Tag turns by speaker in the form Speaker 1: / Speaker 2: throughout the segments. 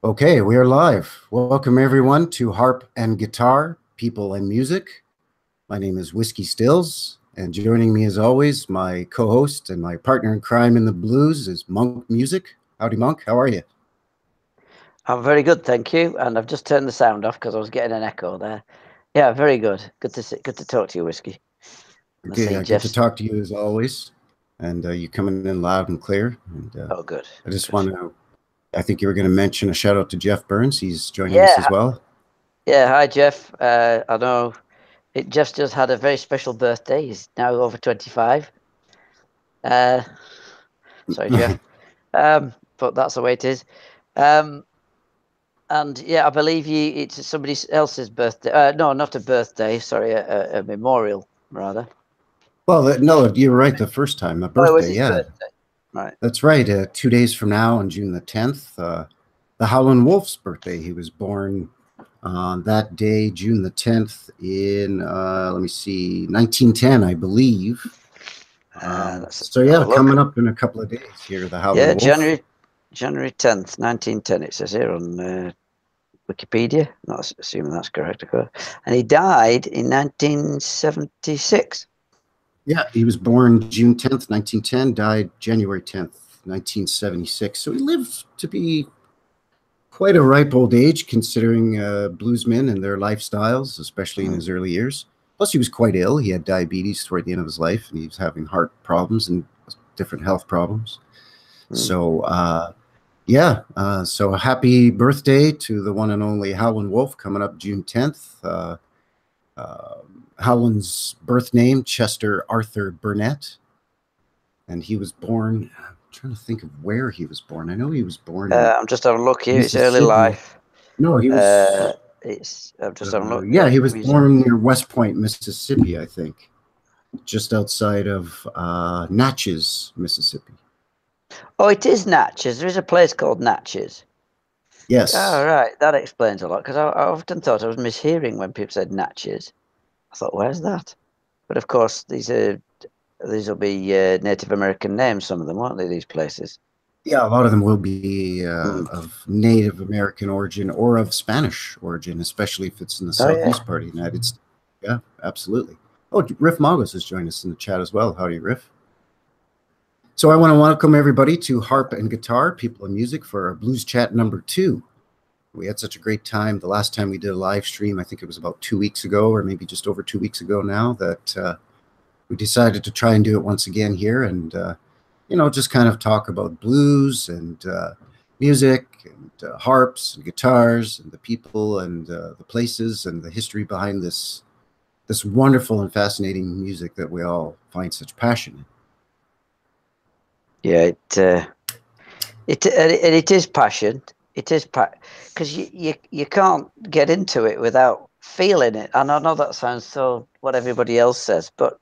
Speaker 1: Okay, we are live. Welcome everyone to Harp and Guitar, People and Music. My name is Whiskey Stills, and joining me as always, my co-host and my partner in crime in the blues is Monk Music. Howdy, Monk. How are you?
Speaker 2: I'm very good, thank you. And I've just turned the sound off because I was getting an echo there. Yeah, very good. Good to talk to you, Whiskey. And I
Speaker 1: Okay,
Speaker 2: see
Speaker 1: good to
Speaker 2: Jeff's.
Speaker 1: talk to you as always, and you coming in loud and clear. And
Speaker 2: Oh, good.
Speaker 1: I just
Speaker 2: Good.
Speaker 1: want to, I think you were going to mention a shout out to Jeff Burns. He's joining us as
Speaker 2: Yeah,
Speaker 1: well.
Speaker 2: yeah. Hi, Jeff. I know Jeff's just had a very special birthday. He's now over 25. Uh, sorry, Jeff. But that's the way it is. Um, and yeah, I believe it's somebody else's birthday. No, not a birthday. Sorry, a memorial rather.
Speaker 1: Well, no, you're right the first time, a
Speaker 2: Oh, it was
Speaker 1: birthday,
Speaker 2: his
Speaker 1: yeah.
Speaker 2: birthday. Right.
Speaker 1: That's right. 2 days from now, on June the 10th, the Howlin Wolf's birthday. He was born on that day, June the 10th, in, let me see, 1910, I believe.
Speaker 2: Let's
Speaker 1: So,
Speaker 2: have
Speaker 1: yeah,
Speaker 2: a look.
Speaker 1: coming up in a couple of days here, the Howlin
Speaker 2: Yeah,
Speaker 1: Wolf.
Speaker 2: January 10th, 1910. It says here on Wikipedia. Not assuming that's correct, of course. And he died in 1976.
Speaker 1: Yeah, he was born June 10th, 1910, died January 10th, 1976. So he lived to be quite a ripe old age, considering bluesmen and their lifestyles, especially in
Speaker 2: Mm.
Speaker 1: his early years. Plus, he was quite ill. He had diabetes toward the end of his life, and he was having heart problems and different health problems.
Speaker 2: Mm.
Speaker 1: So, yeah. So, happy birthday to the one and only Howlin Wolf, coming up June 10th. Uh, Howlin's birth name, Chester Arthur Burnett, and he was born. I'm trying to think of where he was born. I know he was born in
Speaker 2: I'm just having a look here. It's early
Speaker 1: Mississippi.
Speaker 2: life.
Speaker 1: No, he was.
Speaker 2: I'm just having a look.
Speaker 1: Yeah, he was
Speaker 2: Museum.
Speaker 1: born near West Point, Mississippi, I think, just outside of Natchez, Mississippi.
Speaker 2: Oh, it is Natchez. There is a place called Natchez. Oh,
Speaker 1: Yes.
Speaker 2: right. That explains a lot because I often thought I was mishearing when people said Natchez. I thought, where's that? But of course, these will be Native American names. Some of them, won't they? These places.
Speaker 1: Yeah, a lot of them will be
Speaker 2: Mm.
Speaker 1: of Native American origin or of Spanish origin, especially if it's in the
Speaker 2: Oh yeah.
Speaker 1: southeast part of the United States. Yeah, absolutely. Oh, Riff Magos has joined us in the chat as well. Howdy, Riff. So I want to welcome everybody to Harp and Guitar, People and Music, for our Blues Chat number 2. We had such a great time. The last time we did a live stream, I think it was about 2 weeks ago, or maybe just over 2 weeks ago now, that we decided to try and do it once again here and, just kind of talk about blues and music and harps and guitars and the people and the places and the history behind this wonderful and fascinating music that we all find such passion in.
Speaker 2: Yeah, it is passion. It is because you can't get into it without feeling it. And I know that sounds so what everybody else says, but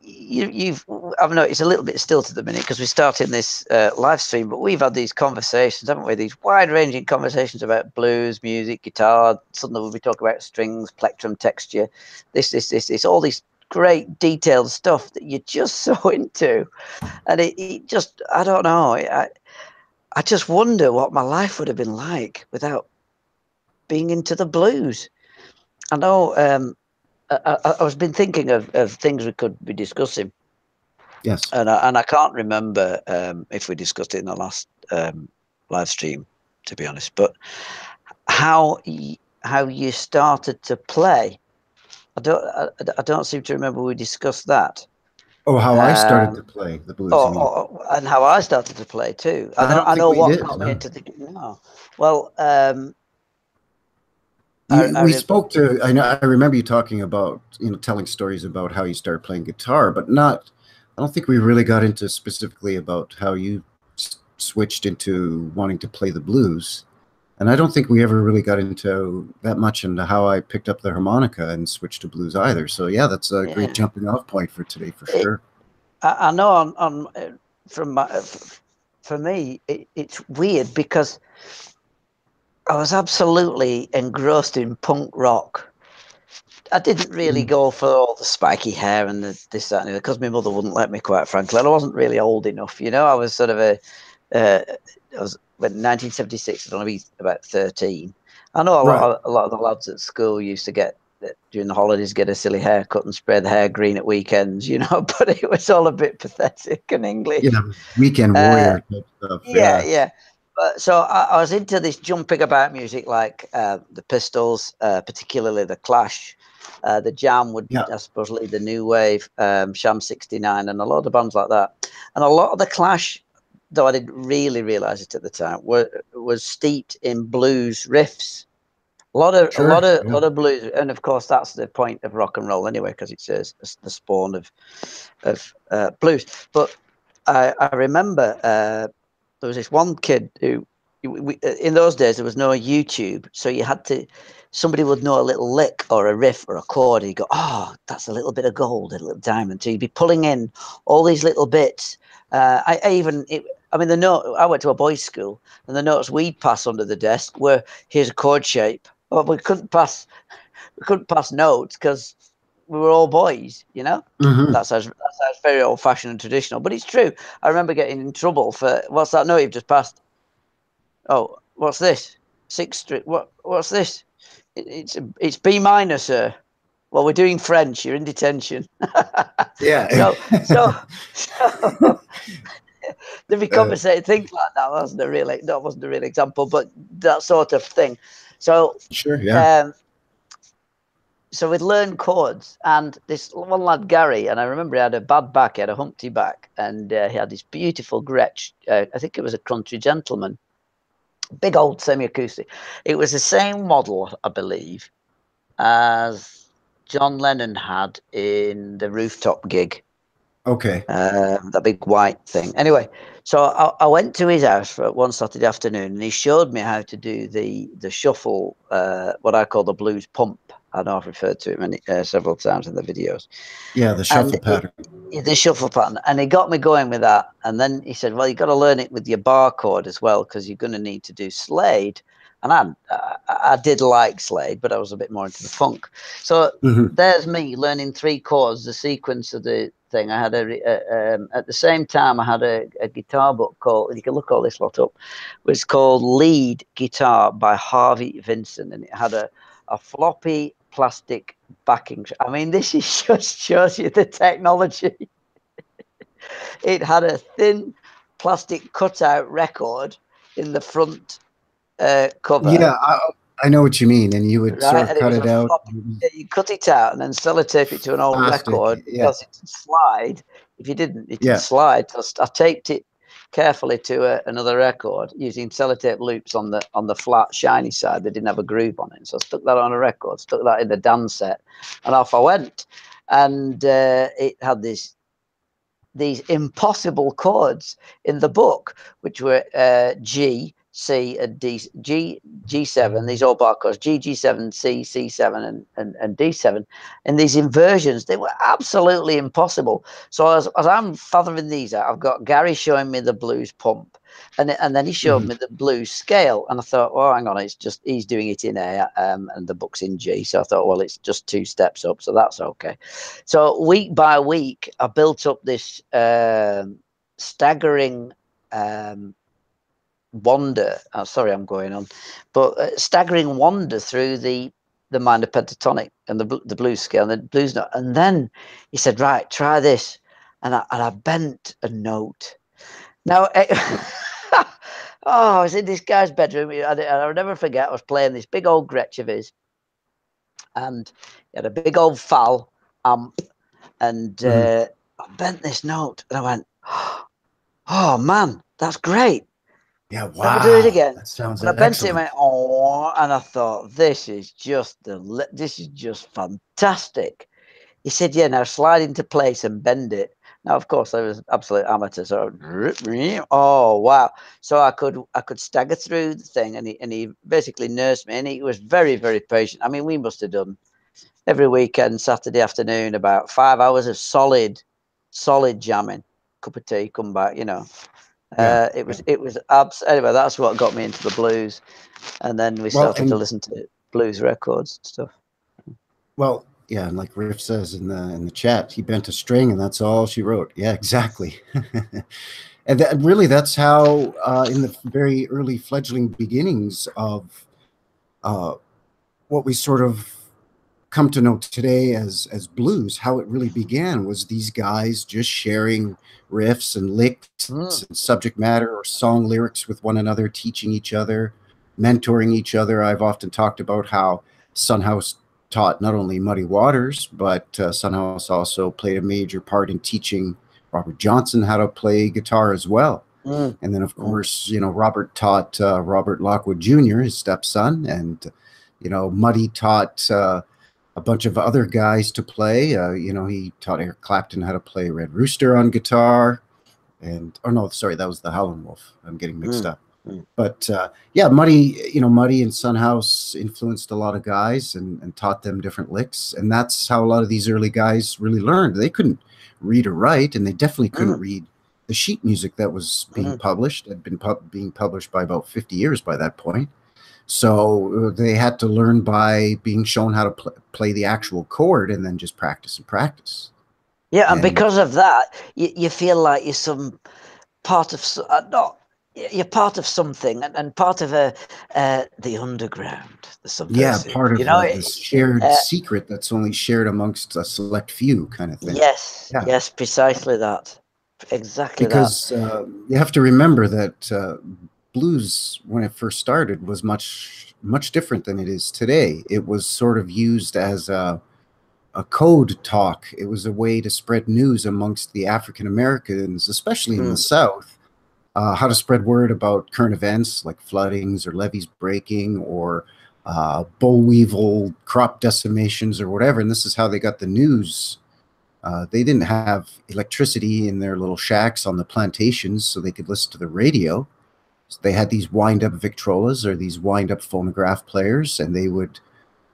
Speaker 2: I've noticed a little bit still to the minute because we're starting this live stream, but we've had these conversations, haven't we? These wide-ranging conversations about blues, music, guitar. Suddenly we'll be talking about strings, plectrum, texture, this, all this great detailed stuff that you're just so into, and it just, I don't know, I just wonder what my life would have been like without being into the blues. I know. I was been thinking of things we could be discussing.
Speaker 1: Yes.
Speaker 2: And I can't remember if we discussed it in the last live stream, to be honest. But how you started to play, I don't seem to remember we discussed that.
Speaker 1: Oh, how I started to play the blues, you mean?
Speaker 2: And how I started to play too.
Speaker 1: I don't
Speaker 2: I
Speaker 1: think
Speaker 2: know
Speaker 1: we
Speaker 2: what
Speaker 1: did,
Speaker 2: got me
Speaker 1: no.
Speaker 2: into the no. Well,
Speaker 1: We spoke to. I know. I remember you talking about telling stories about how you started playing guitar, but not. I don't think we really got into specifically about how you switched into wanting to play the blues, and I don't think we ever really got into that much into how I picked up the harmonica and switched to blues either. So yeah, that's a great jumping off point for today for sure.
Speaker 2: I know on from for me it's weird because I was absolutely engrossed in punk rock. I didn't really go for all the spiky hair and this, that, and the other because my mother wouldn't let me, quite frankly. And I wasn't really old enough, I was sort of when 1976, I'd only be about 13. I know
Speaker 1: Right.
Speaker 2: a lot of the lads at school used to get during the holidays get a silly haircut and spray the hair green at weekends, you know, but it was all a bit pathetic and English.
Speaker 1: Yeah, weekend warrior type stuff.
Speaker 2: Yeah,
Speaker 1: Yeah.
Speaker 2: yeah. So I was into this jumping about music, like the Pistols, particularly the Clash, the Jam would,
Speaker 1: Yeah.
Speaker 2: I suppose, lead the new wave, Sham 69, and a lot of bands like that. And a lot of the Clash, though I didn't really realize it at the time, was steeped in blues riffs.
Speaker 1: Sure.
Speaker 2: A lot of blues, and of course that's the point of rock and roll anyway, because it's the spawn of blues. But I remember there was this one kid who, in those days, there was no YouTube, so you had to. Somebody would know a little lick or a riff or a chord, and you go, "Oh, that's a little bit of gold, a little diamond." So you'd be pulling in all these little bits. I mean, the note. I went to a boys' school, and the notes we'd pass under the desk were, "Here's a chord shape." Well, we couldn't pass notes because we were all boys, you know.
Speaker 1: Mm-hmm.
Speaker 2: That sounds very old fashioned and traditional, but it's true. I remember getting in trouble for, what's that note you've just passed? Oh, what's this? Sixth string. What's this? It's B minor, sir. Well, we're doing French. You're in detention.
Speaker 1: Yeah.
Speaker 2: so there'd be conversating things like that. That wasn't a real example, but that sort of thing. So
Speaker 1: Sure. Yeah.
Speaker 2: So we'd learn chords, and this one lad, Gary, and I remember he had a bad back, he had a humpty back, and he had this beautiful Gretsch. I think it was a Country Gentleman, big old semi-acoustic. It was the same model, I believe, as John Lennon had in the Rooftop Gig.
Speaker 1: Okay.
Speaker 2: The big white thing. Anyway, so I went to his house for one Saturday afternoon, and he showed me how to do the shuffle, what I call the blues pump. I know I've referred to it several times in the videos.
Speaker 1: Yeah, the shuffle pattern.
Speaker 2: The shuffle pattern, and he got me going with that. And then he said, "Well, you got to learn it with your bar chord as well, because you're going to need to do Slade." And I did like Slade, but I was a bit more into the funk. So there's me learning three chords, the sequence of the thing. I had at the same time I had a guitar book called, you can look all this lot up, it was called Lead Guitar by Harvey Vincent, and it had a floppy plastic backing. I mean, this is just shows you the technology. It had a thin plastic cutout record in the front cover.
Speaker 1: Yeah, I know what you mean. And you would sort of cut it out.
Speaker 2: You cut it out and then sellotape it to an old record, because it would slide. If you didn't, it would slide. I taped it carefully to another record using sellotape loops on the flat shiny side. They didn't have a groove on it, so I stuck that on a record, stuck that in the dance set, and off I went. And it had these impossible chords in the book, which were G, C, and D, G7. These all bar chords: G, G7, C, C7, and D7. And these inversions, they were absolutely impossible. So as I'm fathoming these out, I've got Gary showing me the blues pump, and then he showed me the blues scale, and I thought, well, hang on, it's just he's doing it in A, and the book's in G. So I thought, well, it's just 2 steps up, so that's okay. So week by week, I built up this staggering wander. Oh, sorry, I'm going on, but staggering wander through the minor pentatonic and the blues scale and the blues note. And then he said, "Right, try this," and I bent a note. Now, oh, I was in this guy's bedroom. I'll never forget. I was playing this big old Gretsch of his, and he had a big old Fal amp, and I bent this note, and I went, "Oh man, that's great."
Speaker 1: Yeah, wow.
Speaker 2: Let me do it again.
Speaker 1: That sounds
Speaker 2: and I bent it and went, oh, and I thought, this is just fantastic. He said, "Yeah, now slide into place and bend it." Now, of course, I was absolute amateur. So, oh wow! So I could stagger through the thing, and he basically nursed me, and he was very, very patient. I mean, we must have done every weekend, Saturday afternoon, about 5 hours of solid jamming. Cup of tea, come back, you know. It was anyway. That's what got me into the blues, and then we started to listen to blues records and stuff.
Speaker 1: Well, yeah, and like Riff says in the chat, he bent a string, and that's all she wrote. Yeah, exactly. And that's how, in the very early fledgling beginnings of uh, what we sort of come to know today as blues, how it really began was these guys just sharing riffs and licks
Speaker 2: Mm,
Speaker 1: and subject matter or song lyrics with one another, teaching each other, mentoring each other. I've often talked about how Son House taught not only Muddy Waters, but Son House also played a major part in teaching Robert Johnson how to play guitar as well.
Speaker 2: mm,
Speaker 1: And then, of
Speaker 2: mm,
Speaker 1: course, Robert taught Robert Lockwood Jr., his stepson, and Muddy taught a bunch of other guys to play. He taught Eric Clapton how to play Red Rooster on guitar, and oh no, sorry, that was the Howlin Wolf. I'm getting mixed
Speaker 2: mm,
Speaker 1: up.
Speaker 2: mm,
Speaker 1: But yeah, Muddy and Son House influenced a lot of guys and taught them different licks, and that's how a lot of these early guys really learned. They couldn't read or write, and they definitely couldn't
Speaker 2: mm,
Speaker 1: read the sheet music that was being
Speaker 2: mm.
Speaker 1: published. Had been being published by about 50 years by that point. So they had to learn by being shown how to play the actual chord and then just practice and practice.
Speaker 2: Yeah, and
Speaker 1: And
Speaker 2: because of that, you feel like you're some part of not you're part of something and part of the underground, the
Speaker 1: yeah,
Speaker 2: subversive.
Speaker 1: part
Speaker 2: You
Speaker 1: of
Speaker 2: know,
Speaker 1: this shared secret that's only shared amongst a select few kind of thing.
Speaker 2: yes,
Speaker 1: Yeah,
Speaker 2: yes, precisely that, exactly that.
Speaker 1: because you have to remember that blues, when it first started, was much different than it is today. It was sort of used as a code talk. It was a way to spread news amongst the African Americans, especially in the
Speaker 2: Mm,
Speaker 1: South, how to spread word about current events like floodings or levees breaking or boll weevil crop decimations or whatever. And this is how they got the news. They didn't have electricity in their little shacks on the plantations, so they could listen to the radio. So they had these wind-up Victrolas or these wind-up phonograph players, and they would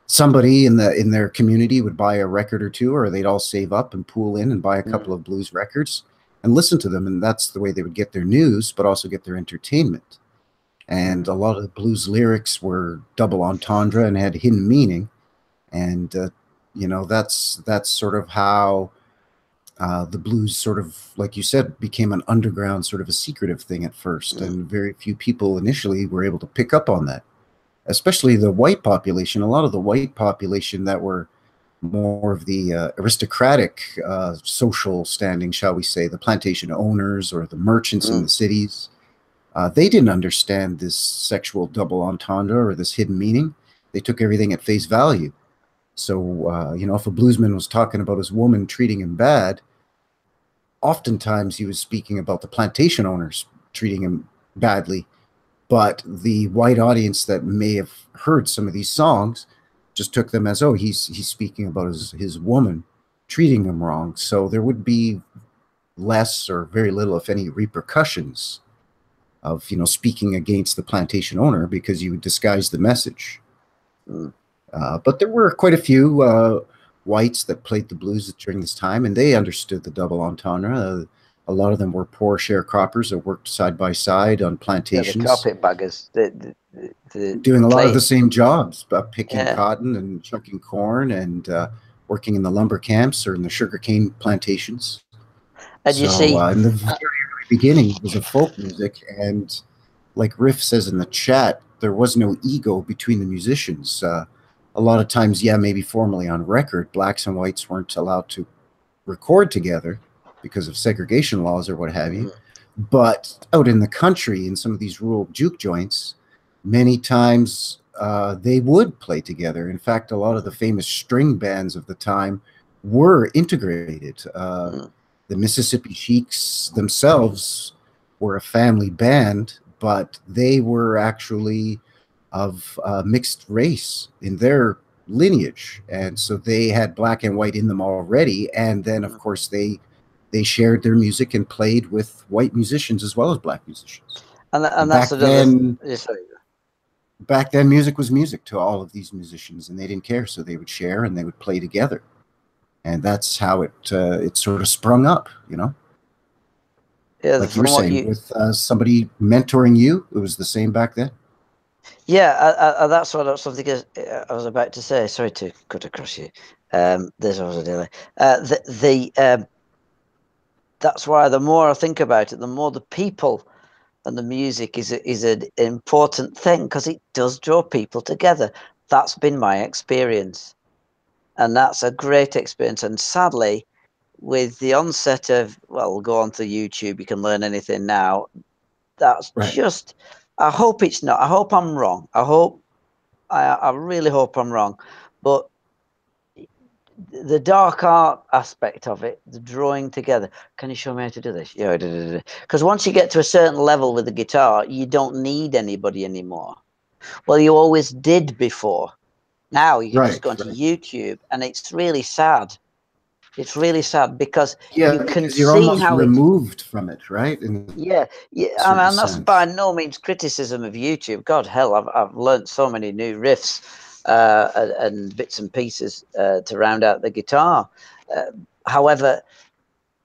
Speaker 1: somebody in their community would buy a record or two, or they'd all save up and pool in and buy a
Speaker 2: mm,
Speaker 1: couple of blues records and listen to them. And that's the way they would get their news, but also get their entertainment. And
Speaker 2: mm,
Speaker 1: a lot of the blues lyrics were double entendre and had hidden meaning. And that's sort of how the blues sort of, like you said, became an underground sort of a secretive thing at first.
Speaker 2: mm,
Speaker 1: And very few people initially were able to pick up on that, especially the white population. A lot of the white population that were more of the aristocratic social standing, shall we say, the plantation owners or the merchants in
Speaker 2: mm.
Speaker 1: the cities, they didn't understand this sexual double entendre or this hidden meaning. They took everything at face value. So, if a bluesman was talking about his woman treating him bad, oftentimes he was speaking about the plantation owners treating him badly. But the white audience that may have heard some of these songs just took them as, oh, he's speaking about his woman treating him wrong. So there would be less or very little, if any, repercussions of speaking against the plantation owner because you would disguise the message.
Speaker 2: Mm.
Speaker 1: But there were quite a few whites that played the blues during this time, and they understood the double entendre. A lot of them were poor sharecroppers that worked side by side on
Speaker 2: Yeah, the
Speaker 1: plantations,
Speaker 2: carpetbaggers,
Speaker 1: doing
Speaker 2: the
Speaker 1: a lot of
Speaker 2: clay.
Speaker 1: the same jobs, picking
Speaker 2: Yeah,
Speaker 1: cotton and chunking corn and working in the lumber camps or in the sugarcane plantations.
Speaker 2: and you
Speaker 1: So
Speaker 2: see,
Speaker 1: in the very beginning, it was a folk music, and like Riff says in the chat, there was no ego between the musicians. A lot of times, yeah, maybe formally on record, blacks and whites weren't allowed to record together because of segregation laws or what have you.
Speaker 2: mm,
Speaker 1: But out in the country, in some of these rural juke joints, many times they would play together. In fact, a lot of the famous string bands of the time were integrated.
Speaker 2: mm,
Speaker 1: The Mississippi Sheiks themselves were a family band, but they were actually of mixed race in their lineage, and so they had black and white in them already. And then, of
Speaker 2: mm.
Speaker 1: course, they shared their music and played with white musicians as well as black musicians.
Speaker 2: And
Speaker 1: And
Speaker 2: that's another. Sorry.
Speaker 1: back then, music was music to all of these musicians, and they didn't care, so they would share and they would play together, and that's how it sort of sprung up.
Speaker 2: Yeah,
Speaker 1: Like you were
Speaker 2: from what
Speaker 1: saying,
Speaker 2: you.
Speaker 1: with somebody mentoring you, it was the same back then.
Speaker 2: Yeah, that's what something I was about to say. Sorry to cut across you. There's always a delay. The that's why the more I think about it, the more the people and the music is an important thing, because it does draw people together. That's been my experience, and that's a great experience. And sadly, with the onset of, well, we'll go on to YouTube, you can learn anything now. That's
Speaker 1: Right.
Speaker 2: just, I hope it's not. I hope I'm wrong. I really hope I'm wrong. But the dark art aspect of it, the drawing together. Can you show me how to do this? Yeah, because once you get to a certain level with the guitar, you don't need anybody anymore. Well, you always did before. Now you can just
Speaker 1: Right.
Speaker 2: go onto
Speaker 1: Right.
Speaker 2: YouTube, and it's really sad. It's really sad because
Speaker 1: Yeah,
Speaker 2: you can
Speaker 1: because you're
Speaker 2: see
Speaker 1: almost
Speaker 2: how it's.
Speaker 1: removed from it, right? In
Speaker 2: Yeah, yeah,
Speaker 1: a certain
Speaker 2: and that's by
Speaker 1: sense.
Speaker 2: no means criticism of YouTube. God, hell, I've learnt so many new riffs and bits and pieces to round out the guitar. However,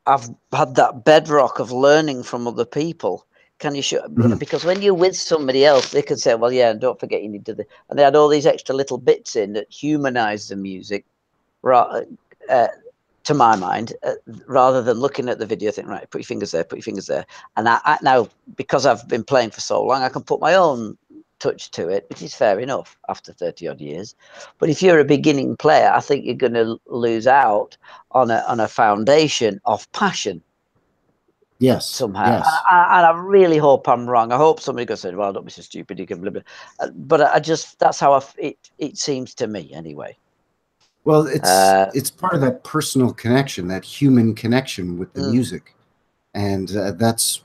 Speaker 2: I've had that bedrock of learning from other people. Can you show?
Speaker 1: Mhm.
Speaker 2: Because when you're with somebody else, they can say, "Well, yeah, and don't forget you need to." And they had all these extra little bits in that humanise the music, right? To my mind, rather than looking at the video, think, right, put your fingers there, put your fingers there. And I now, because I've been playing for so long, I can put my own touch to it, which is fair enough after 30 odd years. But if you're a beginning player, I think you're going to lose out on a foundation of passion
Speaker 1: Yes.
Speaker 2: somehow.
Speaker 1: Yes.
Speaker 2: And I really hope I'm wrong. I hope somebody goes, well, don't be so stupid, you can blah, blah. But I just, that's how it seems to me anyway.
Speaker 1: Well,
Speaker 2: Uh,
Speaker 1: it's part of that personal connection, that human connection with the
Speaker 2: mm,
Speaker 1: music, and that's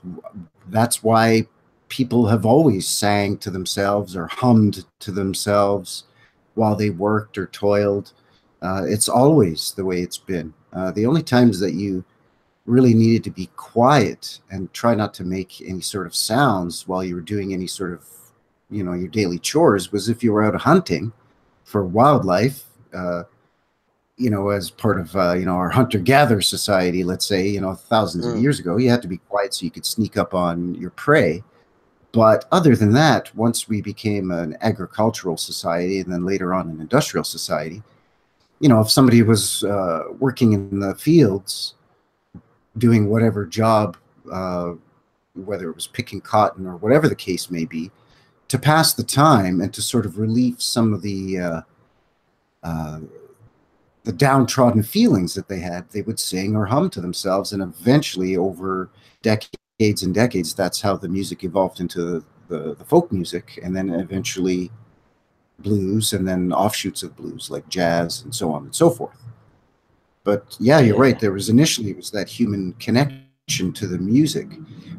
Speaker 1: why people have always sang to themselves or hummed to themselves while they worked or toiled. It's always the way it's been. The only times that you really needed to be quiet and try not to make any sort of sounds while you were doing any sort of, your daily chores was if you were out hunting for wildlife. As part of our hunter-gatherer society, let's say, thousands of
Speaker 2: mm,
Speaker 1: years ago, you had to be quiet so you could sneak up on your prey. But other than that, once we became an agricultural society and then later on an industrial society, if somebody was working in the fields doing whatever job, uh, whether it was picking cotton or whatever the case may be, to pass the time and to sort of relieve some of uh, the downtrodden feelings that they had, they would sing or hum to themselves. And eventually, over decades and decades, that's how the music evolved into the folk music. And then eventually blues, and then offshoots of blues like jazz and so on and so forth. But yeah, you're right.
Speaker 2: yeah.
Speaker 1: There was initially it was that human connection to the music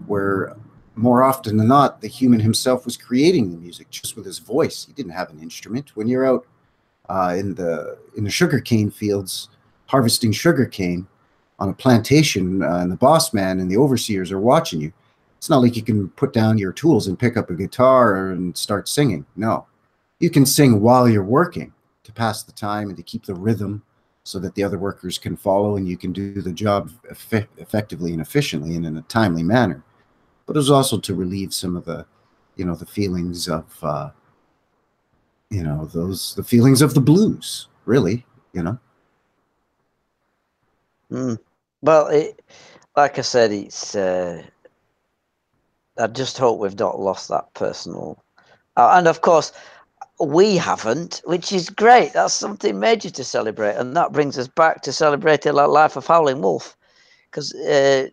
Speaker 1: where more often than not, the human himself was creating the music just with his voice. He didn't have an instrument. When you're out in the sugarcane fields, harvesting sugarcane on a plantation, and the boss man and the overseers are watching you. It's not like you can put down your tools and pick up a guitar and start singing. No, you can sing while you're working to pass the time and to keep the rhythm so that the other workers can follow and you can do the job effectively and efficiently and in a timely manner. But it was also to relieve some of the feelings of the feelings of the blues, really, you know.
Speaker 2: Mm. Well, like I said, it's. I just hope we've not lost that personal. And of course, we haven't, which is great. That's something major to celebrate, and that brings us back to celebrating the life of Howlin Wolf. Because I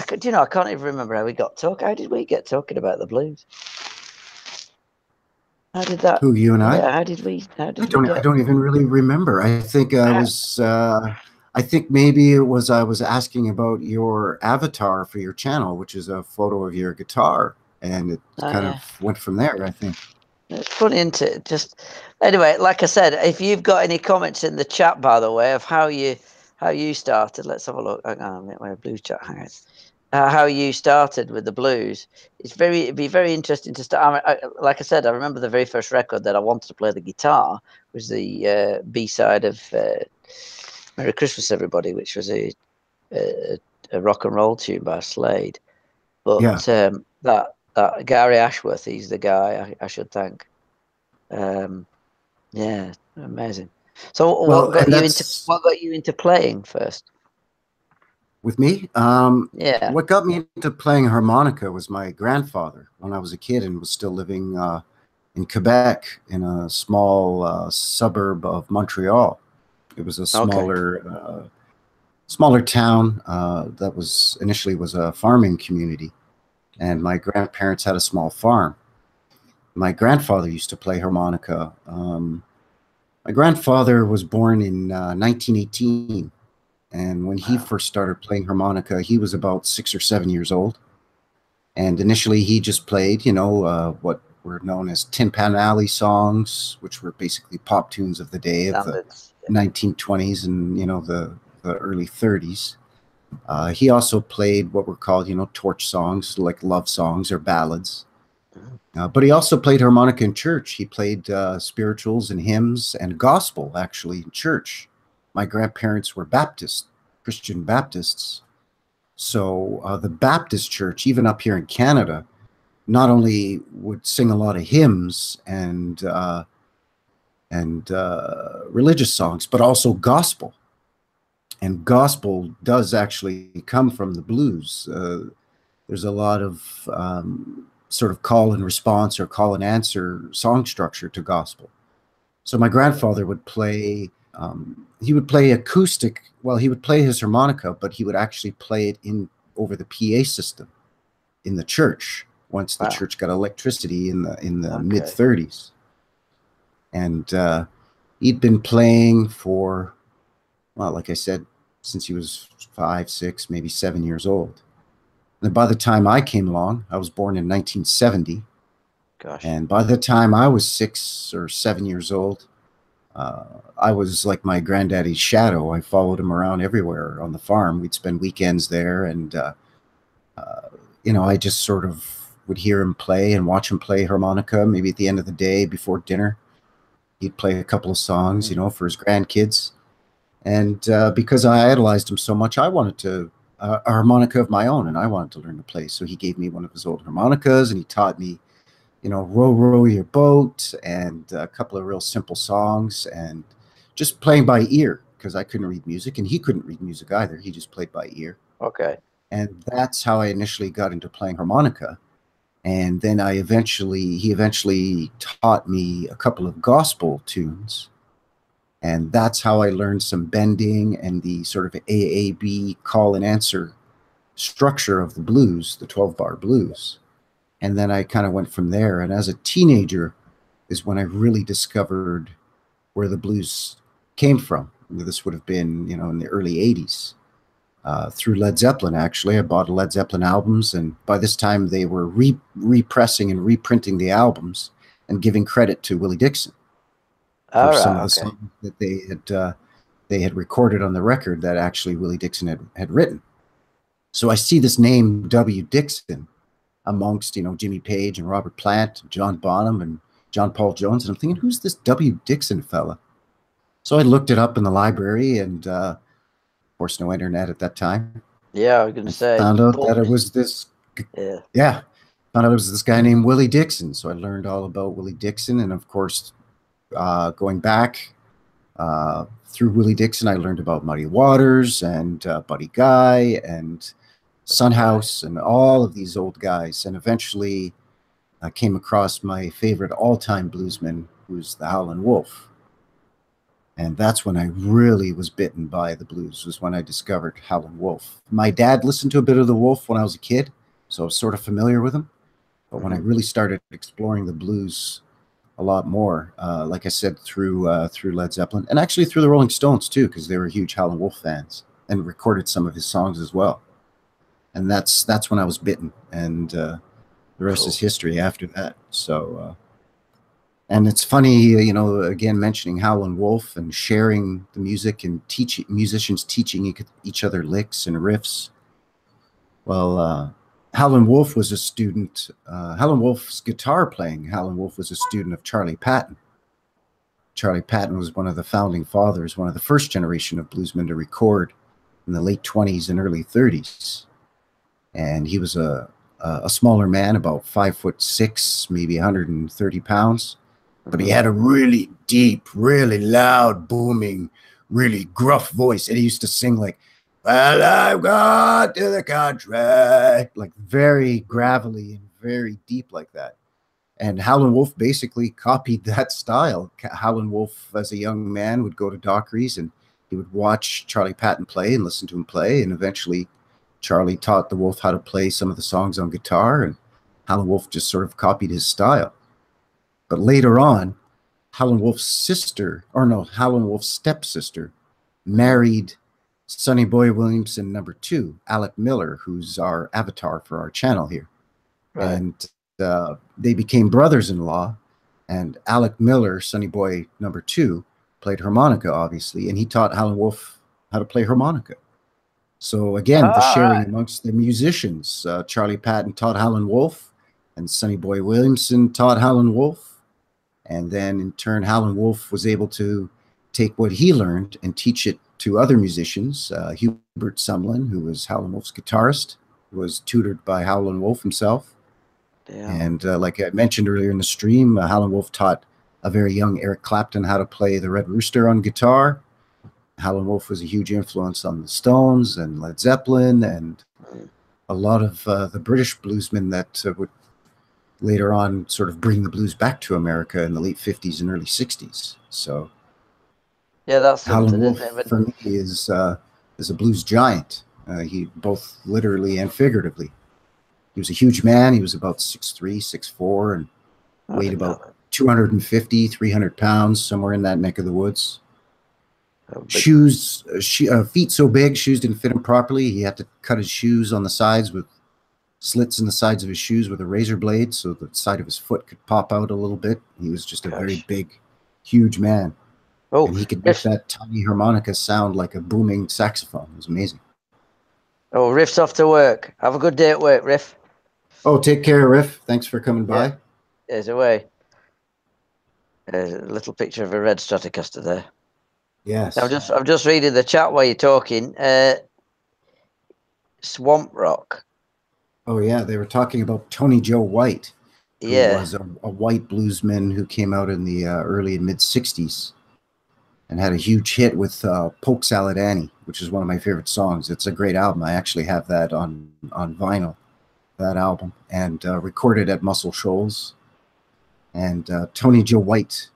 Speaker 2: could, I can't even remember how we got talking. How did we get talking about the blues? How did that?
Speaker 1: Who, you and I?
Speaker 2: Yeah, how did we? How
Speaker 1: I
Speaker 2: did we
Speaker 1: don't. I
Speaker 2: get?
Speaker 1: don't even really remember. I think I
Speaker 2: How,
Speaker 1: was. I think maybe it was I was asking about your avatar for your channel, which is a photo of your guitar, and it
Speaker 2: oh
Speaker 1: kind
Speaker 2: yeah.
Speaker 1: of went from there. I think.
Speaker 2: It's funny, isn't it? Just anyway, like I said, if you've got any comments in the chat, by the way, of how you started, let's have a look. Hang on, where blues chat hangout. How you started with the blues. It'd be very interesting to start. Like I said, I remember the very first record that I wanted to play the guitar was the B-side of "Merry Christmas, Everybody," which was a, a rock and roll tune by Slade.
Speaker 1: Yeah.
Speaker 2: But that Gary Ashworth, he's the guy I should thank. Um, yeah, amazing. So
Speaker 1: Well, and that's
Speaker 2: what got you into playing first?
Speaker 1: With me,
Speaker 2: Yeah.
Speaker 1: what got me into playing harmonica was my grandfather when I was a kid and was still living in Quebec in a small suburb of Montreal. It was a
Speaker 2: Okay.
Speaker 1: smaller town that was initially was a farming community, and my grandparents had a small farm. My grandfather used to play harmonica. My grandfather was born in 1918, and when he
Speaker 2: Wow.
Speaker 1: first started playing harmonica, he was about 6 or 7 years old. And initially, he just played, what were known as Tin Pan Alley songs, which were basically pop tunes of the day of the
Speaker 2: Standards. Yeah.
Speaker 1: 1920s and the early 30s. He also played what were called, torch songs, like love songs or ballads.
Speaker 2: Mhm.
Speaker 1: But he also played harmonica in church. He played spirituals and hymns and gospel, actually, in church. My grandparents were Baptist, Christian Baptists. So the Baptist church, even up here in Canada, not only would sing a lot of hymns and religious songs, but also gospel. And gospel does actually come from the blues. There's a lot of sort of call and response or call and answer song structure to gospel. So my grandfather would play. He would play acoustic. Well, he would play his harmonica, but he would actually play it in over the PA system in the church once the
Speaker 2: Wow.
Speaker 1: church got electricity in the mid
Speaker 2: Okay.
Speaker 1: 30s. And he'd been playing for, well, like I said, since he was 5, 6, maybe 7 years old. And by the time I came along, I was born in 1970.
Speaker 2: Gosh.
Speaker 1: And by the time I was 6 or 7 years old, I was like my granddaddy's shadow. I followed him around everywhere on the farm. We'd spend weekends there, and I just sort of would hear him play and watch him play harmonica. Maybe at the end of the day before dinner, he'd play a couple of songs,
Speaker 2: Mm.
Speaker 1: for his grandkids. And because I idolized him so much, I wanted to a harmonica of my own, and I wanted to learn to play. So he gave me one of his old harmonicas, and he taught me, row, row your boat, and a couple of real simple songs, and just playing by ear because I couldn't read music, and he couldn't read music either. He just played by ear.
Speaker 2: Okay.
Speaker 1: And that's how I initially got into playing harmonica. And then he eventually taught me a couple of gospel tunes. And that's how I learned some bending and the sort of AAB call and answer structure of the blues, the 12-bar blues. And then I kind of went from there. And as a teenager is when I really discovered where the blues came from. This would have been, in the early 80s. Through Led Zeppelin, actually. I bought Led Zeppelin albums, and by this time they were repressing and reprinting the albums and giving credit to Willie Dixon for
Speaker 2: All
Speaker 1: some
Speaker 2: right.
Speaker 1: of the
Speaker 2: Okay.
Speaker 1: songs that they had recorded on the record that actually Willie Dixon had written. So I see this name W. Dixon amongst Jimmy Page and Robert Plant, John Bonham and John Paul Jones, and I'm thinking, who's this W. Dixon fella? So I looked it up in the library, and of course, no internet at that time.
Speaker 2: Yeah, I was going to
Speaker 1: And
Speaker 2: say
Speaker 1: found out that it
Speaker 2: books.
Speaker 1: was this,
Speaker 2: Yeah.
Speaker 1: yeah, found out it was this guy named Willie Dixon. So I learned all about Willie Dixon, and of course, going back through Willie Dixon, I learned about Muddy Waters and Buddy Guy and Son House and all of these old guys. And eventually, I came across my favorite all-time bluesman, who's the Howlin Wolf. And that's when I really was bitten by the blues, was when I discovered Howlin Wolf. My dad listened to a bit of the Wolf when I was a kid, so I was sort of familiar with him. But when I really started exploring the blues a lot more, like I said, through Led Zeppelin, and actually through the Rolling Stones too, because they were huge Howlin Wolf fans and recorded some of his songs as well. And that's when I was bitten, and the rest is history after that. So and it's funny, again, mentioning Howlin' Wolf and sharing the music and musicians teaching each other licks and riffs. Well, Howlin' Wolf was a student. Howlin' Wolf's guitar playing. Howlin' Wolf was a student of Charley Patton. Charley Patton was one of the founding fathers, one of the first generation of bluesmen to record in the late 20s and early 30s. And he was a smaller man, about 5'6", maybe 130 pounds. But he had a really deep, really loud, booming, really gruff voice. And he used to sing like, Well, I've gone to the country, like very gravelly and very deep like that. And Howlin Wolf basically copied that style. Howlin Wolf, as a young man, would go to Dockery's and he would watch Charley Patton play and listen to him play. And eventually, Charley taught the Wolf how to play some of the songs on guitar, and Howlin Wolf just sort of copied his style. But later on, Howlin Wolf's sister, or no, Howlin Wolf's stepsister, married Sonny Boy Williamson #2, Alec Miller, who's our avatar for our channel here. Right. And they became brothers-in-law, and Alec Miller, Sonny Boy #2, played harmonica, obviously, and he taught Howlin Wolf how to play harmonica. So again, the sharing amongst the musicians. Charley Patton taught Howlin Wolf, and Sonny Boy Williamson taught Howlin Wolf. And then in turn, Howlin Wolf was able to take what he learned and teach it to other musicians. Hubert Sumlin, who was Howlin Wolf's guitarist, was tutored by Howlin Wolf himself. Yeah. And like I mentioned earlier in the stream, Howlin Wolf taught a very young Eric Clapton how to play the Red Rooster on guitar. Howlin Wolf was a huge influence on the Stones and Led Zeppelin and a lot of the British bluesmen that would later on sort of bring the blues back to America in the late 50s and early 60s. So
Speaker 2: yeah, that's
Speaker 1: Howlin Wolf for me is a blues giant. He both literally and figuratively. He was a huge man. He was about 6'3", 6'4", and weighed about 250, 300 pounds, somewhere in that neck of the woods. Shoes, feet so big, shoes didn't fit him properly. He had to cut his shoes on the sides with slits in the sides of his shoes with a razor blade so the side of his foot could pop out a little bit. He was just a very big, huge man. Oh, and he could make that tiny harmonica sound like a booming saxophone. It was amazing.
Speaker 2: Oh, Riff's off to work. Have a good day at work, Riff.
Speaker 1: Oh, take care, Riff. Thanks for coming by.
Speaker 2: There's away. There's a little picture of a red Stratocaster there.
Speaker 1: Yes.
Speaker 2: I'm just reading the chat while you're talking. Swamp Rock.
Speaker 1: Oh yeah, they were talking about Tony Joe White. Who was a white bluesman who came out in the early and mid '60s, and had a huge hit with Polk Salad Annie, which is one of my favorite songs. It's a great album. I actually have that on vinyl, that album, and recorded at Muscle Shoals. And Tony Joe White,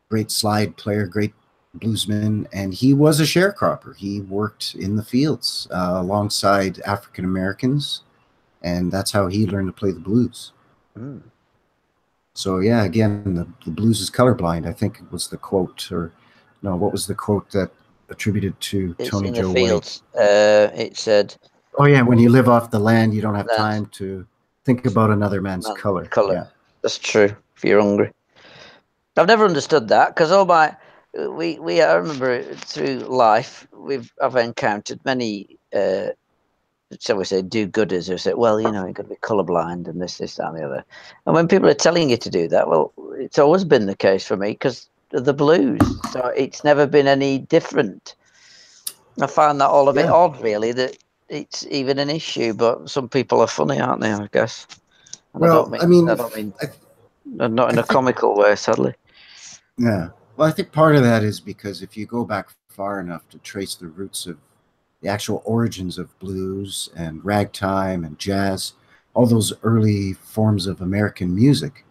Speaker 1: great slide player, great bluesman, and he was a sharecropper. He worked in the fields alongside African Americans, and that's how he learned to play the blues. Mm. So yeah, again, the blues is colorblind, I think it was the quote, or no, what was the quote that attributed to Tony Joe White?
Speaker 2: It said,
Speaker 1: oh yeah, when you live off the land, you don't have time to think about another man's color.
Speaker 2: Yeah. That's true, if you're hungry. I've never understood that, because all my I remember through life I've encountered many shall we say do-gooders who say, well, you know, you've got to be colorblind and this, that, and the other. And when people are telling you to do that, well, it's always been the case for me because of the blues. So it's never been any different. I find that all a bit odd, really, that it's even an issue. But some people are funny, aren't they? I guess. And
Speaker 1: well,
Speaker 2: I don't mean not in a comical way, sadly.
Speaker 1: Yeah. Well, I think part of that is because if you go back far enough to trace the roots of the actual origins of blues and ragtime and jazz, all those early forms of American music,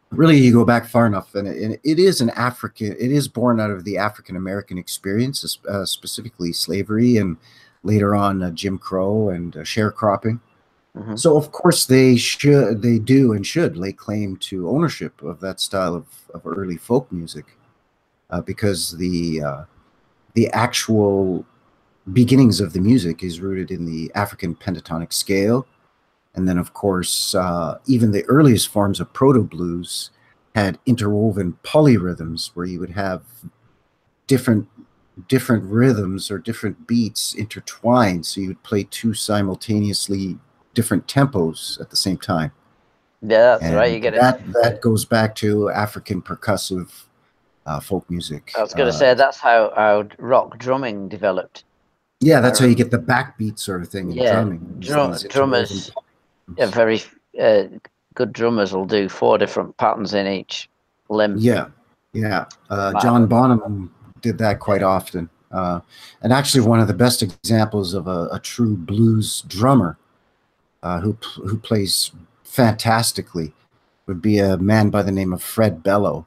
Speaker 1: really you go back far enough, and it is born out of the African American experience, specifically slavery and later on Jim Crow and sharecropping. Mm-hmm. So of course they do and should lay claim to ownership of that style of early folk music, because the actual beginnings of the music is rooted in the African pentatonic scale. And then, of course, even the earliest forms of proto-blues had interwoven polyrhythms where you would have different rhythms or different beats intertwined. So you would play two simultaneously different tempos at the same time.
Speaker 2: Yeah, that's right. You get
Speaker 1: that goes back to African percussive folk music.
Speaker 2: I was going to say that's how rock drumming developed.
Speaker 1: Yeah, that's how you get the backbeat sort of thing in drumming.
Speaker 2: Drummers, very good drummers will do 4 different patterns in each limb.
Speaker 1: Yeah. John Bonham did that quite often. And actually one of the best examples of a true blues drummer who plays fantastically would be a man by the name of Fred Bellow,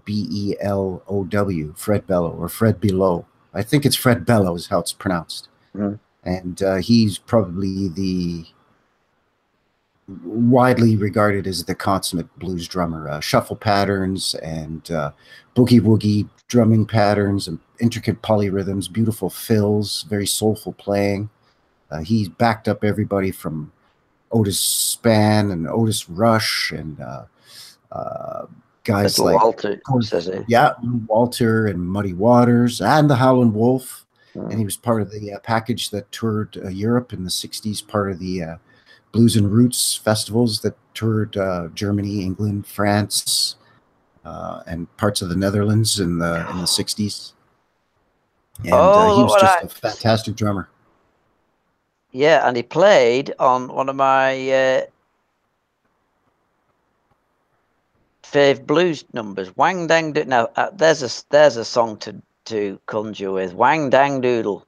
Speaker 1: Below, Fred Bellow, or Fred Below. I think it's Fred Bellow is how it's pronounced.
Speaker 2: Mm.
Speaker 1: And he's probably the widely regarded as the consummate blues drummer. Shuffle patterns and boogie woogie drumming patterns and intricate polyrhythms, beautiful fills, very soulful playing. He's backed up everybody from Otis Spann and Otis Rush and guys
Speaker 2: Little
Speaker 1: like
Speaker 2: Walter, says he.
Speaker 1: Yeah, Walter and Muddy Waters and the Howlin Wolf.
Speaker 2: Mm.
Speaker 1: And he was part of the package that toured Europe in the 60s, part of the Blues and Roots festivals that toured Germany, England, France, and parts of the Netherlands in the 60s. And he was just a fantastic drummer.
Speaker 2: Yeah, and he played on one of my fave blues numbers, Wang Dang Doodle. Now there's a song to conjure with, Wang Dang Doodle.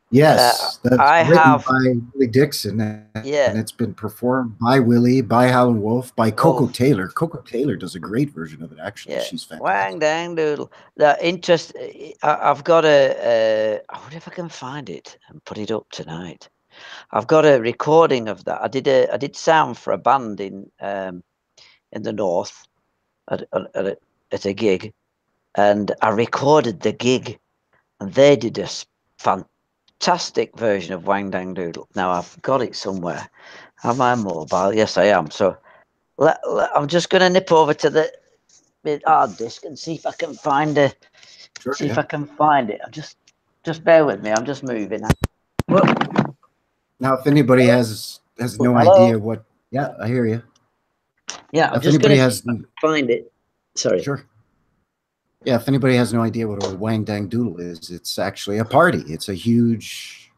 Speaker 1: Yes, that's written by Willie Dixon, and it's been performed by Willie, by Howlin Wolf, by Coco Taylor. Coco Taylor does a great version of it, actually. Yeah. She's fantastic.
Speaker 2: Wang Dang Doodle. I've got I wonder if I can find it and put it up tonight. I've got a recording of that. I did sound for a band in the north at a gig, and I recorded the gig, and they did a fantastic version of Wang Dang Doodle. Now I've got it somewhere. Am I mobile? Yes, I am. So I'm just going to nip over to the hard disk and see if I can find it. Sure, if I can find it. Just bear with me. I'm just moving.
Speaker 1: Now, if anybody has no idea what, yeah, I hear you.
Speaker 2: Yeah, I'm just going to find it. Sorry.
Speaker 1: Sure. Yeah, if anybody has no idea what a Wang Dang Doodle is, it's actually a party. It's a huge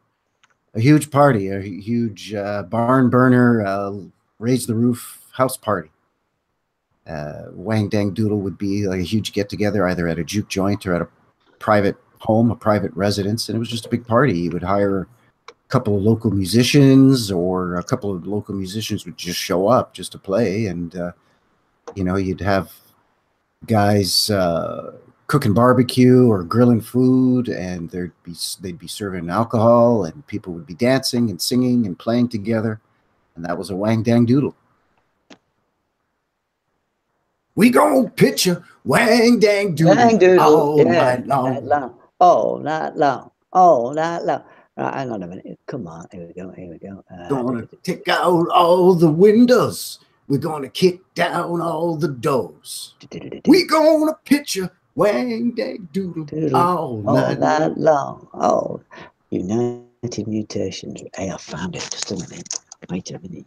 Speaker 1: party, a huge barn burner, raise the roof house party. Wang Dang Doodle would be like a huge get together, either at a juke joint or at a private home, a private residence, and it was just a big party. You would hire a couple of local musicians, or a couple of local musicians would just show up just to play, and you'd have guys cooking barbecue or grilling food, and they'd be serving alcohol, and people would be dancing and singing and playing together, and that was a Wang Dang Doodle. We gon' picture Wang Dang Doodle, all night long.
Speaker 2: All night long. All night long. Right, hang on a minute. Come on. Here we go.
Speaker 1: Gonna take out all the windows. We're gonna kick down all the doors. We gonna picture Wang Dang Doodle all night long.
Speaker 2: Oh, United Mutations. Hey, I found it. Just a minute. Wait a minute.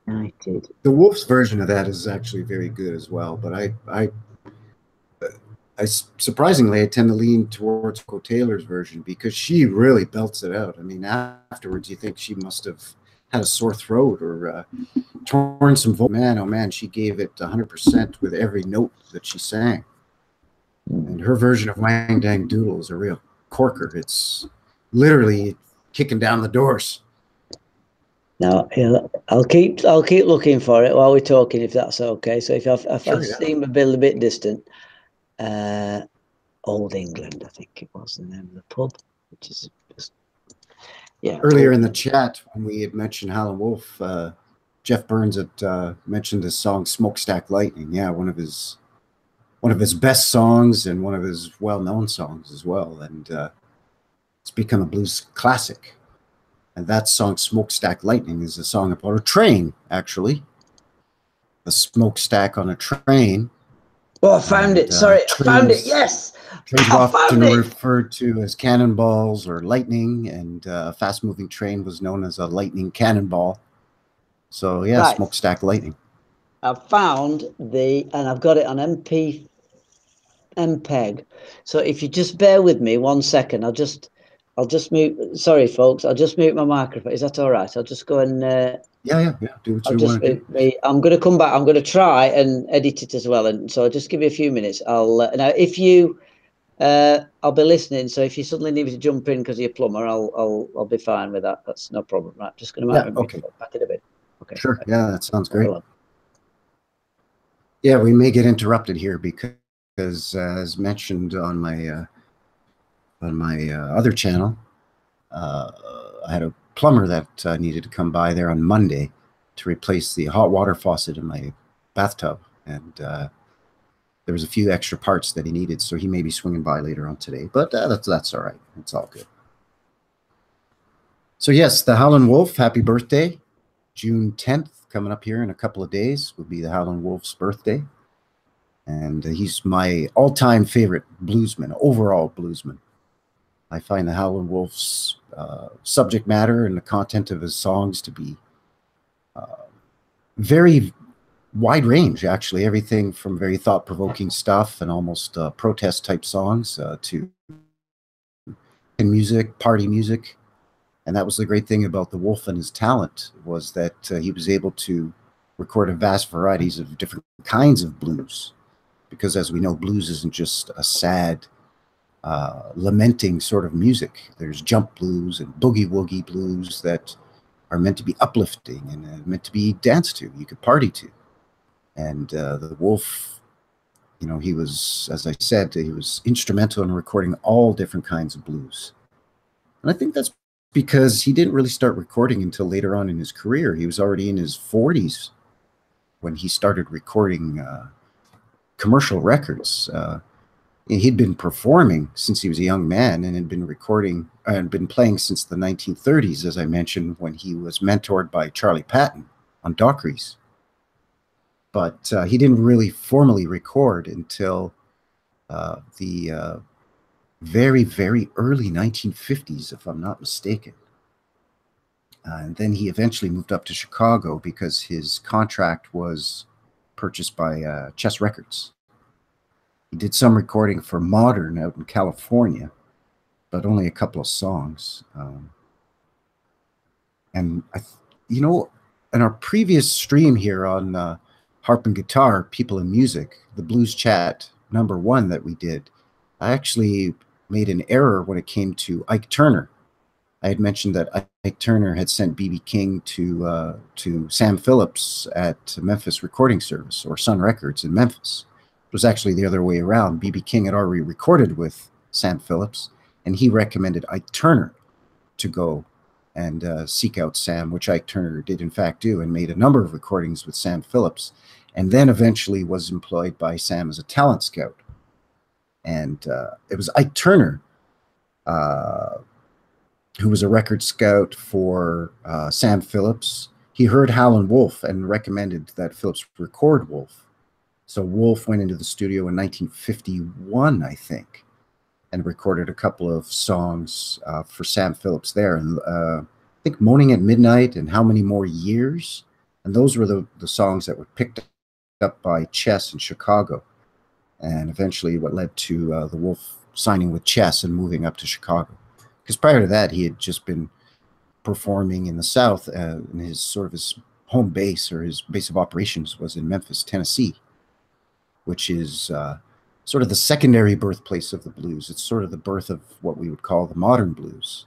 Speaker 2: United.
Speaker 1: The Wolf's version of that is actually very good as well, but I surprisingly I tend to lean towards Coco Taylor's version, because she really belts it out. I mean, afterwards you think she must have had a sore throat or torn some vocal. Man, oh man, she gave it 100% with every note that she sang. And her version of Wang Dang Doodle is a real corker. It's literally kicking down the doors.
Speaker 2: Now, I'll keep looking for it while we're talking, if that's okay. So if I seem a bit distant, Old England, I think it was the name of the pub, which is just, yeah.
Speaker 1: Earlier in the chat, when we had mentioned Howlin Wolf, Jeff Burns had mentioned the song "Smokestack Lightning." Yeah, one of his best songs and one of his well-known songs as well, and it's become a blues classic. And that song, Smokestack Lightning, is a song about a train, actually. A smokestack on a train.
Speaker 2: Oh, I found it. Sorry, I found it. Yes.
Speaker 1: Trains are often referred to as cannonballs or lightning, and a fast-moving train was known as a lightning cannonball. So, yeah, right. Smokestack Lightning.
Speaker 2: I've found and I've got it on MPEG. So if you just bear with me 1 second, I'll just mute. Sorry, folks. I'll just mute my microphone. Is that all right? I'll just go and.
Speaker 1: Yeah. Do what you want to do.
Speaker 2: I'm going to come back. I'm going to try and edit it as well, and so I'll just give you a few minutes. I'll now if you I'll be listening. So if you suddenly need me to jump in because you're a plumber, I'll be fine with that. That's no problem. Right, just going to
Speaker 1: Yeah. Okay.
Speaker 2: back it a bit. Okay.
Speaker 1: Sure.
Speaker 2: Right.
Speaker 1: Yeah, that sounds great.
Speaker 2: Hold on.
Speaker 1: Yeah, we may get interrupted here because as mentioned on my other channel, I had a plumber that needed to come by there on Monday to replace the hot water faucet in my bathtub, and there was a few extra parts that he needed, so he may be swinging by later on today. But that's all right. It's all good. So yes, the Howlin Wolf, happy birthday. June 10th, coming up here in a couple of days, will be the Howlin Wolf's birthday. And he's my all-time favorite bluesman, overall bluesman. I find the Howlin Wolf's subject matter and the content of his songs to be very wide range, actually. Everything from very thought-provoking stuff and almost protest-type songs to music, party music. And that was the great thing about the Wolf and his talent, was that he was able to record a vast varieties of different kinds of blues. Because as we know, blues isn't just a sad, lamenting sort of music. There's jump blues and boogie-woogie blues that are meant to be uplifting and meant to be danced to. You could party to. And the Wolf, you know, he was, as I said, he was instrumental in recording all different kinds of blues. And I think that's because he didn't really start recording until later on in his career. He was already in his 40s when he started recording commercial records. He'd been performing since he was a young man and had been recording and been playing since the 1930s, as I mentioned, when he was mentored by Charley Patton on Dockery's. But he didn't really formally record until the very, very early 1950s, if I'm not mistaken. And then he eventually moved up to Chicago because his contract was purchased by Chess Records. He did some recording for Modern out in California, but only a couple of songs. And, you know, in our previous stream here on Harp and Guitar, People and Music, the Blues Chat #1 that we did, I actually made an error when it came to Ike Turner. I had mentioned that Ike Turner had sent B.B. King to Sam Phillips at Memphis Recording Service, or Sun Records in Memphis. It was actually the other way around. B.B. King had already recorded with Sam Phillips, and he recommended Ike Turner to go and seek out Sam, which Ike Turner did in fact do, and made a number of recordings with Sam Phillips, and then eventually was employed by Sam as a talent scout. And it was Ike Turner who was a record scout for Sam Phillips. He heard Howlin Wolf and recommended that Phillips record Wolf. So Wolf went into the studio in 1951, I think, and recorded a couple of songs for Sam Phillips there. And I think Moaning at Midnight and How Many More Years. And those were the songs that were picked up by Chess in Chicago. And eventually what led to the Wolf signing with Chess and moving up to Chicago. Because prior to that, he had just been performing in the South, and his sort of his home base, or his base of operations, was in Memphis, Tennessee, which is sort of the secondary birthplace of the blues. It's sort of the birth of what we would call the modern blues.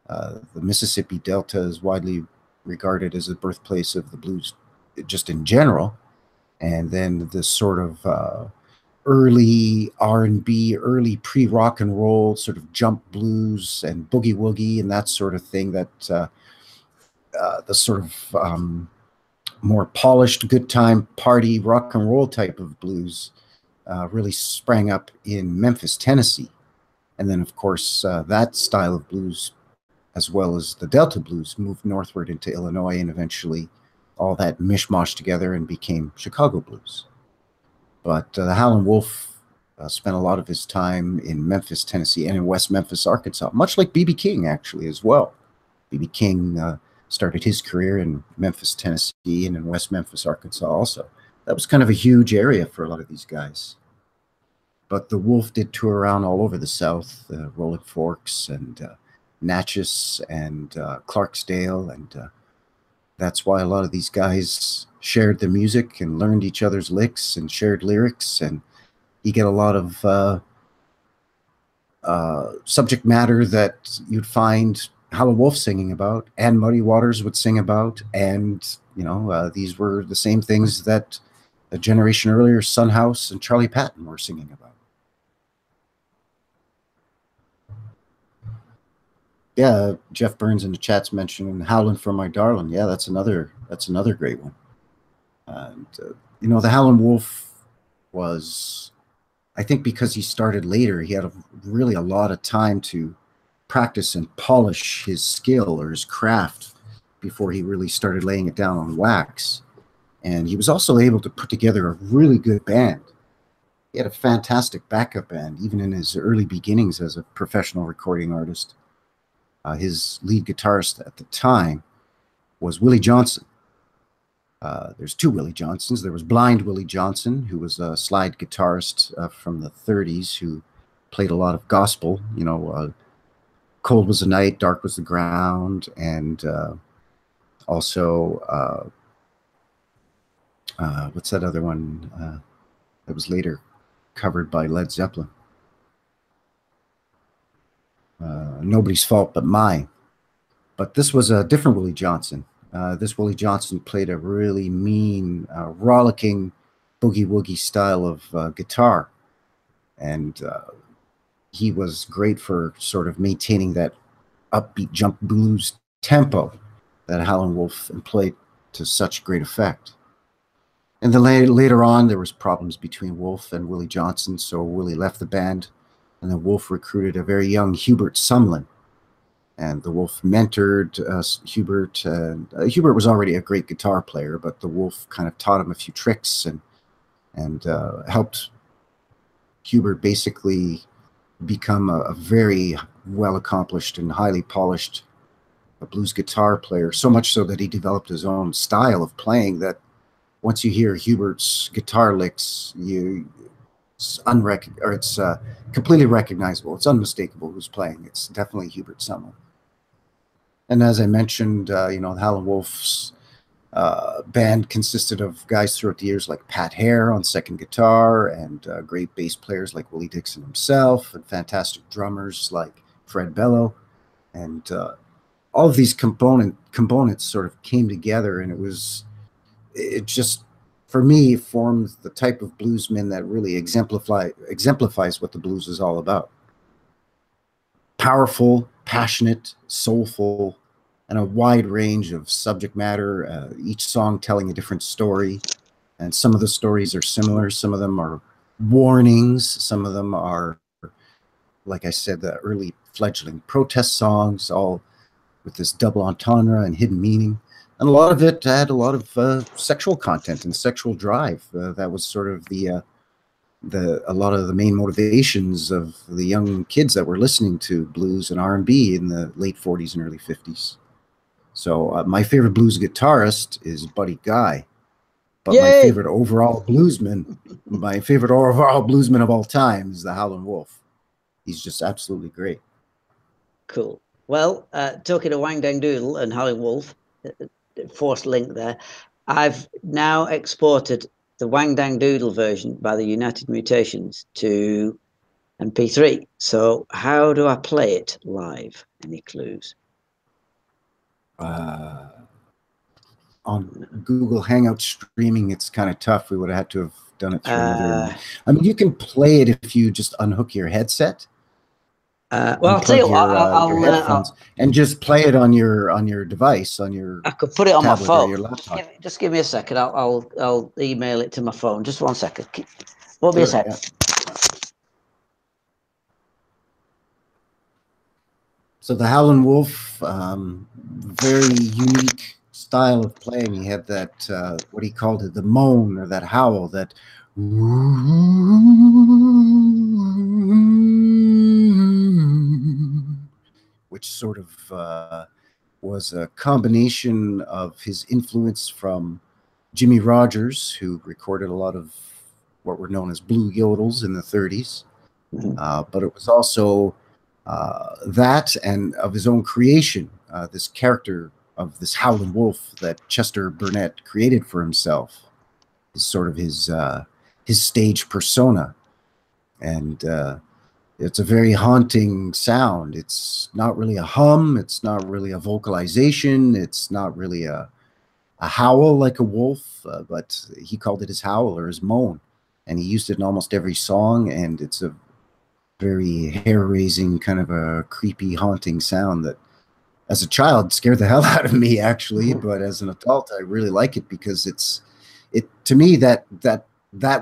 Speaker 1: The Mississippi Delta is widely regarded as the birthplace of the blues just in general. And then this sort of early R&B, early pre-rock and roll sort of jump blues and boogie woogie and that sort of thing, that the sort of more polished good time party rock and roll type of blues really sprang up in Memphis, Tennessee. And then of course that style of blues, as well as the Delta blues, moved northward into Illinois, and eventually all that mishmashed together and became Chicago blues. But the Howlin Wolf spent a lot of his time in Memphis, Tennessee, and in West Memphis, Arkansas, much like B.B. King, actually, as well. B.B. King started his career in Memphis, Tennessee, and in West Memphis, Arkansas also. That was kind of a huge area for a lot of these guys. But the Wolf did tour around all over the South, Rolling Forks and Natchez and Clarksdale, and that's why a lot of these guys shared the music and learned each other's licks and shared lyrics, and you get a lot of subject matter that you'd find Howlin Wolf singing about, and Muddy Waters would sing about, and these were the same things that a generation earlier Son House and Charley Patton were singing about. Yeah, Jeff Burns in the chat's mentioning "Howlin' for My Darling." Yeah, that's another great one. And the Howlin Wolf was, I think, because he started later, he had really a lot of time to practice and polish his skill or his craft before he really started laying it down on wax. And he was also able to put together a really good band. He had a fantastic backup band, even in his early beginnings as a professional recording artist. His lead guitarist at the time was Willie Johnson. There's two Willie Johnsons. There was Blind Willie Johnson, who was a slide guitarist from the 30s, who played a lot of gospel, Cold Was the Night, Dark Was the Ground, and also, what's that other one that was later covered by Led Zeppelin? Nobody's Fault But Mine. But this was a different Willie Johnson. This Willie Johnson played a really mean, rollicking, boogie-woogie style of guitar. And he was great for sort of maintaining that upbeat jump blues tempo that Howlin Wolf employed to such great effect. And then later on, there was problems between Wolf and Willie Johnson, so Willie left the band, and then Wolf recruited a very young Hubert Sumlin. And the Wolf mentored Hubert. Hubert was already a great guitar player, but the Wolf kind of taught him a few tricks and helped Hubert basically become a very well-accomplished and highly polished blues guitar player, so much so that he developed his own style of playing that once you hear Hubert's guitar licks, it's completely recognizable. It's unmistakable who's playing. It's definitely Hubert Sumlin. And as I mentioned, the Howlin Wolf's band consisted of guys throughout the years like Pat Hare on second guitar, and great bass players like Willie Dixon himself, and fantastic drummers like Fred Bello. And all of these components sort of came together, and it just, for me, formed the type of bluesman that really exemplifies what the blues is all about. Powerful, passionate, soulful, and a wide range of subject matter, each song telling a different story. And some of the stories are similar. Some of them are warnings. Some of them are, like I said, the early fledgling protest songs, all with this double entendre and hidden meaning. And a lot of it had a lot of sexual content and sexual drive. That was sort of a lot of the main motivations of the young kids that were listening to blues and R&B in the late 40s and early 50s. So my favorite blues guitarist is Buddy Guy, but my favorite overall bluesman of all time is the Howlin Wolf. He's just absolutely great.
Speaker 2: Cool. Well, talking of Wang Dang Doodle and Howlin Wolf, forced link there. I've now exported the Wang Dang Doodle version by the United Mutations to MP3. So how do I play it live? Any clues?
Speaker 1: On Google Hangout streaming, it's kind of tough. We would have had to have done it through another. I mean, you can play it if you just unhook your headset.
Speaker 2: Well, I'll tell you what,
Speaker 1: your headphones and just play it on your device, on your.
Speaker 2: I could put it on my phone.
Speaker 1: Your laptop.
Speaker 2: Just give me a second. I'll email it to my phone. Just 1 second. Won't be a second. Yeah.
Speaker 1: So the Howlin Wolf, very unique style of playing. He had that what he called it, the moan, or that howl, that which sort of was a combination of his influence from Jimmy Rogers, who recorded a lot of what were known as blue yodels in the 30s. But it was also that, and of his own creation, this character of this Howlin Wolf that Chester Burnett created for himself, is sort of his stage persona. And It's a very haunting sound. It's not really a hum. It's not really a vocalization. It's not really a howl like a wolf, but he called it his howl or his moan. And he used it in almost every song. And it's a very hair-raising, kind of a creepy, haunting sound that, as a child, scared the hell out of me, actually. But as an adult, I really like it because it to me, that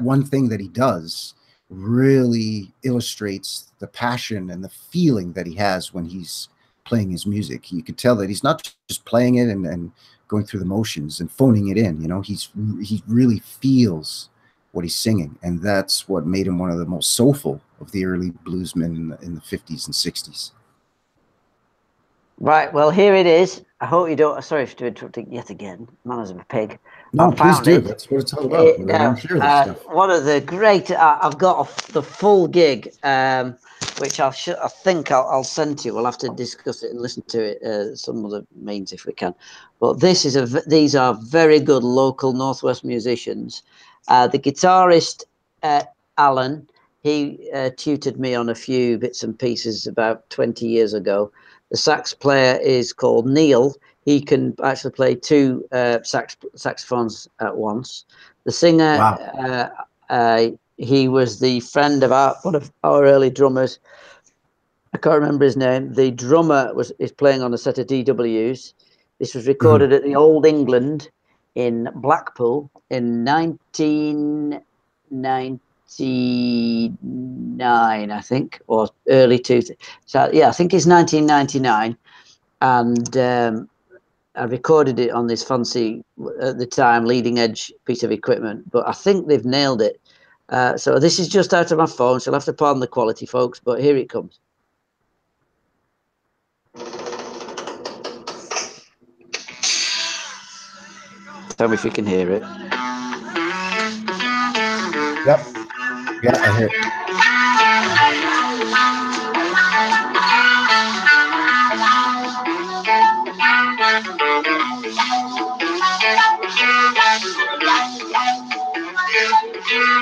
Speaker 1: one thing that he does really illustrates the passion and the feeling that he has when he's playing his music. You could tell that he's not just playing it and going through the motions and phoning it in. You know, he really feels what he's singing, and that's what made him one of the most soulful of the early bluesmen in the 50s and 60s.
Speaker 2: Right, well, here it is. I hope you don't. Sorry for interrupting yet again. Manners of a pig.
Speaker 1: No, please do. That's what it's all about.
Speaker 2: One of the great. I've got the full gig, which I think I'll send to you. We'll have to discuss it and listen to it some other means if we can. But these are very good local Northwest musicians. The guitarist Alan, he tutored me on a few bits and pieces about 20 years ago. The sax player is called Neil. He can actually play two saxophones at once. The singer, wow. He was the friend of one of our early drummers. I can't remember his name. The drummer is playing on a set of DWs. This was recorded at the Old England in Blackpool in 1999, I think, or early 2000. So yeah, I think it's 1999, and I recorded it on this fancy, at the time, leading edge piece of equipment. But I think they've nailed it. So this is just out of my phone, so I'll have to pardon the quality, folks. But here it comes. Tell me if you can hear it.
Speaker 1: Yep. Yeah, I hear it.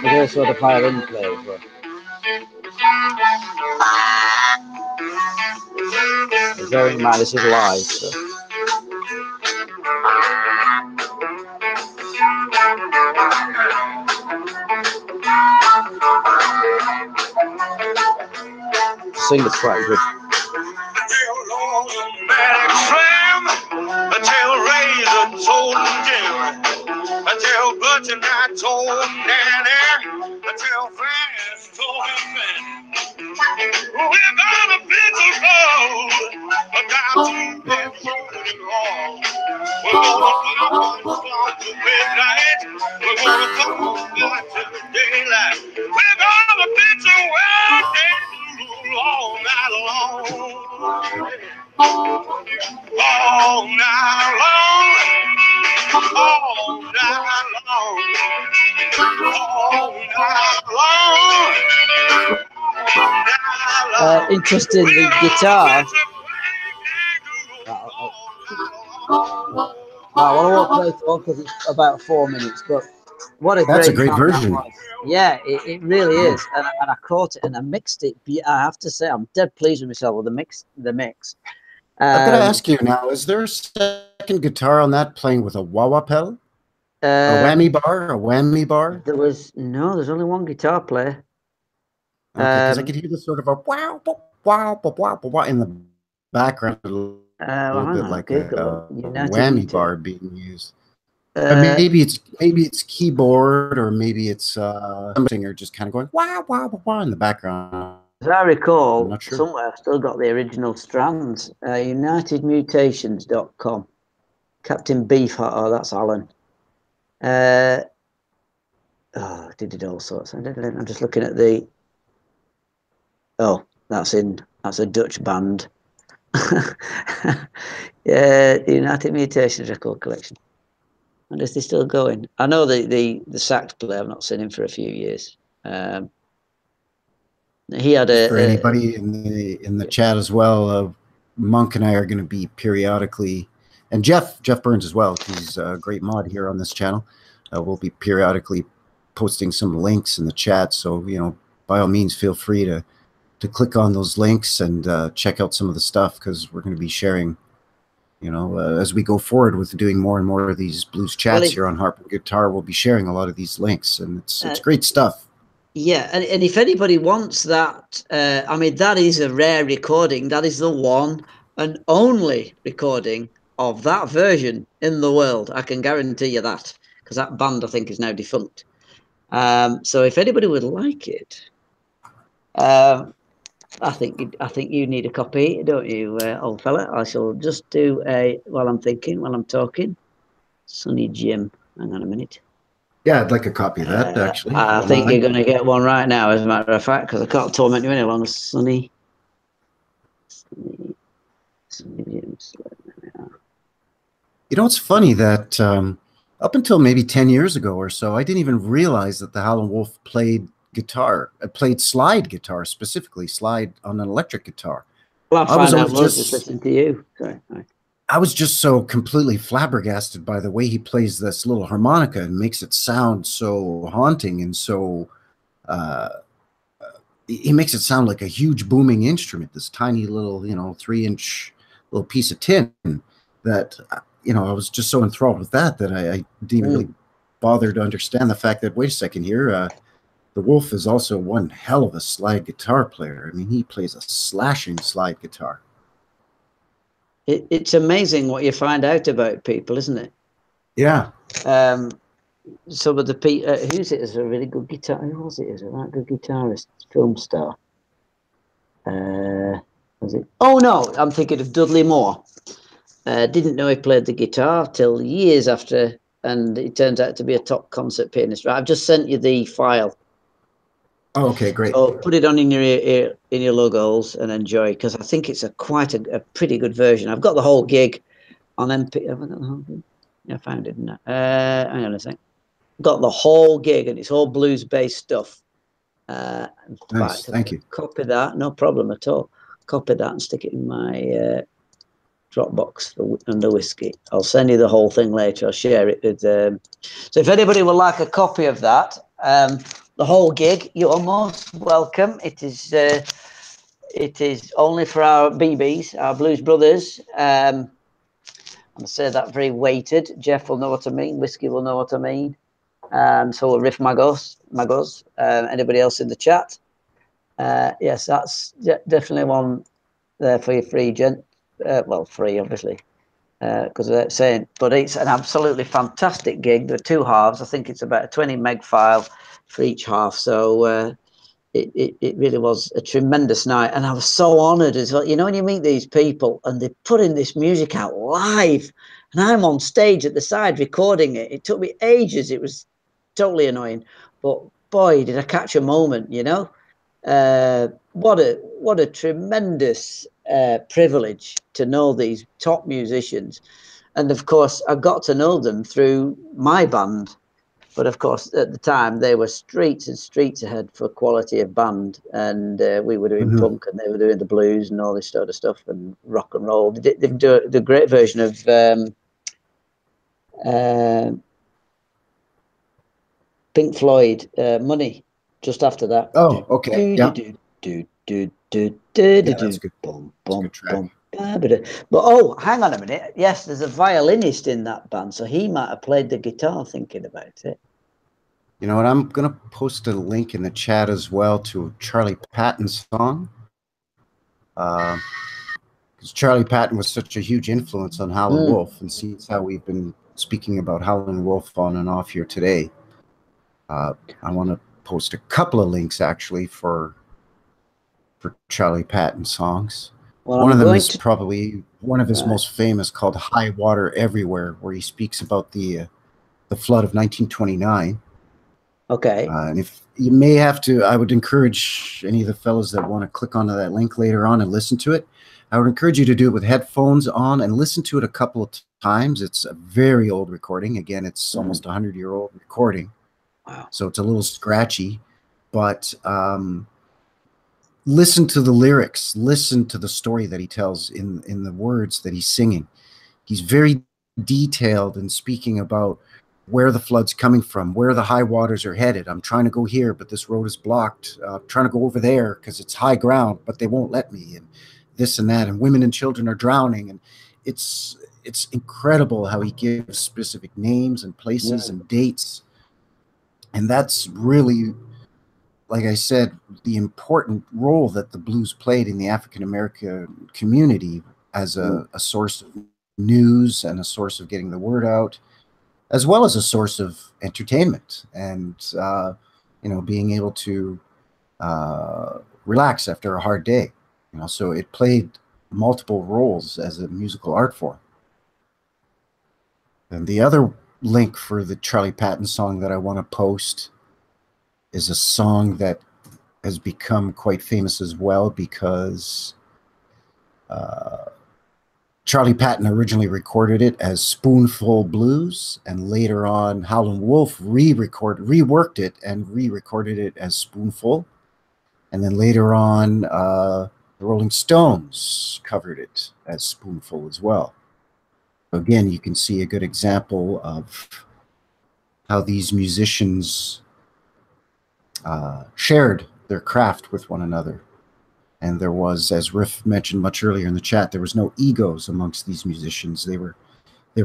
Speaker 2: There's also the violin player as well. Bearing in mind this is live, so. Sing it's quite good.
Speaker 3: Until Butch and I told Nanny, until France told him, we're gonna pitch a road, down to the wall. We're gonna start to midnight. We're gonna come back to the daylight. We're gonna pitch a way all night long. All night long. All night long. All night long.
Speaker 2: Interesting, the guitar. I won't play it all because it's about 4 minutes, but what a
Speaker 1: That's a great version.
Speaker 2: Yeah, it really is. And I caught it and I mixed it. I have to say, I'm dead pleased with myself with the mix.
Speaker 1: I've got to ask you now, is there a second guitar on that playing with a wah-wah pedal? A whammy bar?
Speaker 2: There's only one guitar player.
Speaker 1: Because I could hear the sort of a wow, wow, wow, wow in the background, a little bit like a whammy bar being used. But maybe it's keyboard, or maybe it's some singer just kind of going wow, wow, wow in the background.
Speaker 2: As I recall, somewhere I've still got the original strands. UnitedMutations.com. Captain Beefheart. Oh, that's Alan. Did all sorts. I'm just looking at the. Oh, that's a Dutch band. Yeah, the United Mutations record collection. And is they still going? I know the sax player. I've not seen him for a few years. He had
Speaker 1: for anybody in the chat as well. Monk and I are going to be periodically, and Jeff Burns as well. He's a great mod here on this channel. We'll be periodically posting some links in the chat. So by all means, feel free to click on those links and check out some of the stuff, because we're going to be sharing, you know, as we go forward with doing more and more of these blues chats here on Harp and Guitar. We'll be sharing a lot of these links, and it's great stuff.
Speaker 2: Yeah, and if anybody wants that, I mean, that is a rare recording. That is the one and only recording of that version in the world. I can guarantee you that, because that band, I think, is now defunct. So if anybody would like it, I think you need a copy, don't you, old fella? I shall just do while I'm talking. Sonny Jim, hang on a minute.
Speaker 1: Yeah, I'd like a copy of that, actually.
Speaker 2: I think you're going to get one right now, as a matter of fact, because I can't torment you any longer. Sonny Jim.
Speaker 1: You know, it's funny that up until maybe 10 years ago or so, I didn't even realize that the Howlin Wolf played guitar. Played slide guitar, specifically slide on an electric guitar.
Speaker 2: Well, I was just listening to you. Sorry.
Speaker 1: I was just so completely flabbergasted by the way he plays this little harmonica and makes it sound so haunting, and so he makes it sound like a huge booming instrument, this tiny little, you know, 3-inch little piece of tin, that, you know, I was just so enthralled with that I didn't really bother to understand the fact that, wait a second here, the Wolf is also one hell of a slide guitar player. I mean, he plays a slashing slide guitar.
Speaker 2: It's amazing what you find out about people, isn't it?
Speaker 1: Yeah.
Speaker 2: Some of the people, who's it as a really good guitar? Who was it as a right good guitarist, film star? Was it? Oh no, I'm thinking of Dudley Moore. Didn't know he played the guitar till years after, and it turns out to be a top concert pianist. Right, I've just sent you the file.
Speaker 1: Oh, okay, great.
Speaker 2: So put it on in your logos and enjoy, because I think it's quite a pretty good version. I've got the whole gig on MP. Have I got the whole gig? Yeah, I found it. Hang on a sec. Got the whole gig, and it's all blues-based stuff.
Speaker 1: Nice, thank you.
Speaker 2: Copy that, no problem at all. Copy that and stick it in my Dropbox under whiskey. I'll send you the whole thing later. I'll share it with. So if anybody would like a copy of that, the whole gig, you're most welcome. It is only for our BBs, our blues brothers. I'm gonna say that very weighted. Jeff will know what I mean. Whiskey will know what I mean. So will Riff Magos. Anybody else in the chat? Yes, that's definitely one there for your free, gent. Well, free, obviously, because they're saying, but it's an absolutely fantastic gig. There are 2 halves. I think it's about a 20 meg file for each half. So it really was a tremendous night. And I was so honored as well. You know, when you meet these people and they're putting this music out live, and I'm on stage at the side recording it. It took me ages. It was totally annoying. But boy, did I catch a moment, you know. What a tremendous privilege to know these top musicians. And of course, I got to know them through my band. But of course, at the time, they were streets and streets ahead for quality of band. And we were doing punk, and they were doing the blues and all this sort of stuff, and rock and roll. They do the great version of Pink Floyd, Money, just after that.
Speaker 1: Oh, okay. Yeah. That's good.
Speaker 2: But oh, hang on a minute. Yes, there's a violinist in that band, so he might have played the guitar thinking about it.
Speaker 1: You know what? I'm going to post a link in the chat as well to Charley Patton's song. Because Charley Patton was such a huge influence on Howlin Wolf, and seems how we've been speaking about Howlin Wolf on and off here today. I want to post a couple of links, actually, for Charley Patton songs.
Speaker 2: Well,
Speaker 1: one of them is probably one of his most famous, called High Water Everywhere, where he speaks about the flood of 1929.
Speaker 2: Okay.
Speaker 1: And if you may have to, I would encourage any of the fellows that want to click onto that link later on and listen to it. I would encourage you to do it with headphones on and listen to it a couple of times. It's a very old recording. Again, it's almost a 100-year-old recording.
Speaker 2: Wow.
Speaker 1: So it's a little scratchy, but listen to the lyrics, listen to the story that he tells in the words that he's singing. He's very detailed in speaking about where the flood's coming from, where the high waters are headed. I'm trying to go here, but this road is blocked. I'm trying to go over there because it's high ground, but they won't let me, and this and that, and women and children are drowning. And it's incredible how he gives specific names and places and dates. And that's really, like I said, the important role that the blues played in the African American community as a source of news and a source of getting the word out, as well as a source of entertainment and, you know, being able to relax after a hard day. You know, so it played multiple roles as a musical art form. And the other link for the Charley Patton song that I want to post is a song that has become quite famous as well, because Charley Patton originally recorded it as Spoonful Blues, and later on Howlin Wolf reworked it and re-recorded it as Spoonful. And then later on, the Rolling Stones covered it as Spoonful as well. Again, you can see a good example of how these musicians shared their craft with one another. And there was, as Riff mentioned much earlier in the chat, there was no egos amongst these musicians. They were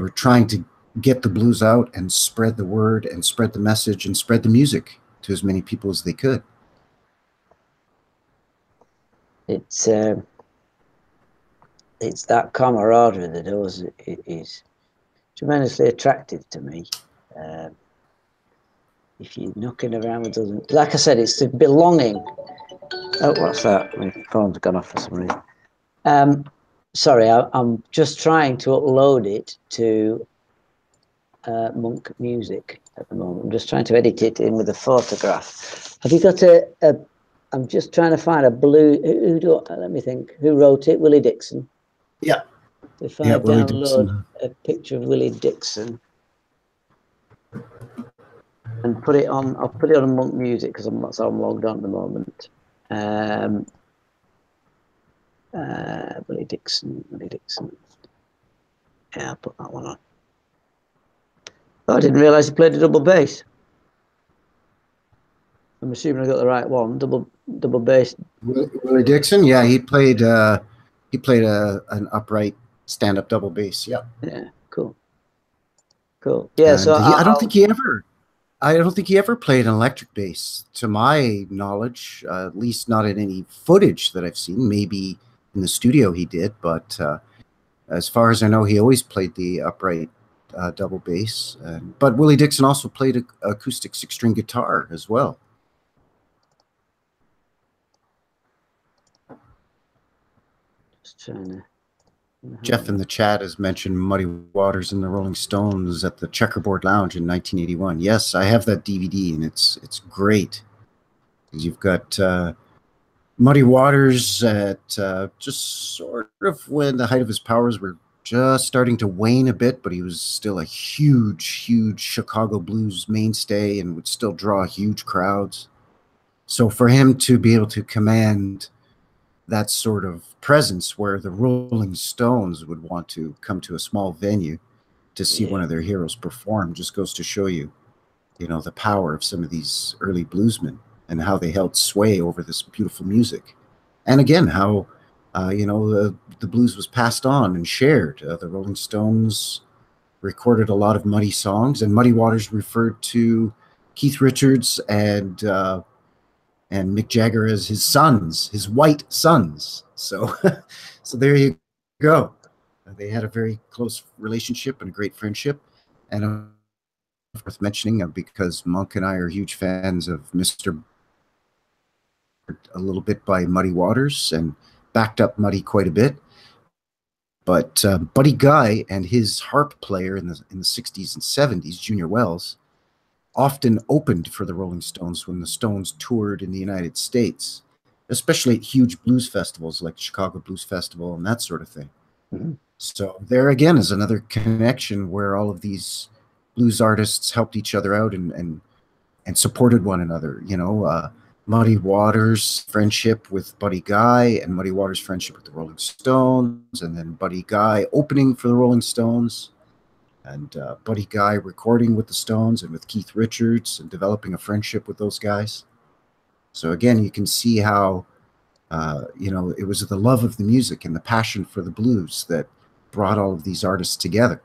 Speaker 1: trying to get the blues out and spread the word and spread the message and spread the music to as many people as they could.
Speaker 2: It's that camaraderie that is tremendously attractive to me. If you're knocking around with others, like I said, it's the belonging. Oh, what's that? My phone's gone off for some reason. Sorry, I'm just trying to upload it to Monk Music at the moment. I'm just trying to edit it in with a photograph. Have you got I'm just trying to find a blue. Let me think. Who wrote it? Willie Dixon.
Speaker 1: Yeah.
Speaker 2: If I download a picture of Willie Dixon and put it on, I'll put it on Monk Music because I'm logged on at the moment. Willie Dixon. Yeah, I'll put that one on. Oh, I didn't realise he played a double bass. I'm assuming I got the right one. Double bass.
Speaker 1: Willie Dixon, yeah, he played an upright stand-up double bass. Yeah.
Speaker 2: Yeah, cool. Yeah, and so
Speaker 1: I don't think he ever played an electric bass, to my knowledge. At least not in any footage that I've seen. Maybe in the studio he did, but as far as I know, he always played the upright double bass. But Willie Dixon also played an acoustic 6-string guitar as well. Jeff in the chat has mentioned Muddy Waters and the Rolling Stones at the Checkerboard Lounge in 1981. Yes, I have that DVD, and it's great. You've got Muddy Waters at just sort of when the height of his powers were just starting to wane a bit, but he was still a huge Chicago blues mainstay and would still draw huge crowds. So for him to be able to command that sort of presence where the Rolling Stones would want to come to a small venue to see one of their heroes perform just goes to show you, you know, the power of some of these early bluesmen and how they held sway over this beautiful music. And again, how, you know, the blues was passed on and shared. The Rolling Stones recorded a lot of Muddy songs, and Muddy Waters referred to Keith Richards and Mick Jagger as his sons, his white sons. So, so there you go. They had a very close relationship and a great friendship. And worth mentioning because Monk and I are huge fans of Mr. a little bit by Muddy Waters and backed up Muddy quite a bit. But Buddy Guy and his harp player in the 60s and 70s, Junior Wells, often opened for the Rolling Stones when the Stones toured in the United States, especially at huge blues festivals like Chicago Blues Festival and that sort of thing. Mm-hmm. So there again is another connection where all of these blues artists helped each other out and supported one another. You know, Muddy Waters' friendship with Buddy Guy and Muddy Waters' friendship with the Rolling Stones, and then Buddy Guy opening for the Rolling Stones. and Buddy Guy recording with the Stones and with Keith Richards and developing a friendship with those guys. So again, you can see how, it was the love of the music and the passion for the blues that brought all of these artists together.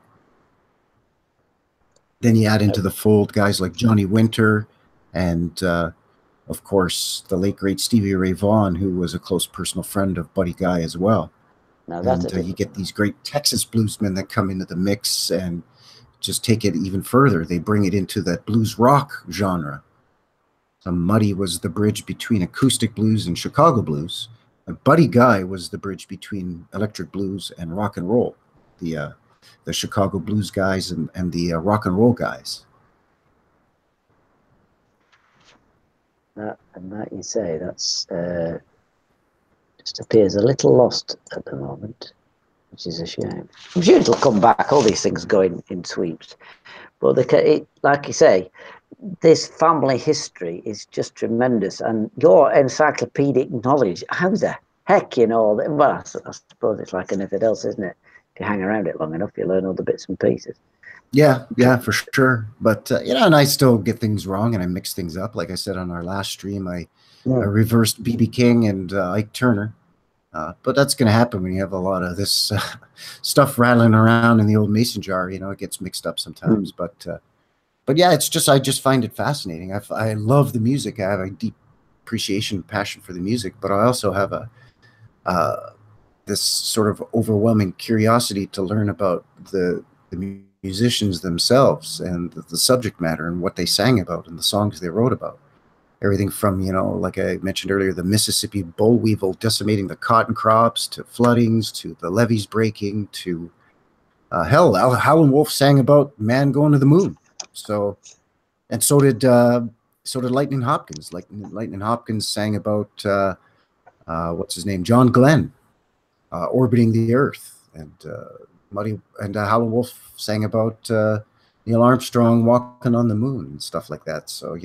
Speaker 1: Then you add into the fold guys like Johnny Winter and, of course, the late, great Stevie Ray Vaughan, who was a close personal friend of Buddy Guy as well.
Speaker 2: Now that's
Speaker 1: and you get these great Texas bluesmen that come into the mix and just take it even further. They bring it into that blues rock genre. So Muddy was the bridge between acoustic blues and Chicago blues. And Buddy Guy was the bridge between electric blues and rock and roll. The Chicago blues guys and the rock and roll guys.
Speaker 2: That you say, that's just appears a little lost at the moment, which is a shame. I'm sure it'll come back. All these things go in sweeps, but like you say, this family history is just tremendous, and your encyclopedic knowledge. How the heck you know all that? Well, I suppose it's like anything else, isn't it? If you hang around it long enough, you learn all the bits and pieces.
Speaker 1: Yeah, for sure. But and I still get things wrong, and I mix things up. Like I said on our last stream, I reversed B.B. King and Ike Turner. But that's going to happen when you have a lot of this stuff rattling around in the old mason jar. It gets mixed up sometimes. But yeah, it's just, I just find it fascinating. I love the music. I have a deep appreciation and passion for the music, but I also have this sort of overwhelming curiosity to learn about the musicians themselves and the subject matter and what they sang about and the songs they wrote about. Everything from, like I mentioned earlier, the Mississippi boll weevil decimating the cotton crops, to floodings, to the levees breaking, to hell, Howlin Wolf sang about man going to the moon. So did Lightning Hopkins. Lightning Hopkins sang about what's his name, John Glenn, orbiting the Earth, and Howlin Wolf sang about Neil Armstrong walking on the moon and stuff like that. So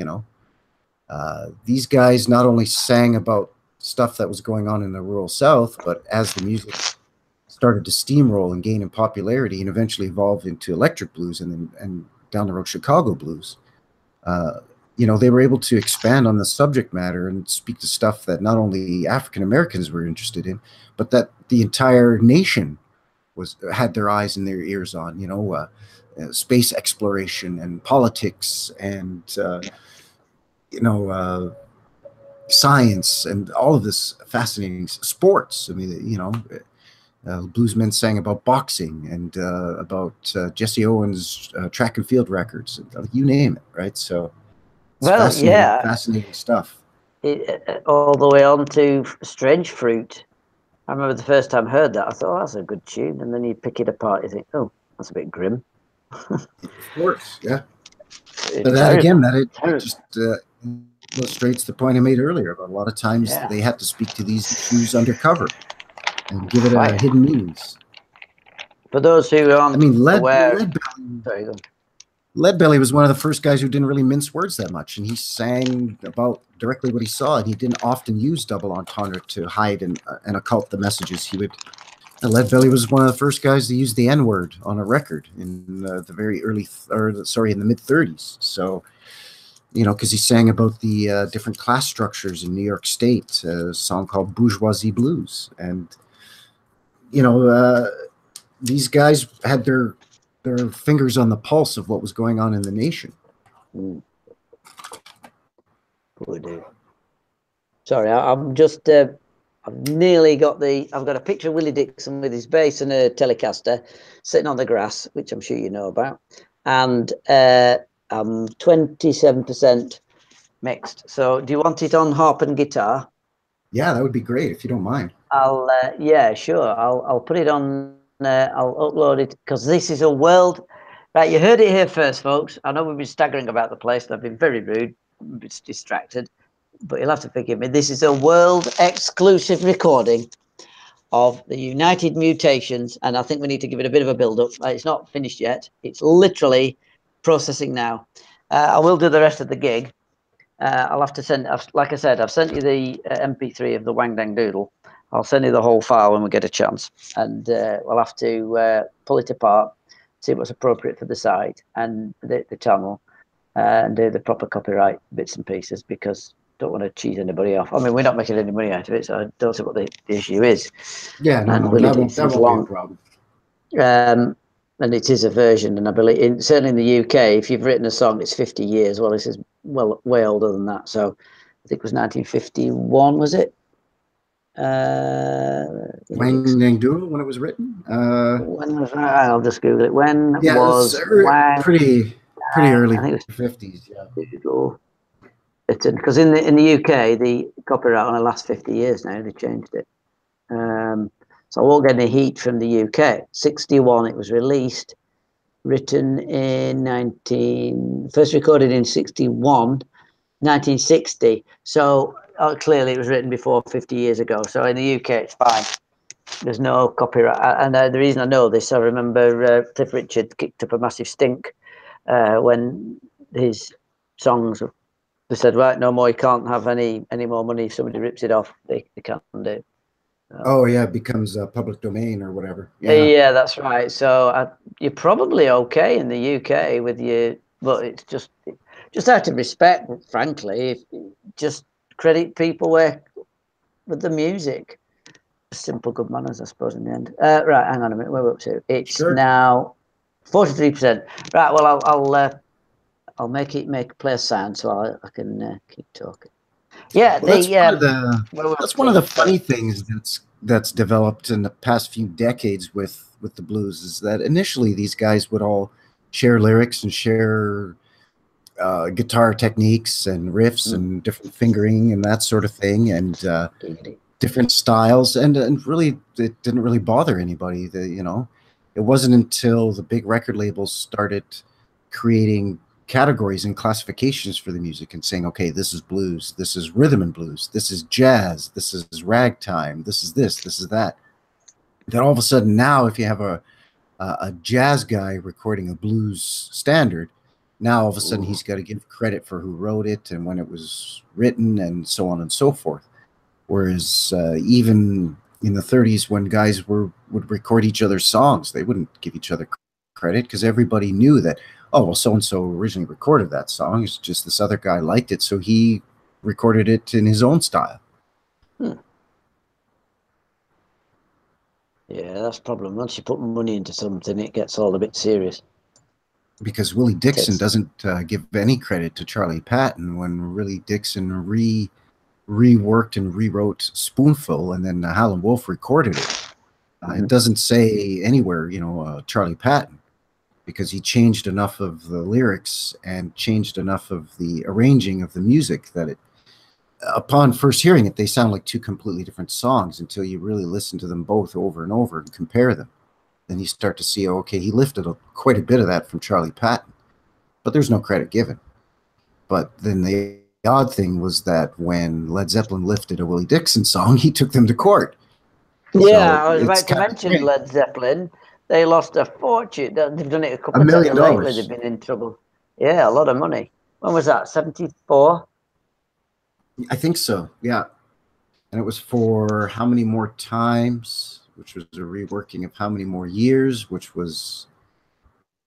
Speaker 1: these guys not only sang about stuff that was going on in the rural South, but as the music started to steamroll and gain in popularity and eventually evolve into electric blues and down the road Chicago blues, they were able to expand on the subject matter and speak to stuff that not only African Americans were interested in, but that the entire nation had their eyes and their ears on. Space exploration and politics and science and all of this fascinating sports. I mean, bluesmen sang about boxing and about Jesse Owens' track and field records, you name it, right? So, fascinating stuff.
Speaker 2: All the way on to Strange Fruit. I remember the first time I heard that, I thought, oh, that's a good tune. And then you pick it apart, you think, oh, that's a bit grim.
Speaker 1: Of course, yeah. But that again, it just illustrates the point I made earlier about a lot of times they had to speak to these issues undercover and give it a hidden meanings.
Speaker 2: For those who aren't
Speaker 1: Leadbelly was one of the first guys who didn't really mince words that much, and he sang about directly what he saw, and he didn't often use double entendre to hide and occult the messages. Leadbelly was one of the first guys to use the N-word on a record in the in the mid-30s. So, because he sang about the different class structures in New York State, a song called Bourgeoisie Blues. And, these guys had their fingers on the pulse of what was going on in the nation.
Speaker 2: Sorry, I'm just... I've nearly got I've got a picture of Willie Dixon with his bass and a Telecaster sitting on the grass, which I'm sure you know about. And I'm 27% mixed. So do you want it on harp and guitar?
Speaker 1: Yeah, that would be great if you don't mind.
Speaker 2: Yeah, sure. I'll put it on, I'll upload it, because this is a world... Right, you heard it here first, folks. I know we've been staggering about the place, and I've been very rude, a bit distracted. But you'll have to forgive me. This is a world exclusive recording of the United Mutations, and I think we need to give it a bit of a build-up. It's not finished yet. It's literally processing now. I will do the rest of the gig. I'll have to send, like I said, I've sent you the MP3 of the Wang Dang Doodle. I'll send you the whole file when we get a chance, and we'll have to pull it apart see what's appropriate for the site and the channel, and do the proper copyright bits and pieces, because don't want to cheat anybody off. I mean, we're not making any money out of it, so I don't see what the issue is.
Speaker 1: Yeah, no,
Speaker 2: And
Speaker 1: no, that won't be a problem.
Speaker 2: And it is a version, and I believe, certainly in the UK, if you've written a song, it's 50 years. Well, this is way older than that. So I think it was 1951, was it?
Speaker 1: When it was written?
Speaker 2: When was I'll just Google it. When
Speaker 1: yeah,
Speaker 2: was
Speaker 1: it was pretty early.
Speaker 2: I think it was
Speaker 1: 50s. Yeah.
Speaker 2: Because in the UK, the copyright on the last 50 years now, they changed it. So I won't get any heat from the UK. 61, it was released, written in first recorded in 1960. So clearly it was written before 50 years ago. So in the UK, it's fine. There's no copyright. And the reason I know this, I remember Cliff Richard kicked up a massive stink when his songs, they said, right, no more, you can't have any more money. If somebody rips it off, they can't do.
Speaker 1: Oh yeah, it becomes public domain or whatever.
Speaker 2: Yeah, that's right. So you're probably okay in the UK with your, but it's just out of respect, frankly. Just credit people with the music. Simple good manners, I suppose. In the end, right? Hang on a minute. Where are we up to? It's now 43%. Right. Well, I'll make it play a sound so I can keep talking. Yeah,
Speaker 1: well, that's one of the funny things that's developed in the past few decades with the blues, is that initially these guys would all share lyrics and share guitar techniques and riffs and different fingering and that sort of thing, and different styles, and really it didn't really bother anybody. It wasn't until the big record labels started creating categories and classifications for the music and saying, okay, this is blues, this is rhythm and blues, this is jazz, this is ragtime, this is that. Then all of a sudden now, if you have a jazz guy recording a blues standard, now all of a sudden he's got to give credit for who wrote it and when it was written and so on and so forth. Whereas even in the 30s, when guys would record each other's songs, they wouldn't give each other credit because everybody knew that, oh, well, so-and-so originally recorded that song. It's just this other guy liked it, so he recorded it in his own style.
Speaker 2: Yeah, that's the problem. Once you put money into something, it gets all a bit serious.
Speaker 1: Because Willie Dixon doesn't give any credit to Charley Patton when Willie Dixon reworked and rewrote Spoonful, and then Howlin Wolf recorded it. It doesn't say anywhere, Charley Patton, because he changed enough of the lyrics and changed enough of the arranging of the music that it, upon first hearing it, they sound like two completely different songs until you really listen to them both over and over and compare them. Then you start to see, okay, he lifted quite a bit of that from Charley Patton, but there's no credit given. But then the odd thing was that when Led Zeppelin lifted a Willie Dixon song, he took them to court.
Speaker 2: Yeah, I was about to mention Led Zeppelin. They lost a fortune. They've done it a couple
Speaker 1: $1
Speaker 2: of
Speaker 1: million
Speaker 2: times lately. They've been in trouble. Yeah, a lot of money. When was that? 74?
Speaker 1: I think so, yeah. And it was for How Many More Times, which was a reworking of How Many More Years, which was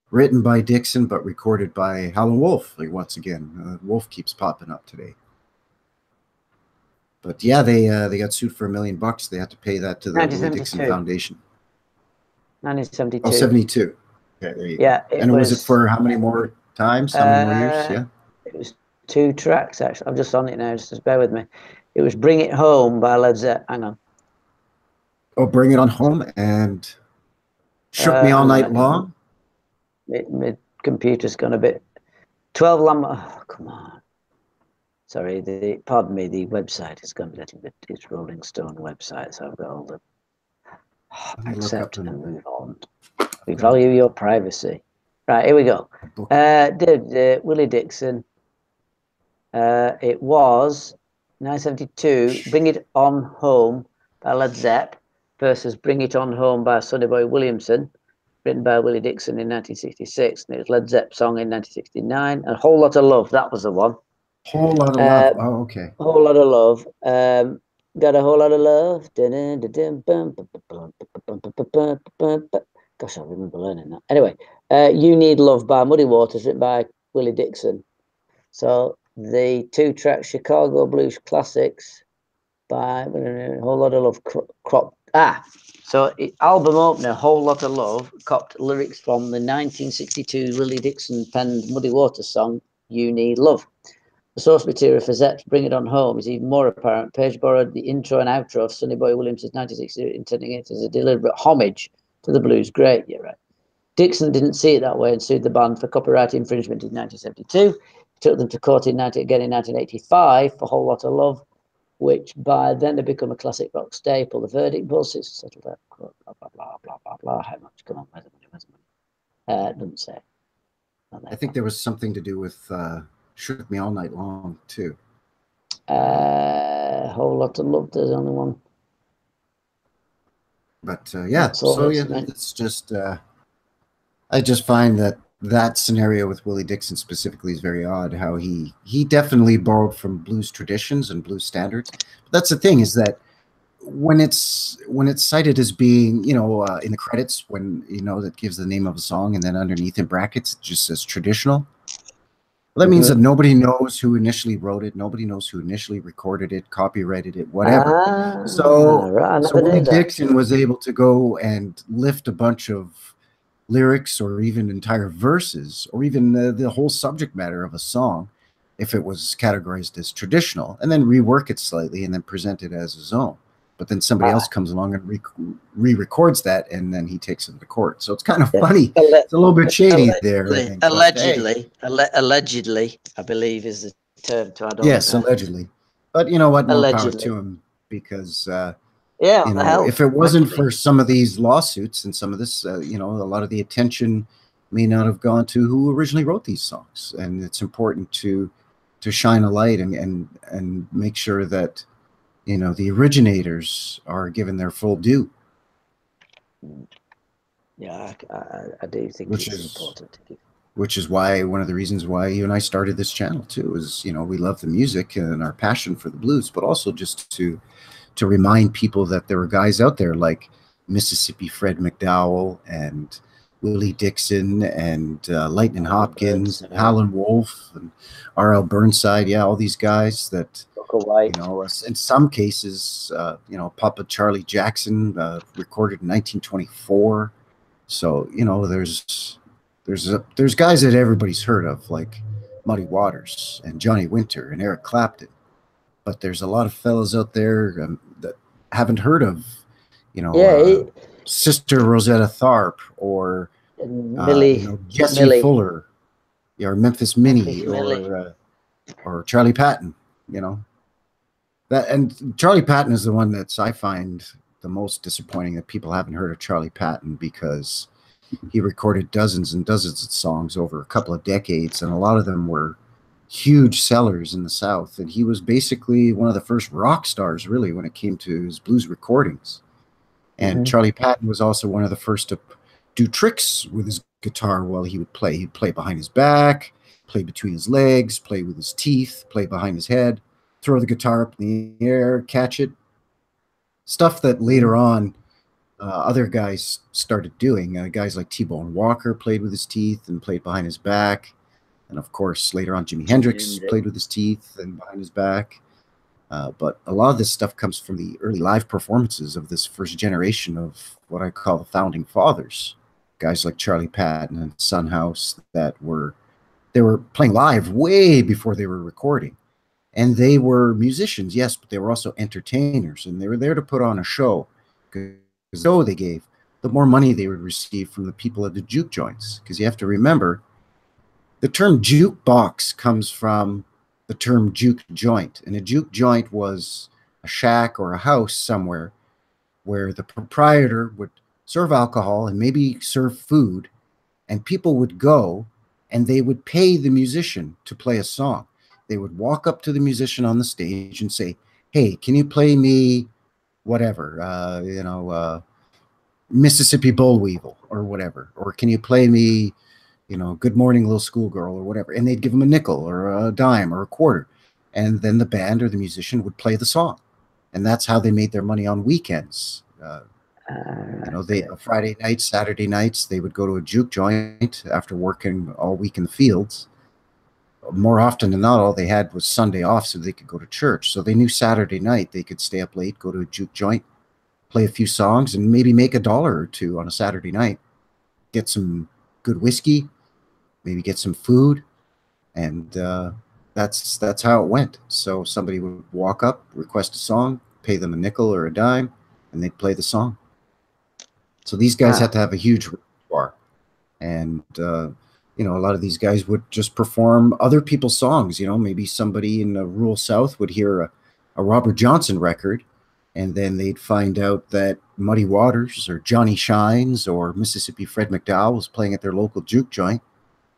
Speaker 1: written by Dixon but recorded by Howlin Wolf. Like, once again, Wolf keeps popping up today. But yeah, they got sued for $1 million. They had to pay that to the Willie Dixon Foundation.
Speaker 2: 1972.
Speaker 1: Oh, 72. Okay, there you
Speaker 2: go.
Speaker 1: And was it for how many more times? How many more years? Yeah.
Speaker 2: It was 2 tracks, actually. I'm just on it now, just bear with me. It was Bring It Home by Led Zeppelin. Hang on.
Speaker 1: Oh, Bring It On Home and Shook Me All Night Long?
Speaker 2: My computer's gone a bit. 12 Lamb. Oh, come on. Sorry, pardon me, the website has gone a little bit. It's Rolling Stone website, so I've got all the accept and move on. We value your privacy. Right, here we go. Willie Dixon. It was 1972. Bring It On Home by Led Zepp versus Bring It On Home by Sonny Boy Williamson, written by Willie Dixon in 1966. And it was Led Zepp's song in 1969. And A Whole Lot of Love, that was the one.
Speaker 1: Whole Lot of Love. Oh, okay.
Speaker 2: A Whole Lot of Love. Got a whole lot of love. Gosh, I remember learning that. Anyway, You Need Love by Muddy Waters, written by Willie Dixon. So the 2-track Chicago Blues Classics by a Whole Lot of Love cropped. So album opener, Whole Lot of Love, copped lyrics from the 1962 Willie Dixon penned Muddy Waters song, You Need Love. The source material for Zepp's Bring It On Home is even more apparent. Page borrowed the intro and outro of Sonny Boy Williams' 1960, intending it as a deliberate homage to the blues great. Yeah, right. Dixon didn't see it that way and sued the band for copyright infringement in 1972. He took them to court again in 1985 for Whole Lot of Love, which by then had become a classic rock staple. The verdict was it's settled out. Blah, blah, blah, blah, blah, blah. How much? Come on, where's the money? Doesn't say.
Speaker 1: I think there was something to do with Shook Me All Night Long, too.
Speaker 2: Whole Lot of Love, there's only one.
Speaker 1: But yeah, so yeah, it's just, I just find that scenario with Willie Dixon specifically is very odd, how he definitely borrowed from blues traditions and blues standards. But that's the thing, is that when it's cited as being, you know, in the credits, when, you know, that gives the name of a song, and then underneath in brackets it just says traditional. Well, that means that nobody knows who initially wrote it, nobody knows who initially recorded it, copyrighted it, whatever. So Willie Dixon was able to go and lift a bunch of lyrics or even entire verses or even the whole subject matter of a song, if it was categorized as traditional, and then rework it slightly and then present it as his own. But then somebody else comes along and re-records that, and then he takes it to court. So it's kind of funny. It's a little bit shady there.
Speaker 2: Allegedly, I believe is the term to add on.
Speaker 1: Yes, allegedly. But you know what? More power to him, because
Speaker 2: yeah,
Speaker 1: you know, if it wasn't for some of these lawsuits and some of this, you know, a lot of the attention may not have gone to who originally wrote these songs. And it's important to shine a light and make sure that, you know, the originators are given their full due.
Speaker 2: Yeah, I do think it's important.
Speaker 1: Which is why, one of the reasons why you and I started this channel too, is, you know, we love the music and our passion for the blues, but also just to remind people that there were guys out there like Mississippi Fred McDowell and Willie Dixon and Lightning Hopkins, and Howlin Wolf and R.L. Burnside. Yeah, all these guys that, you know, in some cases, you know, Papa Charlie Jackson recorded in 1924. So, you know, there's guys that everybody's heard of, like Muddy Waters and Johnny Winter and Eric Clapton. But there's a lot of fellas out there that haven't heard of, you know, Sister Rosetta Tharpe or
Speaker 2: Millie,
Speaker 1: you know, Jesse Fuller, or Memphis Minnie, or Charley Patton. You know, that, and Charley Patton is the one that's, I find, the most disappointing, that people haven't heard of Charley Patton, because he recorded dozens and dozens of songs over a couple of decades, and a lot of them were huge sellers in the South. And he was basically one of the first rock stars, really, when it came to his blues recordings. And Charley Patton was also one of the first to do tricks with his guitar while he would play. He'd play behind his back, play between his legs, play with his teeth, play behind his head, throw the guitar up in the air, catch it. Stuff that later on other guys started doing. Guys like T-Bone Walker played with his teeth and played behind his back. And of course, later on, Jimi Hendrix played with his teeth and behind his back. But a lot of this stuff comes from the early live performances of this first generation of what I call the founding fathers. Guys like Charley Patton and Son House, that they were playing live way before they were recording. And they were musicians, yes, but they were also entertainers. And they were there to put on a show. Because they gave, the more money they would receive from the people at the juke joints. Because you have to remember, the term jukebox comes from the term juke joint. And a juke joint was a shack or a house somewhere where the proprietor would serve alcohol and maybe serve food, and people would go and they would pay the musician to play a song. They would walk up to the musician on the stage and say, hey, can you play me whatever, you know, Mississippi Boll Weevil or whatever, or can you play me, you know, Good Morning Little Schoolgirl or whatever. And they'd give them a nickel or a dime or a quarter. And then the band or the musician would play the song. And that's how they made their money on weekends. You know, they Friday nights, Saturday nights, they would go to a juke joint after working all week in the fields. More often than not, all they had was Sunday off so they could go to church. So they knew Saturday night they could stay up late, go to a juke joint, play a few songs, and maybe make $1 or $2 on a Saturday night. Get some good whiskey, maybe get some food, and that's how it went. So somebody would walk up, request a song, pay them a nickel or a dime, and they'd play the song. So these guys had to have a huge repertoire, and you know, a lot of these guys would just perform other people's songs. You know, maybe somebody in the rural South would hear a Robert Johnson record, and then they'd find out that Muddy Waters or Johnny Shines or Mississippi Fred McDowell was playing at their local juke joint.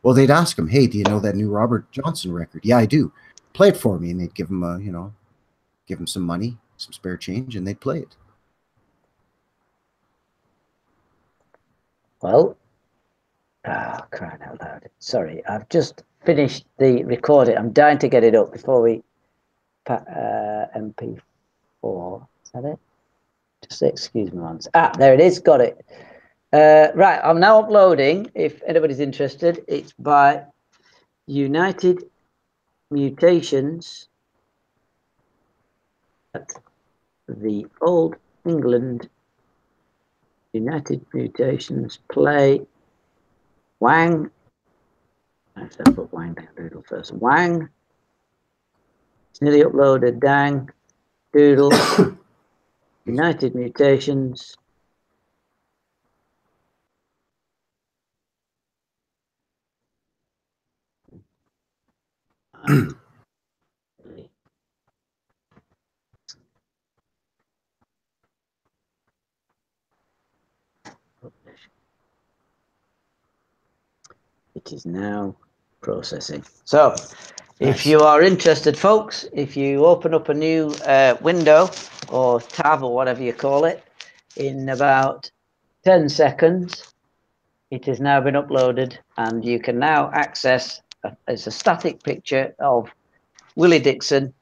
Speaker 1: Well, they'd ask him, "Hey, do you know that new Robert Johnson record?" "Yeah, I do." "Play it for me." And they'd give him you know, give him some money, some spare change, and they'd play it.
Speaker 2: Well, crying out loud. Sorry, I've just finished the recording. I'm dying to get it up before we MP4. Is that it? Just excuse me once. There it is. Got it. Right, I'm now uploading. If anybody's interested, it's by United Mutations at the Old England United Mutations play Wang. I have to put Wang down doodle first. Wang. It's nearly uploaded. Dang. Doodle. United Mutations. It is now processing. So if you are interested, folks, if you open up a new window or tab or whatever you call it, in about 10 seconds, it has now been uploaded, and you can now access it's a static picture of Willie Dixon.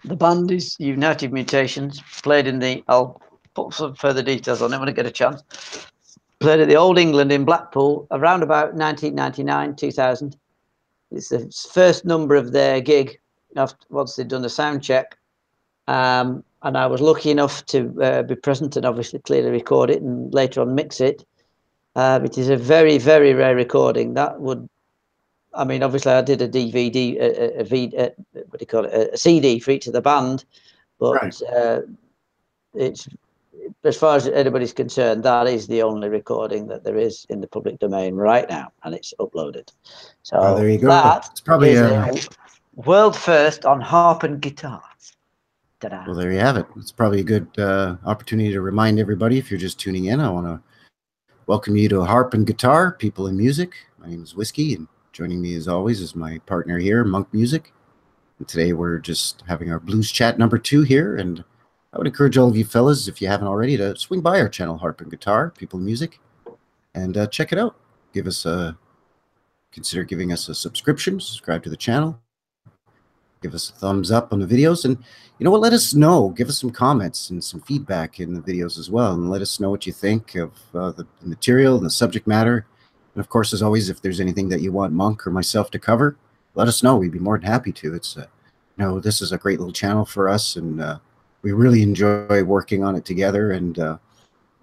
Speaker 2: The band is United Mutations, played in the, I'll put some further details on it when I get a chance. Played at the Old England in Blackpool around about 1999, 2000. It's the first number of their gig once they'd done the sound check. And I was lucky enough to be present and obviously clearly record it and later on mix it. It is a very, very rare recording. That would, I mean, obviously I did a DVD, what do you call it, a CD for each of the band, but right. It's, as far as anybody's concerned, that is the only recording that there is in the public domain right now, and it's uploaded. So
Speaker 1: there you go.
Speaker 2: That
Speaker 1: it's probably
Speaker 2: a world first on harp and guitar. Ta-da.
Speaker 1: Well, there you have it. It's probably a good opportunity to remind everybody, if you're just tuning in, I want to welcome you to Harp and Guitar, People in Music. My name is Whiskey, and joining me as always is my partner here, Monk Music. And today we're just having our Blues Chat number 2 here, and I would encourage all of you fellas, if you haven't already, to swing by our channel, Harp and Guitar, People in Music, and check it out. Give us consider giving us a subscription, subscribe to the channel, give us a thumbs up on the videos, and you know what, let us know, give us some comments and some feedback in the videos as well, and let us know what you think of the material and the subject matter. And of course, as always, if there's anything that you want Monk or myself to cover, let us know. We'd be more than happy to. It's you know, this is a great little channel for us, and we really enjoy working on it together, and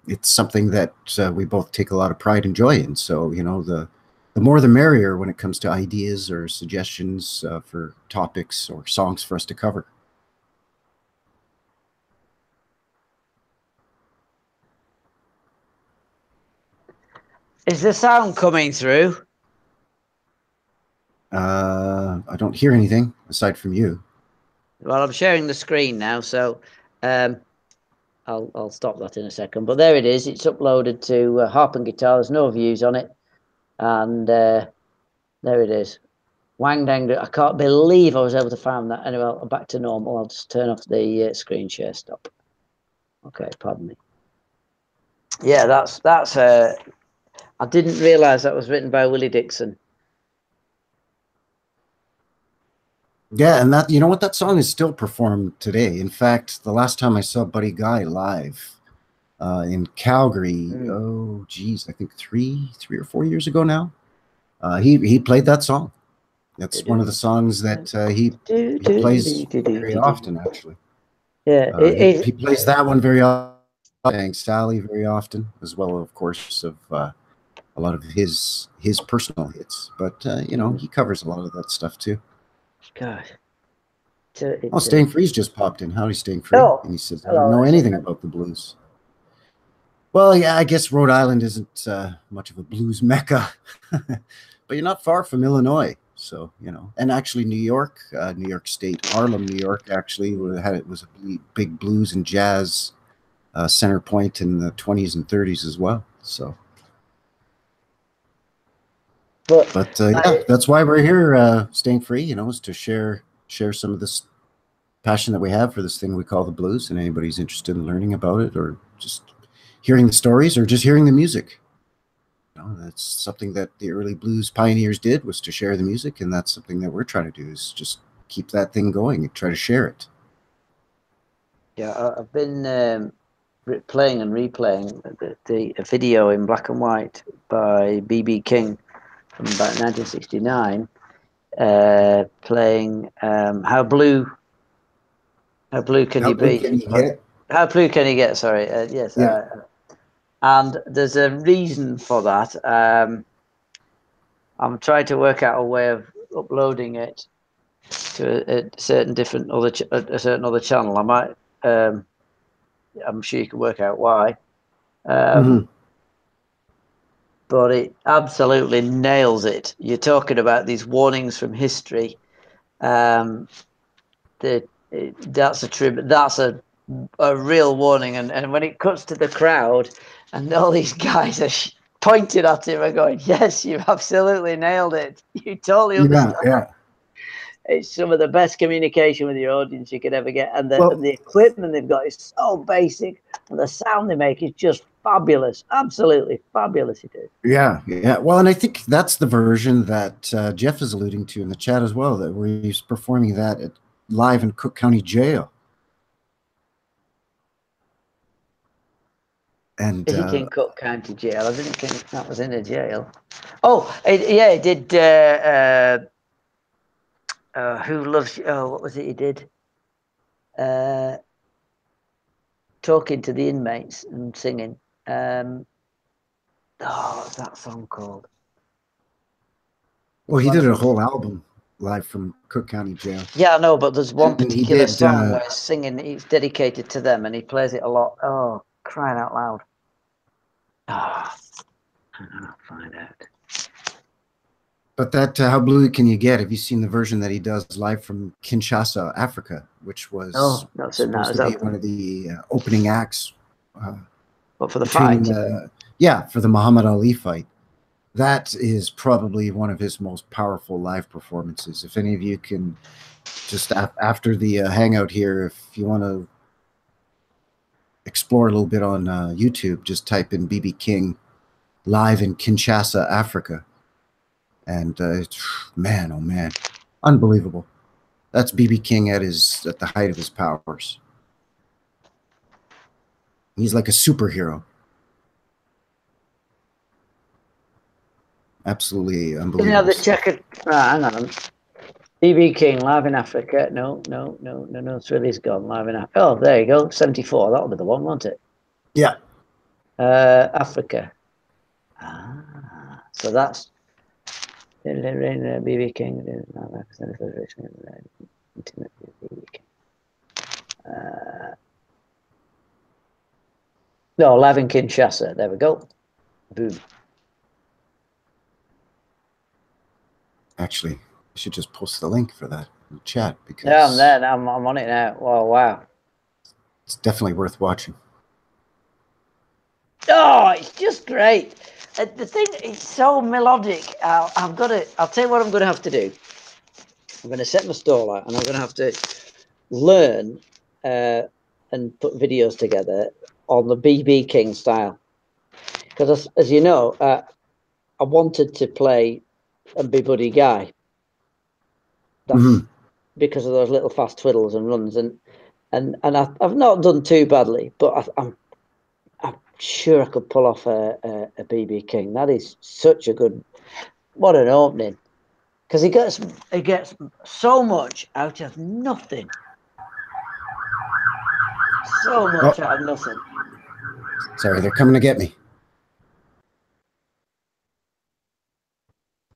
Speaker 1: it's something that we both take a lot of pride and joy in. So, you know, the more the merrier when it comes to ideas or suggestions for topics or songs for us to cover.
Speaker 2: Is the sound coming through?
Speaker 1: I don't hear anything aside from you.
Speaker 2: Well, I'm sharing the screen now, so I'll stop that in a second. But there it is. It's uploaded to Harp and Guitar. There's no views on it. And there it is. Wang Dang. I can't believe I was able to find that. Anyway, I'm back to normal. I'll just turn off the screen share. Stop. Okay, pardon me. Yeah, that's I didn't realise that was written by Willie Dixon.
Speaker 1: Yeah, and that, you know what, that song is still performed today. In fact, the last time I saw Buddy Guy live, in Calgary. Oh, geez, I think three or 4 years ago now. He played that song. That's one of the songs that he plays very often, actually.
Speaker 2: Yeah,
Speaker 1: he plays that one very often, sang Sally very often, as well, of course, of a lot of his personal hits. But you know, he covers a lot of that stuff too.
Speaker 2: Gosh.
Speaker 1: Oh, Staying Free's just popped in. Howdy, Staying Free.
Speaker 2: Oh,
Speaker 1: And he says, I don't know anything about the blues. Well, yeah, I guess Rhode Island isn't much of a blues mecca, but you're not far from Illinois. So, you know, and actually New York State, Harlem, New York, actually was a big blues and jazz center point in the 20s and 30s as well. So, but yeah, that's why we're here, Staying Free, you know, is to share some of this passion that we have for this thing we call the blues, and anybody's interested in learning about it or just hearing the stories or just hearing the music. You know, that's something that the early blues pioneers did, was to share the music, and that's something that we're trying to do, is just keep that thing going and try to share it.
Speaker 2: Yeah, I've been playing and replaying the video in black and white by B.B. King from about 1969, playing How Blue Can You Be?
Speaker 1: Can you get?
Speaker 2: How Blue Can You Get? Sorry, yes.
Speaker 1: Yeah.
Speaker 2: And there's a reason for that. I'm trying to work out a way of uploading it to a certain other channel. I might. I'm sure you can work out why. But it absolutely nails it. You're talking about these warnings from history. That's a real warning. And when it cuts to the crowd, and all these guys are pointing at him and going, "Yes, you've absolutely nailed it. You totally understand."
Speaker 1: Yeah.
Speaker 2: It's some of the best communication with your audience you could ever get, and the equipment they've got is so basic, and the sound they make is just fabulous, absolutely fabulous. It is.
Speaker 1: Yeah. Well, and I think that's the version that Jeff is alluding to in the chat as well, that where he's performing that live in Cook County Jail. And
Speaker 2: in Cook County Jail. I didn't think that was in a jail. Oh, it did. Who Loves You? Oh, what was it he did? Talking to the inmates and singing. What's that song called?
Speaker 1: Well, he did a whole album live from Cook County Jail.
Speaker 2: Yeah, I know, but there's one particular song where he's singing. It's dedicated to them, and he plays it a lot. Oh, crying out loud! I'll find out.
Speaker 1: But that How Blue Can You Get? Have you seen the version that he does live from Kinshasa, Africa, which was supposed to be one of the opening acts?
Speaker 2: But for the fight?
Speaker 1: For the Muhammad Ali fight. That is probably one of his most powerful live performances. If any of you can, just after the hangout here, if you want to explore a little bit on YouTube, just type in BB King live in Kinshasa, Africa. And man, oh man, unbelievable. That's BB King at the height of his powers. He's like a superhero. Absolutely unbelievable.
Speaker 2: You know, the checkered. Hang on. BB King live in Africa. No. It's really gone live in Africa. Oh, there you go. 74. That'll be the one, won't it?
Speaker 1: Yeah.
Speaker 2: Africa. So that's BB King. No, live in Kinshasa. There we go. Boom.
Speaker 1: Actually, I should just post the link for that in the chat, because
Speaker 2: yeah, I'm there. I'm on it now. Oh, wow.
Speaker 1: It's definitely worth watching.
Speaker 2: Oh, it's just great. The thing is so melodic. I'll tell you what I'm going to have to do. I'm going to set my stall out, and I'm going to have to learn and put videos together on the BB King style. Because as you know, I wanted to play and be Buddy Guy. That's because of those little fast twiddles and runs, and I've not done too badly, but I'm sure I could pull off a BB King. That is such a good, what an opening. Because he gets so much out of nothing. So much out of nothing.
Speaker 1: Sorry, they're coming to get me.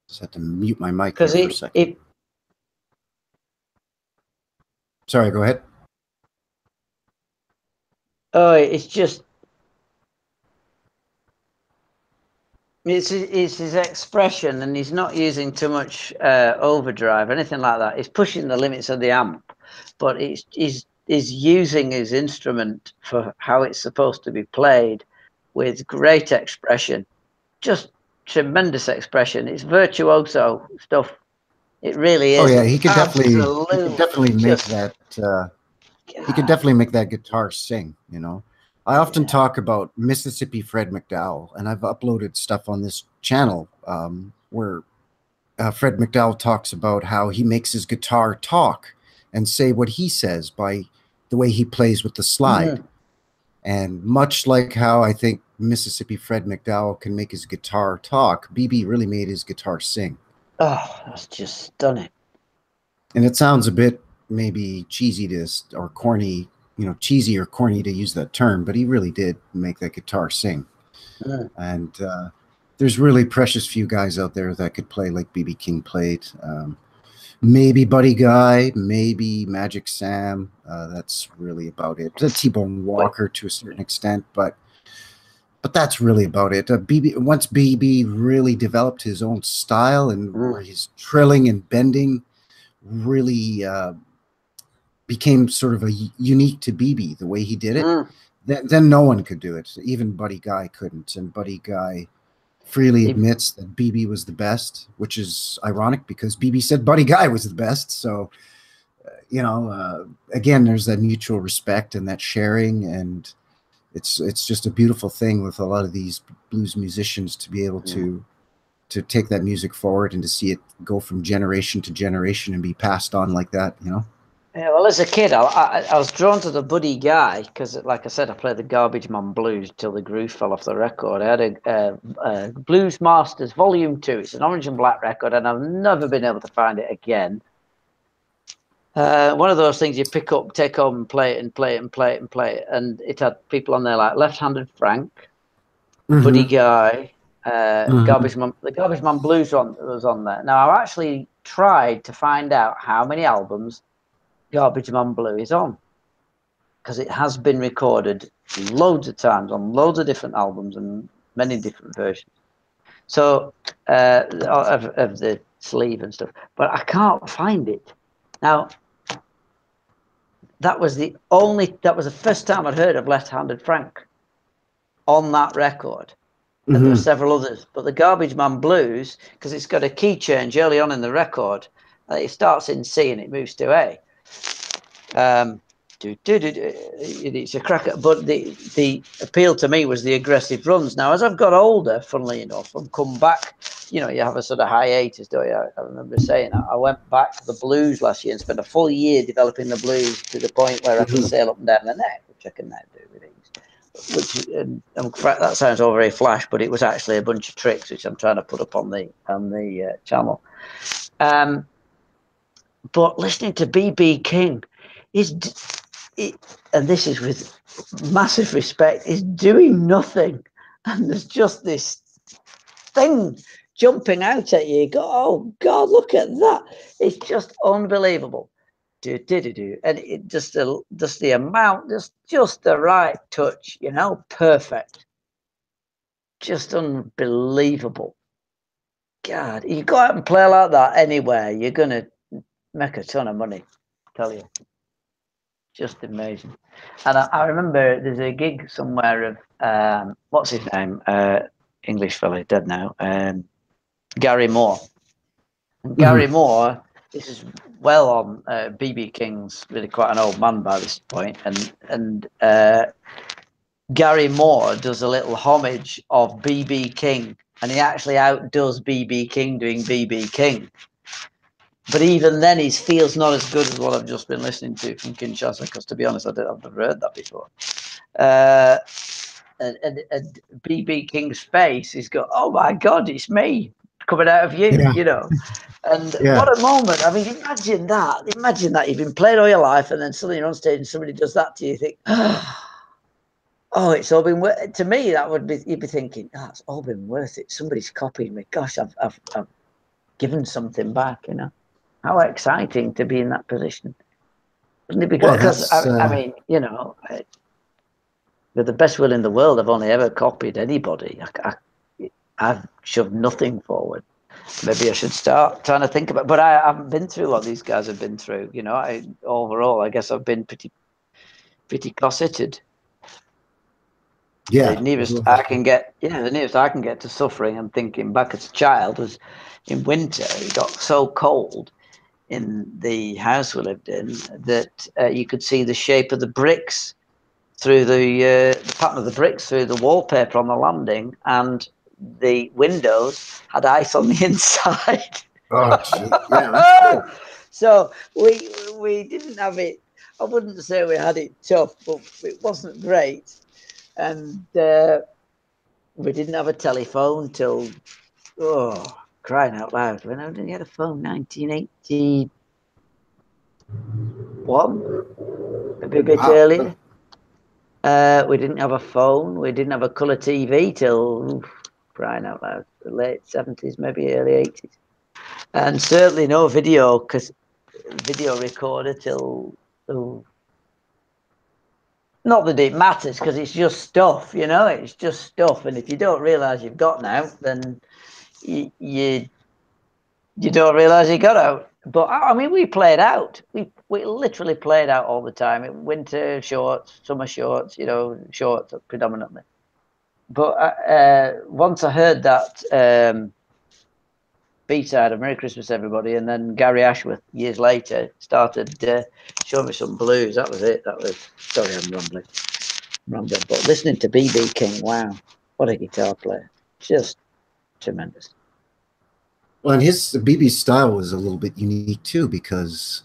Speaker 1: Just had to mute my mic there for a second. Sorry, go ahead.
Speaker 2: Oh, it's just... It's his expression, and he's not using too much overdrive or anything like that. He's pushing the limits of the amp, but he's using his instrument for how it's supposed to be played with great expression. Just tremendous expression. It's virtuoso stuff. It really is.
Speaker 1: Oh yeah, he could definitely make that. He could definitely make that guitar sing. You know, I often talk about Mississippi Fred McDowell, and I've uploaded stuff on this channel where Fred McDowell talks about how he makes his guitar talk and say what he says by the way he plays with the slide. And much like how I think Mississippi Fred McDowell can make his guitar talk, BB really made his guitar sing.
Speaker 2: Oh, that's just stunning.
Speaker 1: And it sounds a bit maybe cheesy or corny, you know, cheesy or corny to use that term, but he really did make that guitar sing. And there's really precious few guys out there that could play like BB King played. Maybe Buddy Guy, maybe Magic Sam. That's really about it. T-Bone Walker to a certain extent, but that's really about it. Once BB really developed his own style and where his trilling and bending really became sort of unique to BB, the way he did it, then no one could do it. Even Buddy Guy couldn't. And Buddy Guy freely admits that BB was the best, which is ironic because BB said Buddy Guy was the best. So, you know, again, there's that mutual respect and that sharing, and it's just a beautiful thing with a lot of these blues musicians to be able to take that music forward and to see it go from generation to generation and be passed on like that, you know?
Speaker 2: Yeah, well, as a kid, I was drawn to the Buddy Guy because, like I said, I played the Garbage Man Blues till the groove fell off the record. I had a Blues Masters Volume 2. It's an orange and black record, and I've never been able to find it again. One of those things you pick up, take home, and play it, and play it, and play it, and play it. And it had people on there like Left-Handed Frank, Buddy Guy, Garbage Man. The Garbage Man Blues was on there. Now, I've actually tried to find out how many albums Garbage Man Blue is on, because it has been recorded loads of times on loads of different albums and many different versions. So of the sleeve and stuff, but I can't find it. Now, that was the first time I'd heard of Left-Handed Frank on that record. And there were several others, but the Garbage Man Blues, because it's got a key change early on in the record, it starts in C and it moves to A. It's a cracker, but the appeal to me was the aggressive runs. Now, as I've got older, funnily enough, and come back, you know, you have a sort of hiatus, don't you? I remember saying I went back to the blues last year and spent a full year developing the blues to the point where I can sail up and down the neck, which I can now do with ease. Which that sounds all very flash, but it was actually a bunch of tricks which I'm trying to put up on the channel. But listening to BB King and this is with massive respect, is doing nothing, and there's just this thing jumping out at you. You go, oh God, look at that! It's just unbelievable. And it just the amount, just the right touch, you know, perfect, just unbelievable. God, you go out and play like that anywhere, you're gonna make a ton of money, I tell you. Just amazing. And I remember there's a gig somewhere of what's his name, English fella, dead now, Gary Moore. And Gary Moore, this is well on BB King's really quite an old man by this point, and Gary Moore does a little homage of BB King, and he actually outdoes BB King doing BB King. But even then, his feel's not as good as what I've just been listening to from Kinshasa, because to be honest, I've never heard that before. and BB King's face, he's got, oh my God, it's me coming out of you,
Speaker 1: Yeah.
Speaker 2: you know. And
Speaker 1: Yeah.
Speaker 2: what a moment. I mean, imagine that. Imagine that. You've been playing all your life and then suddenly you're on stage and somebody does that to you. You think, oh, it's all been worth it. To me, that would be, you'd be thinking, oh, it's all been worth it. Somebody's copied me. Gosh, I've given something back, you know. How exciting to be in that position. Wouldn't it be great? Because, I mean, you know, with the best will in the world, I've only ever copied anybody. I've shoved nothing forward. Maybe I should start trying to think about, but I haven't been through what these guys have been through. You know, overall, I guess I've been pretty cosseted.
Speaker 1: Yeah.
Speaker 2: The nearest I can get, the nearest I can get to suffering and thinking back as a child was in winter. It got so cold in the house we lived in that you could see the shape of the bricks through the pattern of the bricks through the wallpaper on the landing, and the windows had ice on the inside.
Speaker 1: Oh, gee. Yeah, that's cool.
Speaker 2: So we didn't have it. I wouldn't say we had it tough, but it wasn't great. And we didn't have a telephone till, crying out loud. When did we get a phone? 1981, maybe a bit earlier. We didn't have a phone. We didn't have a colour TV till, crying out loud, the late 70s, maybe early 80s. And certainly no video recorder till, not that it matters, because it's just stuff, you know, it's just stuff. And if you don't realise you've gotten out, then you don't realise you got out. But I mean, we played out. We literally played out all the time. Winter shorts, summer shorts, you know, shorts predominantly. But once I heard that B-side of Merry Christmas Everybody, and then Gary Ashworth years later started showing me some blues. That was it. That was, sorry, I'm rambling. But listening to BB King, wow, what a guitar player. Just tremendous.
Speaker 1: Well, and his BB's style was a little bit unique too, because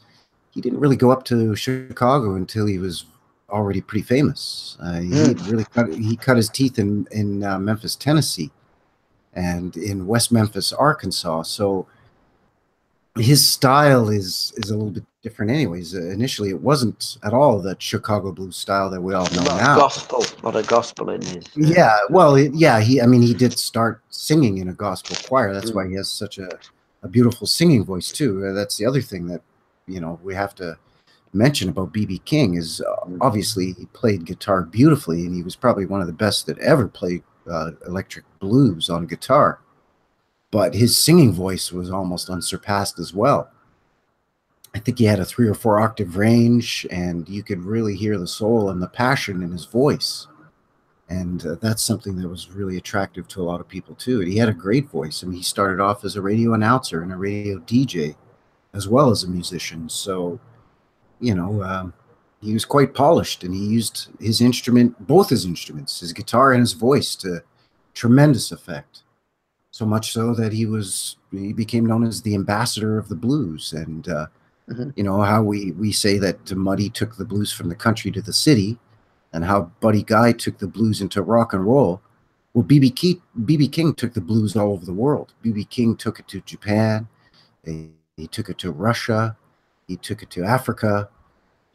Speaker 1: he didn't really go up to Chicago until he was already pretty famous. He cut his teeth in Memphis, Tennessee, and in West Memphis, Arkansas. So his style is a little bit different anyways. Initially, it wasn't at all that Chicago blues style that we all know now.
Speaker 2: A lot of gospel in his.
Speaker 1: Yeah, well, he did start singing in a gospel choir. That's why he has such a beautiful singing voice too. That's the other thing that, you know, we have to mention about BB King is obviously he played guitar beautifully, and he was probably one of the best that ever played electric blues on guitar. But his singing voice was almost unsurpassed as well. I think he had a 3 or 4 octave range, and you could really hear the soul and the passion in his voice. And that's something that was really attractive to a lot of people too. He had a great voice. I mean, he started off as a radio announcer and a radio DJ, as well as a musician. So, you know, he was quite polished, and he used his instrument, both his instruments, his guitar and his voice, to tremendous effect. So much so that he became known as the ambassador of the blues. And you know how we say that Muddy took the blues from the country to the city, and how Buddy Guy took the blues into rock and roll. Well, BB King took the blues all over the world. BB King took it to Japan. He took it to Russia. He took it to Africa.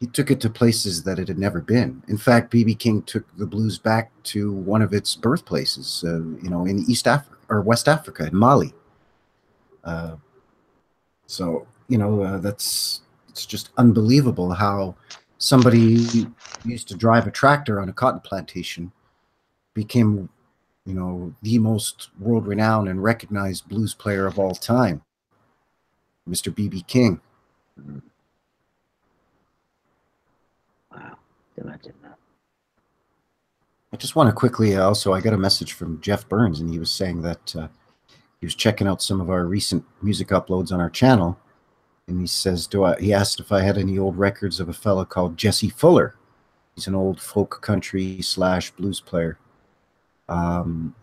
Speaker 1: He took it to places that it had never been. In fact, BB King took the blues back to one of its birthplaces, you know, in East Africa or West Africa, in Mali. So, you know, it's just unbelievable how somebody who used to drive a tractor on a cotton plantation became, you know, the most world-renowned and recognized blues player of all time, Mr. BB King.
Speaker 2: Wow, imagine that.
Speaker 1: I just want to quickly also, I got a message from Jeff Burns, and he was saying that he was checking out some of our recent music uploads on our channel, and he says, he asked if I had any old records of a fellow called Jesse Fuller. He's an old folk country / blues player. And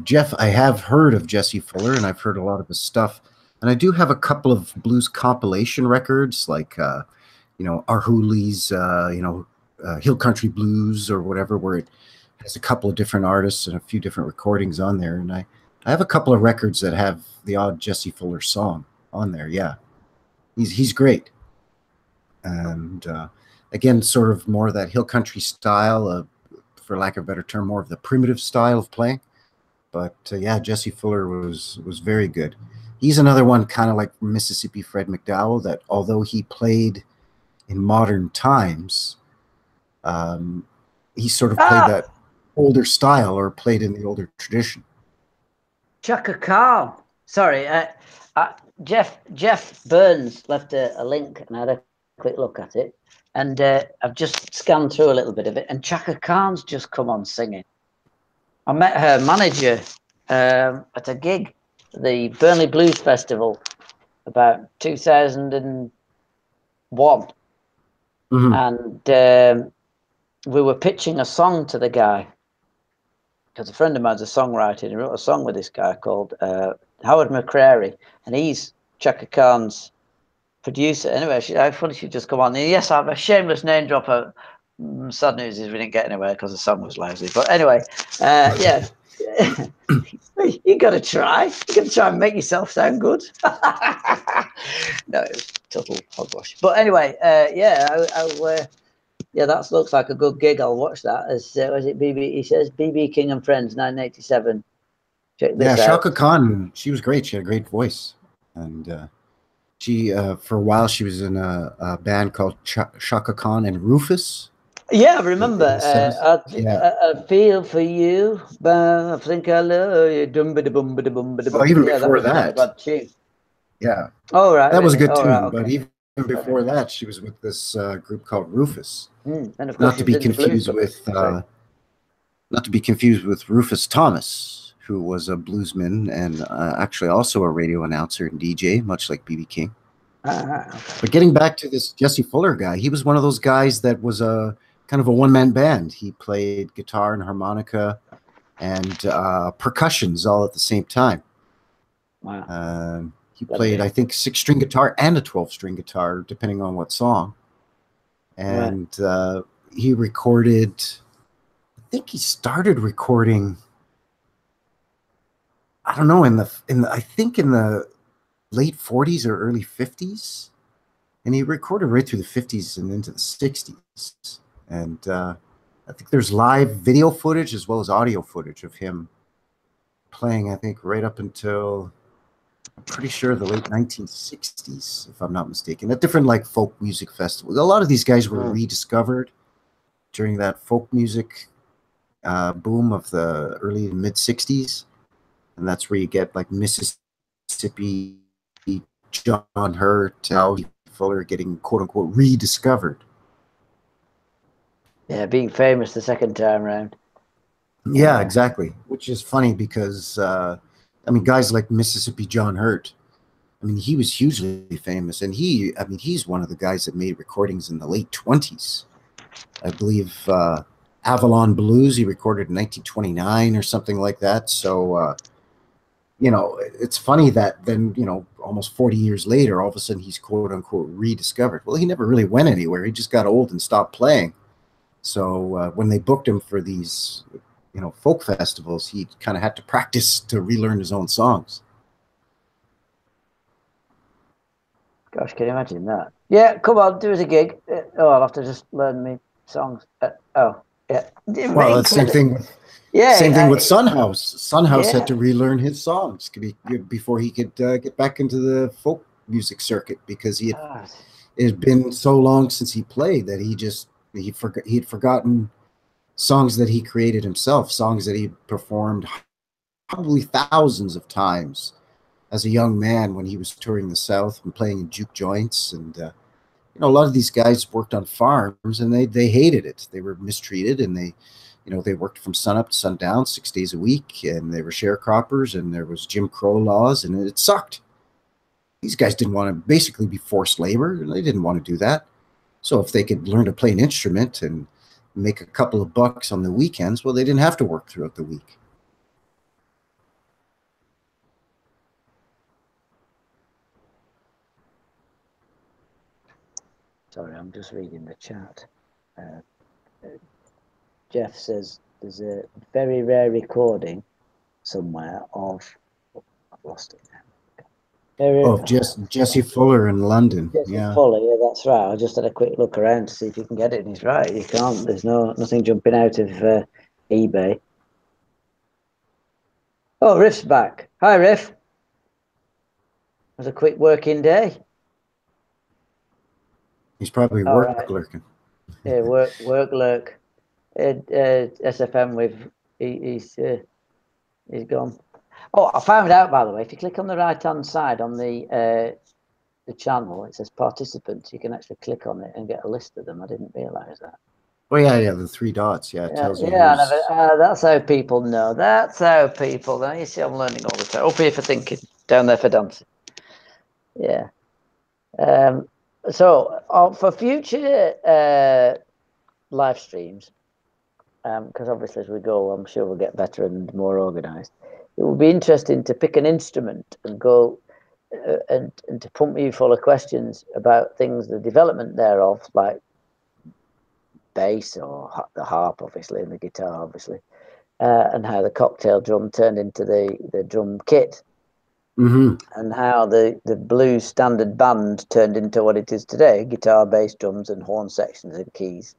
Speaker 1: Jeff, I have heard of Jesse Fuller, and I've heard a lot of his stuff. And I do have a couple of blues compilation records, like, you know, Arhuli's, you know, Hill Country Blues or whatever, where it has a couple of different artists and a few different recordings on there. And I have a couple of records that have the odd Jesse Fuller song on there. Yeah, he's great. And again, sort of more of that hill country style, for lack of a better term, more of the primitive style of playing. But yeah, Jesse Fuller was very good. He's another one kind of like Mississippi Fred McDowell, that although he played in modern times, he sort of played that older style, or played in the older tradition.
Speaker 2: Chaka Khan. Sorry, Jeff Burns left a link, and I had a quick look at it, and I've just scanned through a little bit of it, and Chaka Khan's just come on singing. I met her manager at a gig, the Burnley Blues Festival, about 2001, and we were pitching a song to the guy, because a friend of mine's a songwriter, and he wrote a song with this guy called Howard McCrary, and he's Chaka Khan's producer. Anyway, I thought she'd just come on. And yes, I have a shameless name dropper. Sad news is we didn't get anywhere because the song was lousy. But anyway, yeah, you got to try. You got to try and make yourself sound good. No, it was total hogwash. But anyway, yeah, yeah, that looks like a good gig. I'll watch that. As was it BB? He says BB King and Friends, 1987. Check this out.
Speaker 1: Chaka Khan, she was great. She had a great voice, and she for a while she was in a band called Chaka Khan and Rufus.
Speaker 2: Yeah, I remember. I feel for you, but I think I love you.
Speaker 1: Oh, even before that. Yeah.
Speaker 2: Oh, right.
Speaker 1: That was a good tune.
Speaker 2: Right, okay.
Speaker 1: But even before that, she was with this group called Rufus.
Speaker 2: And of course,
Speaker 1: not to be confused with Rufus Thomas, who was a bluesman and actually also a radio announcer and DJ, much like BB King.
Speaker 2: Okay.
Speaker 1: But getting back to this Jesse Fuller guy, he was one of those guys that was a kind of a one-man band. He played guitar and harmonica and percussions all at the same time.
Speaker 2: Wow.
Speaker 1: He played, I think, 6-string guitar and a 12-string guitar, depending on what song. And he recorded, I think he started recording, I don't know, I think in the late 40s or early 50s. And he recorded right through the 50s and into the 60s. And I think there's live video footage as well as audio footage of him playing, I think, right up until, I'm pretty sure, the late 1960s, if I'm not mistaken, at different like folk music festivals. A lot of these guys were rediscovered during that folk music boom of the early and mid 60s. And that's where you get like Mississippi John Hurt, Fuller getting quote unquote rediscovered.
Speaker 2: Yeah, being famous the second time around.
Speaker 1: Yeah, exactly. Which is funny because, I mean, guys like Mississippi John Hurt, I mean, he was hugely famous. And he's one of the guys that made recordings in the late 20s. I believe Avalon Blues, he recorded in 1929 or something like that. So, you know, it's funny that then, you know, almost 40 years later, all of a sudden he's quote unquote rediscovered. Well, he never really went anywhere. He just got old and stopped playing. So when they booked him for these, you know, folk festivals, he kind of had to practice to relearn his own songs.
Speaker 2: Gosh, can you imagine that? Yeah, come on, do us a gig. Oh, I'll have to just learn me songs. Yeah.
Speaker 1: Well, that's the same thing. Same thing with Sunhouse. Sunhouse had to relearn his songs before he could get back into the folk music circuit, because it had been so long since he played that he had forgotten songs that he created himself, songs that he performed probably thousands of times as a young man when he was touring the South and playing in juke joints. And you know, a lot of these guys worked on farms, and they hated it. They were mistreated, and they worked from sunup to sundown 6 days a week, and they were sharecroppers, and there was Jim Crow laws, and it sucked. These guys didn't want to basically be forced labor, and they didn't want to do that. So if they could learn to play an instrument and make a couple of bucks on the weekends, well, they didn't have to work throughout the week.
Speaker 2: Sorry, I'm just reading the chat. Jeff says, there's a very rare recording somewhere of, oh, I've lost it now.
Speaker 1: Oh, Jesse Fuller in London.
Speaker 2: Jesse
Speaker 1: Yeah.
Speaker 2: Fuller, yeah, that's right. I just had a quick look around to see if you can get it, and he's right. You can't. There's nothing jumping out of eBay. Oh, Riff's back. Hi, Riff. It was a quick working day.
Speaker 1: He's probably lurking.
Speaker 2: Yeah, work lurk. SFM with he's gone. Oh, I found out, by the way, if you click on the right hand side on the channel, it says participants. You can actually click on it and get a list of them. I didn't realise that.
Speaker 1: Oh yeah, the 3 dots. Yeah, it tells you.
Speaker 2: Yeah, that's how people know. That's how people know. You see, I'm learning all the time. Up here for thinking, down there for dancing. Yeah. So for future live streams, because obviously as we go, I'm sure we'll get better and more organised. It will be interesting to pick an instrument and go and to pump you full of questions about things, the development thereof, like bass or the harp, obviously, and the guitar, obviously, and how the cocktail drum turned into the drum kit, and how the blues standard band turned into what it is today: guitar, bass, drums, and horn sections and keys,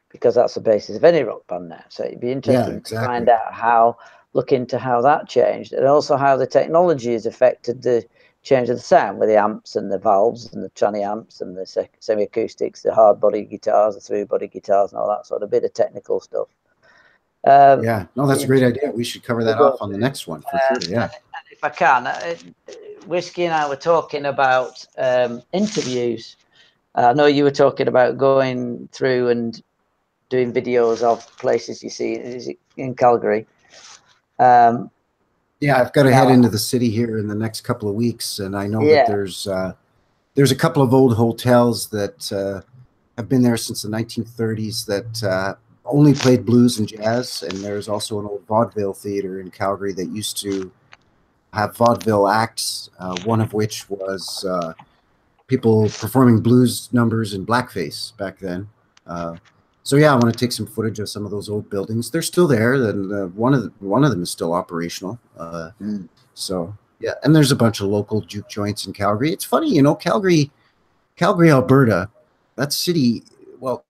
Speaker 2: because that's the basis of any rock band now. So it'd be interesting to find out look into how that changed, and also how the technology has affected the change of the sound with the amps and the valves and the tranny amps and the semi-acoustics, the hard body guitars, the through body guitars, and all that sort of bit of technical stuff.
Speaker 1: Yeah, no, that's a great idea. We should cover that off on the next one for sure. Yeah,
Speaker 2: and if I can, Whiskey and I were talking about interviews. I know you were talking about going through and doing videos of places you see. Is it in Calgary?
Speaker 1: Yeah, I've got to head into the city here in the next couple of weeks, and I know that there's a couple of old hotels that have been there since the 1930s that only played blues and jazz, and there's also an old vaudeville theater in Calgary that used to have vaudeville acts, one of which was people performing blues numbers in blackface back then. So yeah, I want to take some footage of some of those old buildings. They're still there, and one of them is still operational. So yeah, and there's a bunch of local juke joints in Calgary. It's funny, you know, Calgary, Alberta, that city. Well,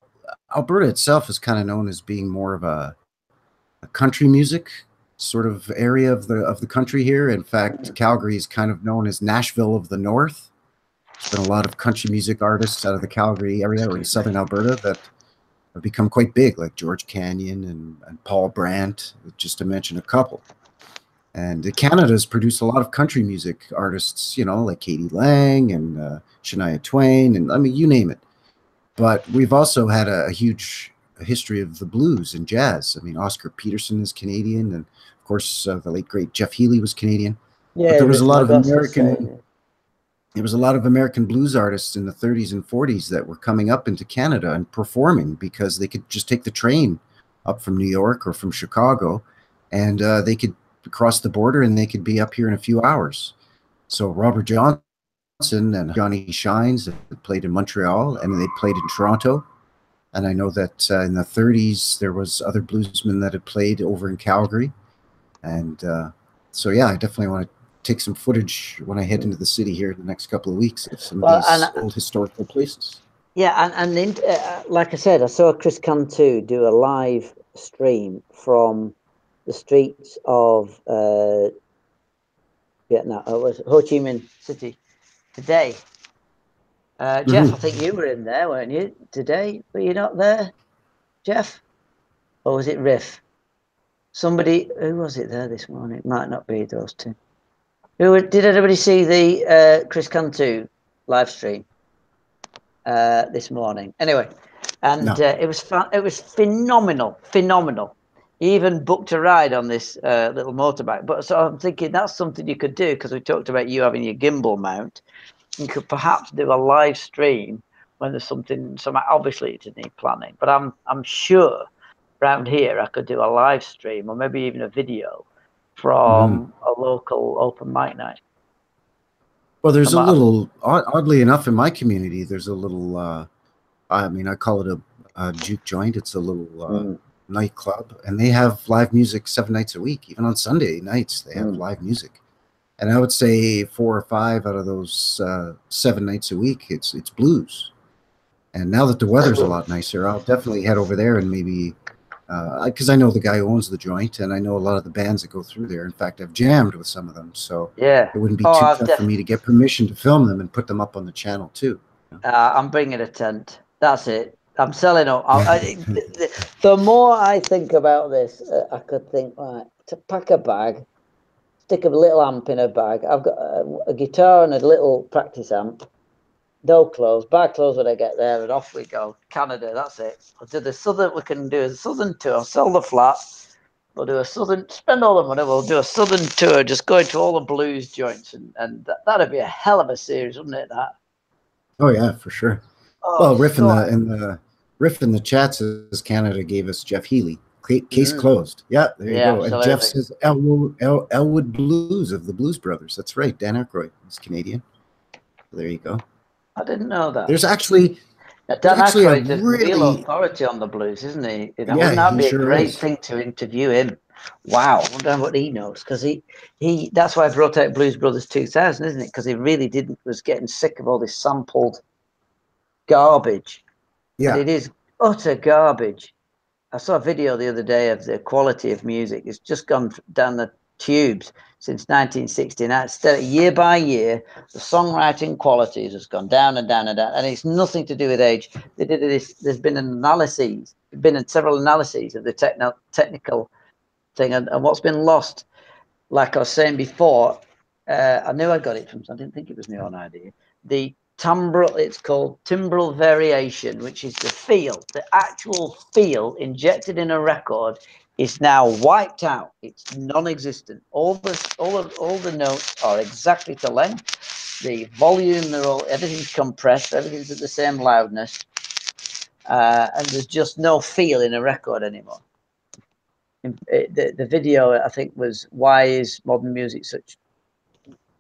Speaker 1: Alberta itself is kind of known as being more of a country music sort of area of the country here. In fact, Calgary is kind of known as Nashville of the North. There's been a lot of country music artists out of the Calgary area or in southern Alberta that have become quite big, like George Canyon and Paul Brandt, just to mention a couple. And Canada's produced a lot of country music artists, you know, like Katie Lang and Shania Twain, and I mean, you name it. But we've also had a huge history of the blues and jazz. I mean, Oscar Peterson is Canadian, and of course, the late great Jeff Healey was Canadian. Yeah, but there was a lot of American. There was a lot of American blues artists in the 30s and 40s that were coming up into Canada and performing because they could just take the train up from New York or from Chicago, and they could cross the border and they could be up here in a few hours. So Robert Johnson and Johnny Shines played in Montreal, and they played in Toronto. And I know that in the 30s there was other bluesmen that had played over in Calgary, and so yeah, I definitely want to take some footage when I head into the city here in the next couple of weeks of some of these old historical places.
Speaker 2: Yeah, and like I said, I saw Chris Cantu do a live stream from the streets of Vietnam. It was Ho Chi Minh City today. Jeff, I think you were in there, weren't you? Today, were you not there, Jeff? Or was it Riff? Somebody, who was it there this morning? It might not be those two. Did anybody see the Chris Cantu live stream this morning? Anyway, and no. It was fun. It was phenomenal. He even booked a ride on this little motorbike. But so I'm thinking that's something you could do, because we talked about you having your gimbal mount. You could perhaps do a live stream when there's something. Obviously, it need planning, but I'm sure around here I could do a live stream or maybe even a video from a local open mic night.
Speaker 1: Well, there's a little, oddly enough, in my community, there's a little, I mean, I call it a juke joint. It's a little nightclub, and they have live music 7 nights a week. Even on Sunday nights, they have live music. And I would say 4 or 5 out of those 7 nights a week, it's blues. And now that the weather's a lot nicer, I'll definitely head over there and maybe, because I know the guy who owns the joint, and I know a lot of the bands that go through there. In fact, I've jammed with some of them, so
Speaker 2: yeah,
Speaker 1: it wouldn't be too tough for me to get permission to film them and put them up on the channel too.
Speaker 2: I'm bringing a tent. That's it. I'm selling up. The more I think about this, I could think, right, to pack a bag, stick a little amp in a bag. I've got a guitar and a little practice amp. No clothes, bag clothes when I get there, and off we go. Canada, that's it. I'll do the southern. We can do a southern tour. Sell the flat. We'll do a southern. Spend all the money. We'll do a southern tour, just going to all the blues joints, and that'd be a hell of a series, wouldn't it? That.
Speaker 1: Oh yeah, for sure.
Speaker 2: Oh,
Speaker 1: well, Riff in the chat says Canada gave us Jeff Healey. Case closed. Yeah, there you go. And Jeff says Elwood Blues of the Blues Brothers. That's right. Dan Aykroyd is Canadian. There you go.
Speaker 2: I didn't know that.
Speaker 1: There's actually
Speaker 2: Dan Aykroyd's a real authority on the blues, isn't he? Wouldn't that be a great thing to interview him? Wow, I wonder what he knows, because he that's why I brought out Blues Brothers 2000, isn't it? Because he really was getting sick of all this sampled garbage. Yeah, and it is utter garbage. I saw a video the other day of the quality of music. It's just gone down the tubes since 1969. Year by year, the songwriting quality has just gone down and down and down, and it's nothing to do with age. They did this. There's been several analyses of the technical thing, and what's been lost. Like I was saying before, I knew I got it from. I didn't think it was my own idea. The timbral, it's called timbral variation, which is the actual feel injected in a record is now wiped out. It's non-existent. All the notes are exactly to length. The volume, everything's compressed. Everything's at the same loudness, and there's just no feel in a record anymore. The video, I think, was "Why is modern music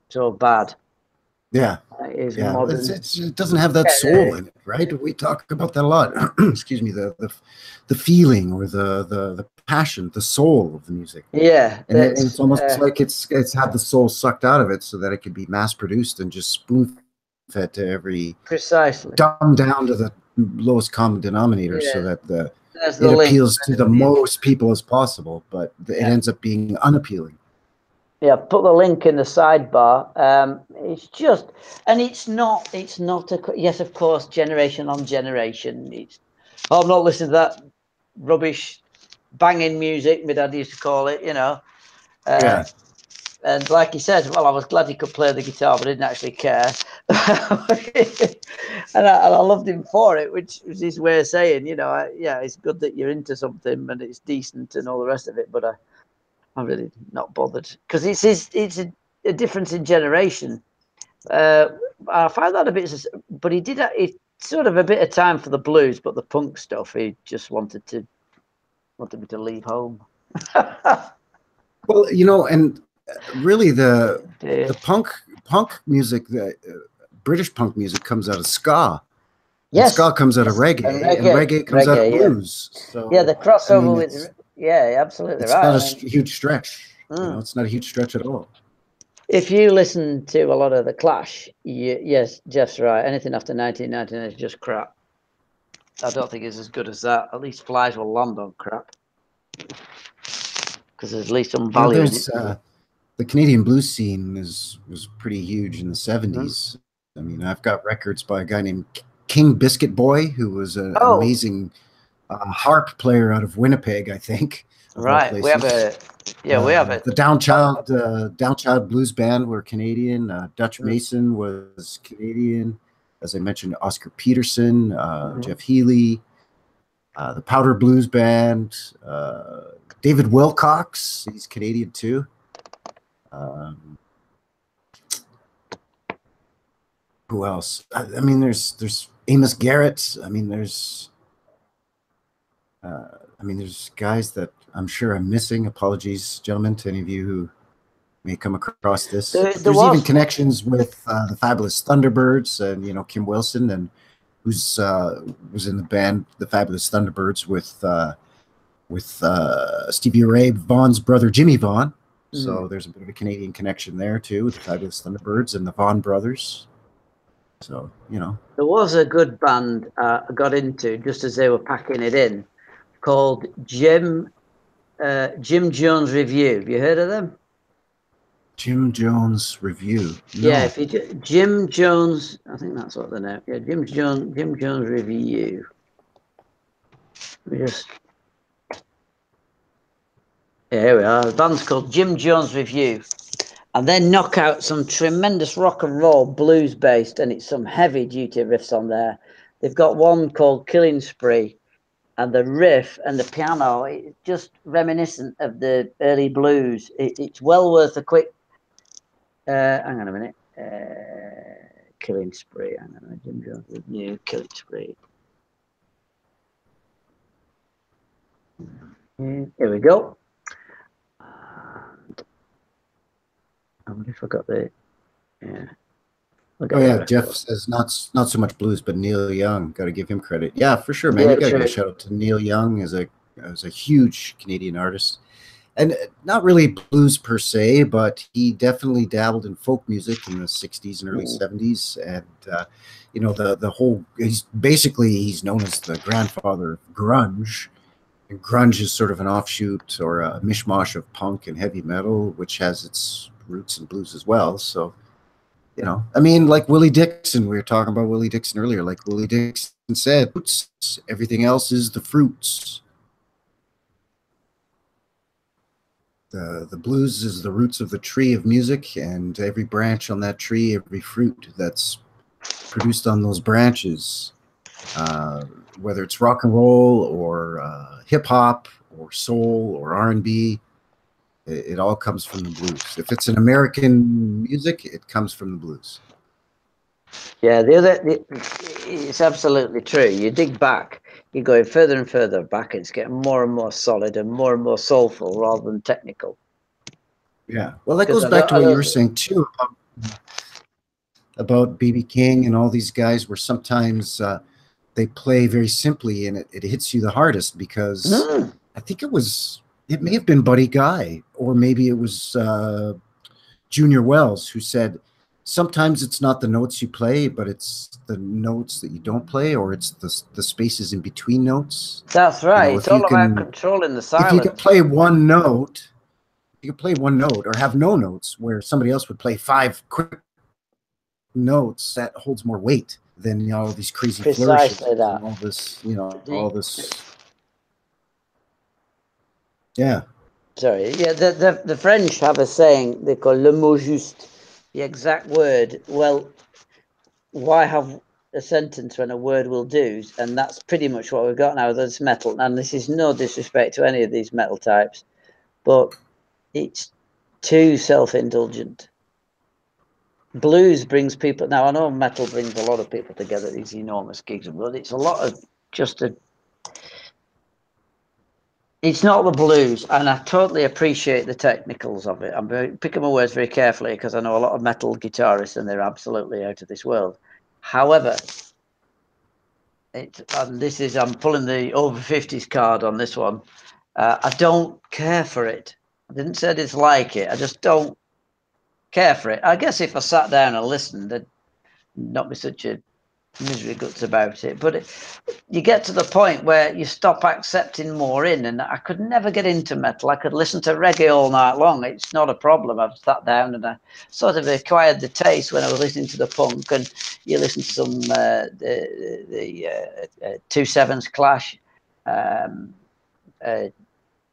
Speaker 2: so bad?" Yeah,
Speaker 1: it doesn't have that soul in it, right? We talk about that a lot. Excuse me, the feeling or the passion, the soul of the music.
Speaker 2: Yeah,
Speaker 1: and it's almost like it's had the soul sucked out of it so that it could be mass produced and just spoon fed to every dumbed down to the lowest common denominator, so that it appeals to the most people as possible, but it ends up being unappealing.
Speaker 2: Yeah, put the link in the sidebar. It's just, and it's not yes, of course, generation on generation. I'm not listening to that rubbish banging music, my dad used to call it, And like he said, well, I was glad he could play the guitar, but I didn't actually care. and I loved him for it, which was his way of saying, it's good that you're into something and it's decent and all the rest of it, but I'm really not bothered, because it's a difference in generation. I find that a bit, but he did it sort of a bit of time for the blues, but the punk stuff, he just wanted me to leave home.
Speaker 1: Well, and really the punk music, the British punk music comes out of ska. Yes, ska comes out of reggae, and reggae comes out of blues. So,
Speaker 2: the crossover with. Yeah, absolutely.
Speaker 1: It's not a huge stretch. It's not a huge stretch at all.
Speaker 2: If you listen to a lot of the Clash, yes, Jeff's right. Anything after 1999 is just crap. I don't think it's as good as that. At least Flies Will Land on crap, because there's at least some value in it.
Speaker 1: The Canadian blues scene was pretty huge in the 70s. I mean, I've got records by a guy named King Biscuit Boy, who was an amazing harp player out of Winnipeg, I think.
Speaker 2: Right, we have
Speaker 1: the Downchild Blues Band were Canadian. Dutch Mason was Canadian. As I mentioned, Oscar Peterson, Jeff Healey, the Powder Blues Band, David Wilcox, he's Canadian too. Who else? I mean, there's Amos Garrett. I mean, there's guys that I'm sure I'm missing. Apologies, gentlemen, to any of you who may come across this. There's even connections with the Fabulous Thunderbirds and Kim Wilson, and who's was in the band the Fabulous Thunderbirds with with Stevie Ray Vaughan's brother Jimmy Vaughan. So there's a bit of a Canadian connection there too, with the Fabulous Thunderbirds and the Vaughan brothers. So, you know.
Speaker 2: There was a good band I got into just as they were packing it in called Jim Jones Review. Have you heard of them?
Speaker 1: Jim Jones Review. No.
Speaker 2: Yeah, if you Jim Jones, I think that's what the name. Yeah, Jim Jones Review. Here we are. The band's called Jim Jones Review. And they knock out some tremendous rock and roll blues based, and it's some heavy duty riffs on there. They've got one called Killing Spree, and the riff and the piano, it's just reminiscent of the early blues. It's well worth a quick. Hang on a minute. Killing Spree. Hang on a minute. Jim Jones Review. Killing Spree. Here we go. I wonder if I got the. Yeah.
Speaker 1: Oh yeah, Jeff says not so much blues, but Neil Young. Got to give him credit. Yeah, for sure, man. You got to give a shout out to Neil Young as a huge Canadian artist, and not really blues per se, but he definitely dabbled in folk music in the '60s and early '70s, and you know the whole. He's known as the grandfather of grunge. And grunge is sort of an offshoot or a mishmash of punk and heavy metal, which has its roots in blues as well. So, you know, I mean, like Willie Dixon, we were talking about Willie Dixon earlier. Like Willie Dixon said, everything else is the fruits. The blues is the roots of the tree of music, and every branch on that tree, every fruit that's produced on those branches, whether it's rock and roll or hip hop or soul or R&B, it all comes from the blues. If it's an American music, it comes from the blues.
Speaker 2: Yeah, it's absolutely true. You dig back, you're going further and further back, and it's getting more and more solid and more soulful rather than technical.
Speaker 1: Yeah, well, that goes back to what you were saying too about B.B. King and all these guys, where sometimes they play very simply, and it hits you the hardest because I think it may have been Buddy Guy, or maybe it was Junior Wells, who said, sometimes it's not the notes you play, but it's the notes that you don't play, or it's the spaces in between notes.
Speaker 2: That's right. You know, it's all about controlling the silence.
Speaker 1: If you can play one note, or have no notes, where somebody else would play 5 quick notes, that holds more weight than, you know, all these crazy flourishes and all this, you know, all this. Yeah.
Speaker 2: Sorry. Yeah, the French have a saying they call le mot juste, the exact word. Well, why have a sentence when a word will do? And that's pretty much what we've got now with this metal. And this is no disrespect to any of these metal types, but it's too self-indulgent. Blues brings people. Now, I know metal brings a lot of people together, these enormous gigs, but it's a lot of just a. It's not the blues, and I totally appreciate the technicals of it. I'm picking my words very carefully because I know a lot of metal guitarists, and they're absolutely out of this world. However, I'm pulling the over 50s card on this one. I don't care for it. I didn't say I dislike it. I just don't care for it. I guess if I sat down and listened, there'd not be such a misery guts about it. But you get to the point where you stop accepting more in, and I could never get into metal. I could listen to reggae all night long. It's not a problem. I've sat down and I sort of acquired the taste when I was listening to the punk, and you listen to some the 2/7 Clash,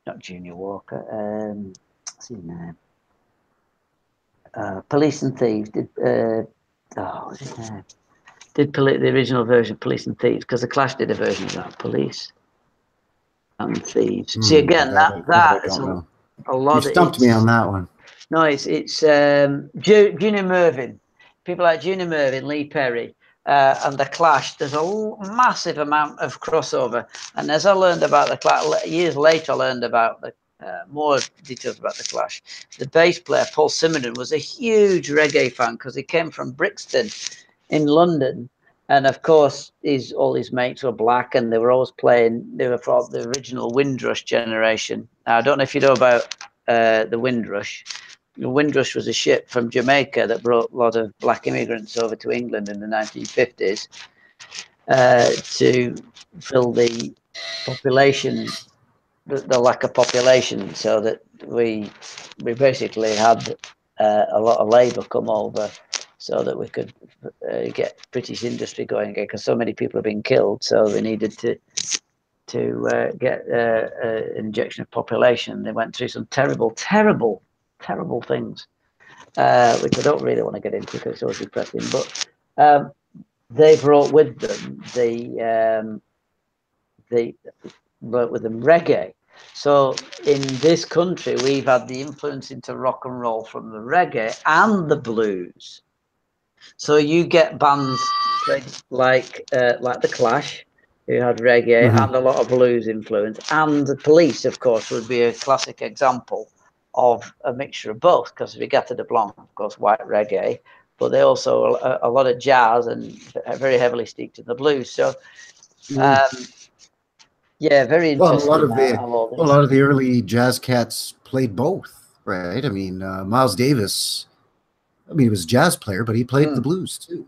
Speaker 2: not Junior Walker, what's his name? Police and Thieves did. What's his name? Did the original version Police and Thieves, because the Clash did a version of that, Police and Thieves. See, again, that is a lot.
Speaker 1: You stumped me on that one.
Speaker 2: No, it's Junior Mervyn. People like Junior Mervyn, Lee Perry, and the Clash. There's a massive amount of crossover. And as I learned about the Clash, years later, I learned about the more details about the Clash. The bass player, Paul Simonon, was a huge reggae fan because he came from Brixton in London, And of course, all his mates were black, and they were always playing. They were from the original Windrush generation. Now, I don't know if you know about the Windrush. The Windrush was a ship from Jamaica that brought a lot of black immigrants over to England in the 1950s to fill the population, the lack of population, so that we basically had a lot of labour come over, so that we could get British industry going again, because so many people have been killed. So they needed to get injection of population. They went through some terrible things, which I don't really want to get into because it's always depressing. But they brought with them reggae. So in this country, we've had the influence into rock and roll from the reggae and the blues. So you get bands like the Clash, who had reggae and a lot of blues influence, and the Police, of course, would be a classic example of a mixture of both, because Regatta de Blanc, of course, white reggae, but they also a lot of jazz and very heavily steeped in the blues. So, yeah, very interesting.
Speaker 1: Well, a lot of the early jazz cats played both, right? I mean, Miles Davis, I mean, he was a jazz player, but he played the blues too.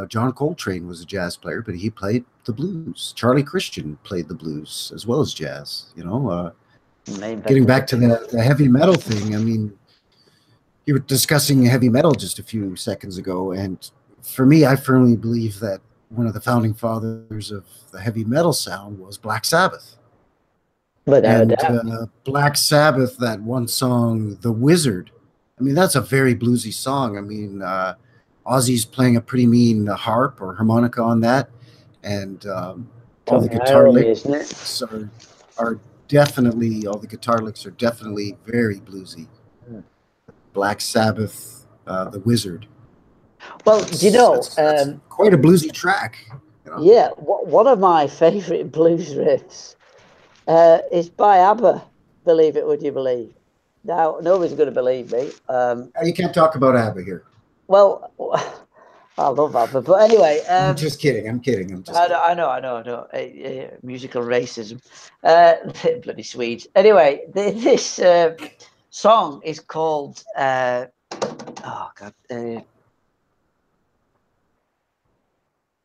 Speaker 1: John Coltrane was a jazz player, but he played the blues. Charlie Christian played the blues as well as jazz. You know, getting back to the heavy metal thing. I mean, you were discussing heavy metal just a few seconds ago, and for me, I firmly believe that one of the founding fathers of the heavy metal sound was Black Sabbath. And Black Sabbath, that one song, "The Wizard." I mean, that's a very bluesy song. I mean, Ozzy's playing a pretty mean harp or harmonica on that, and all the guitar licks are definitely very bluesy. Black Sabbath, "The Wizard."
Speaker 2: Well, do you know, that's
Speaker 1: quite a bluesy track. You know?
Speaker 2: Yeah, one of my favourite blues riffs is by ABBA. Believe it, would you believe? Now, nobody's going to believe me.
Speaker 1: You can't talk about ABBA here.
Speaker 2: Well, I love ABBA, but anyway.
Speaker 1: I'm just kidding. I'm kidding.
Speaker 2: I know. Musical racism. Bloody Swedes. Anyway, this song is called. Oh God.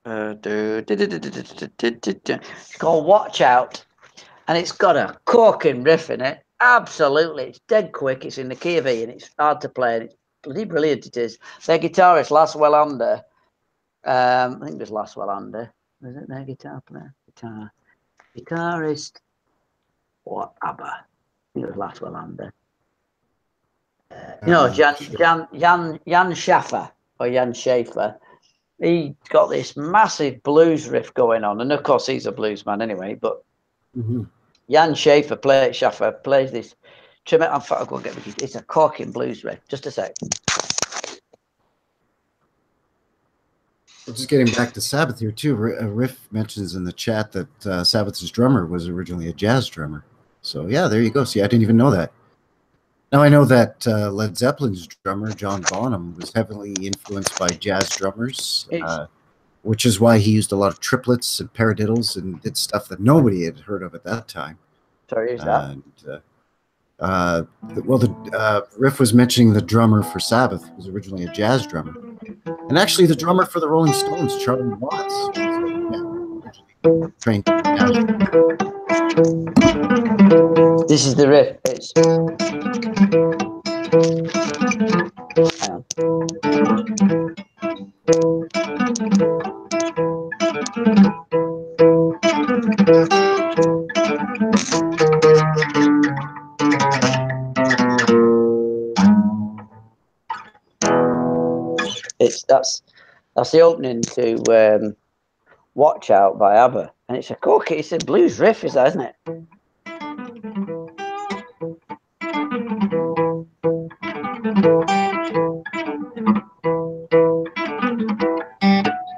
Speaker 2: It's called "Watch Out," and it's got a corking riff in it. Absolutely, it's dead quick. It's in the key of E, and it's hard to play. And it's bloody brilliant. It is. Their guitarist, Lars Welander. I think it was Lars Welander. Was it their guitar player? Guitarist. What ABBA? I think it was Lars Welander. Jan Schaffer or Jan Schaefer. He got this massive blues riff going on, and of course he's a blues man anyway. But Jan Schaefer plays this tremendous. I'll go and get it. It's a corking blues riff. Just a sec.
Speaker 1: Well, just getting back to Sabbath here too. Riff mentions in the chat that Sabbath's drummer was originally a jazz drummer. So yeah, there you go. See, I didn't even know that. Now I know that Led Zeppelin's drummer, John Bonham, was heavily influenced by jazz drummers, which is why he used a lot of triplets and paradiddles and did stuff that nobody had heard of at that time.
Speaker 2: Sorry, who's that?
Speaker 1: The riff was mentioning the drummer for Sabbath was originally a jazz drummer. And actually the drummer for the Rolling Stones, Charlie Watts, was trained jazz.
Speaker 2: This is the riff. That's the opening to "Watch Out" by ABBA, and it's a blues riff, is that, isn't it?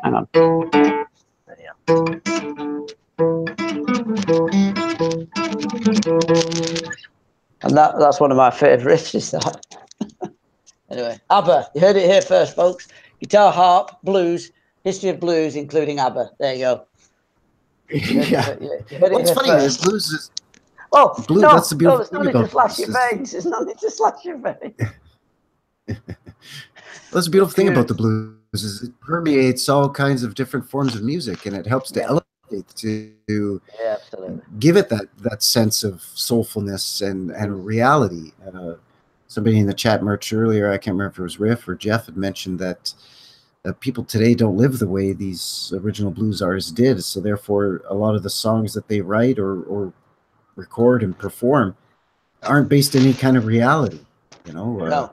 Speaker 2: Hang on. There you are. And that's one of my favourite riffs, is that. Anyway, ABBA, you heard it here first, folks. Guitar, harp, blues, History of Blues, including ABBA. There you go.
Speaker 1: Yeah.
Speaker 2: What's
Speaker 1: funny is blues is blues.
Speaker 2: No,
Speaker 1: That's the beautiful
Speaker 2: there's no
Speaker 1: thing
Speaker 2: need to
Speaker 1: about
Speaker 2: flash
Speaker 1: blues.
Speaker 2: your veins. There's no need to slash your veins.
Speaker 1: That's the beautiful thing about the blues is it permeates all kinds of different forms of music, and it helps to elevate to
Speaker 2: absolutely
Speaker 1: give it that sense of soulfulness and reality. Somebody in the chat merch earlier, I can't remember if it was Riff or Jeff, had mentioned that people today don't live the way these original blues artists did. So therefore, a lot of the songs that they write or record and perform aren't based in any kind of reality.
Speaker 2: No.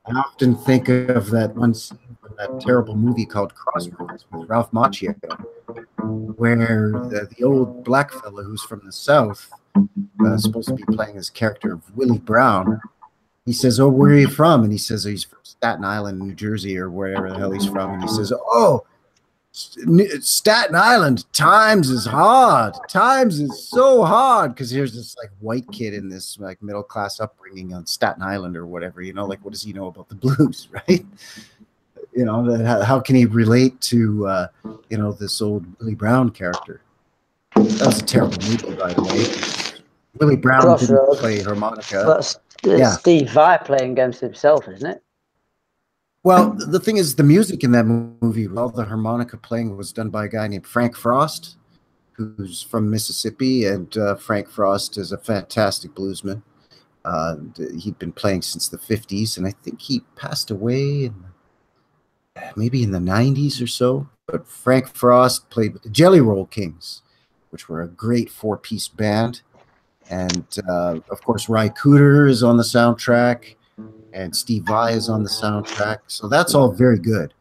Speaker 1: I often think of that one scene from that terrible movie called Crossroads with Ralph Macchio, where the old black fella who's from the South, supposed to be playing his character of Willie Brown, he says, "Oh, where are you from?" And he says he's from Staten Island, New Jersey, or wherever the hell he's from. And he says, "Oh, Staten Island, times is hard. Times is so hard." Because here's this like white kid in this like middle class upbringing on Staten Island or whatever. Like what does he know about the blues, right? How can he relate to this old Willie Brown character? That was a terrible movie, by the way. Willie Brown didn't play harmonica.
Speaker 2: But Steve Vai playing against himself, isn't it?
Speaker 1: Well, the thing is, the music in that movie, all the harmonica playing was done by a guy named Frank Frost, who's from Mississippi, and Frank Frost is a fantastic bluesman. He'd been playing since the 50s, and I think he passed away maybe in the 90s or so. But Frank Frost played with the Jelly Roll Kings, which were a great 4-piece band. And, of course, Ry Cooder is on the soundtrack, and Steve Vai is on the soundtrack. So that's all very good.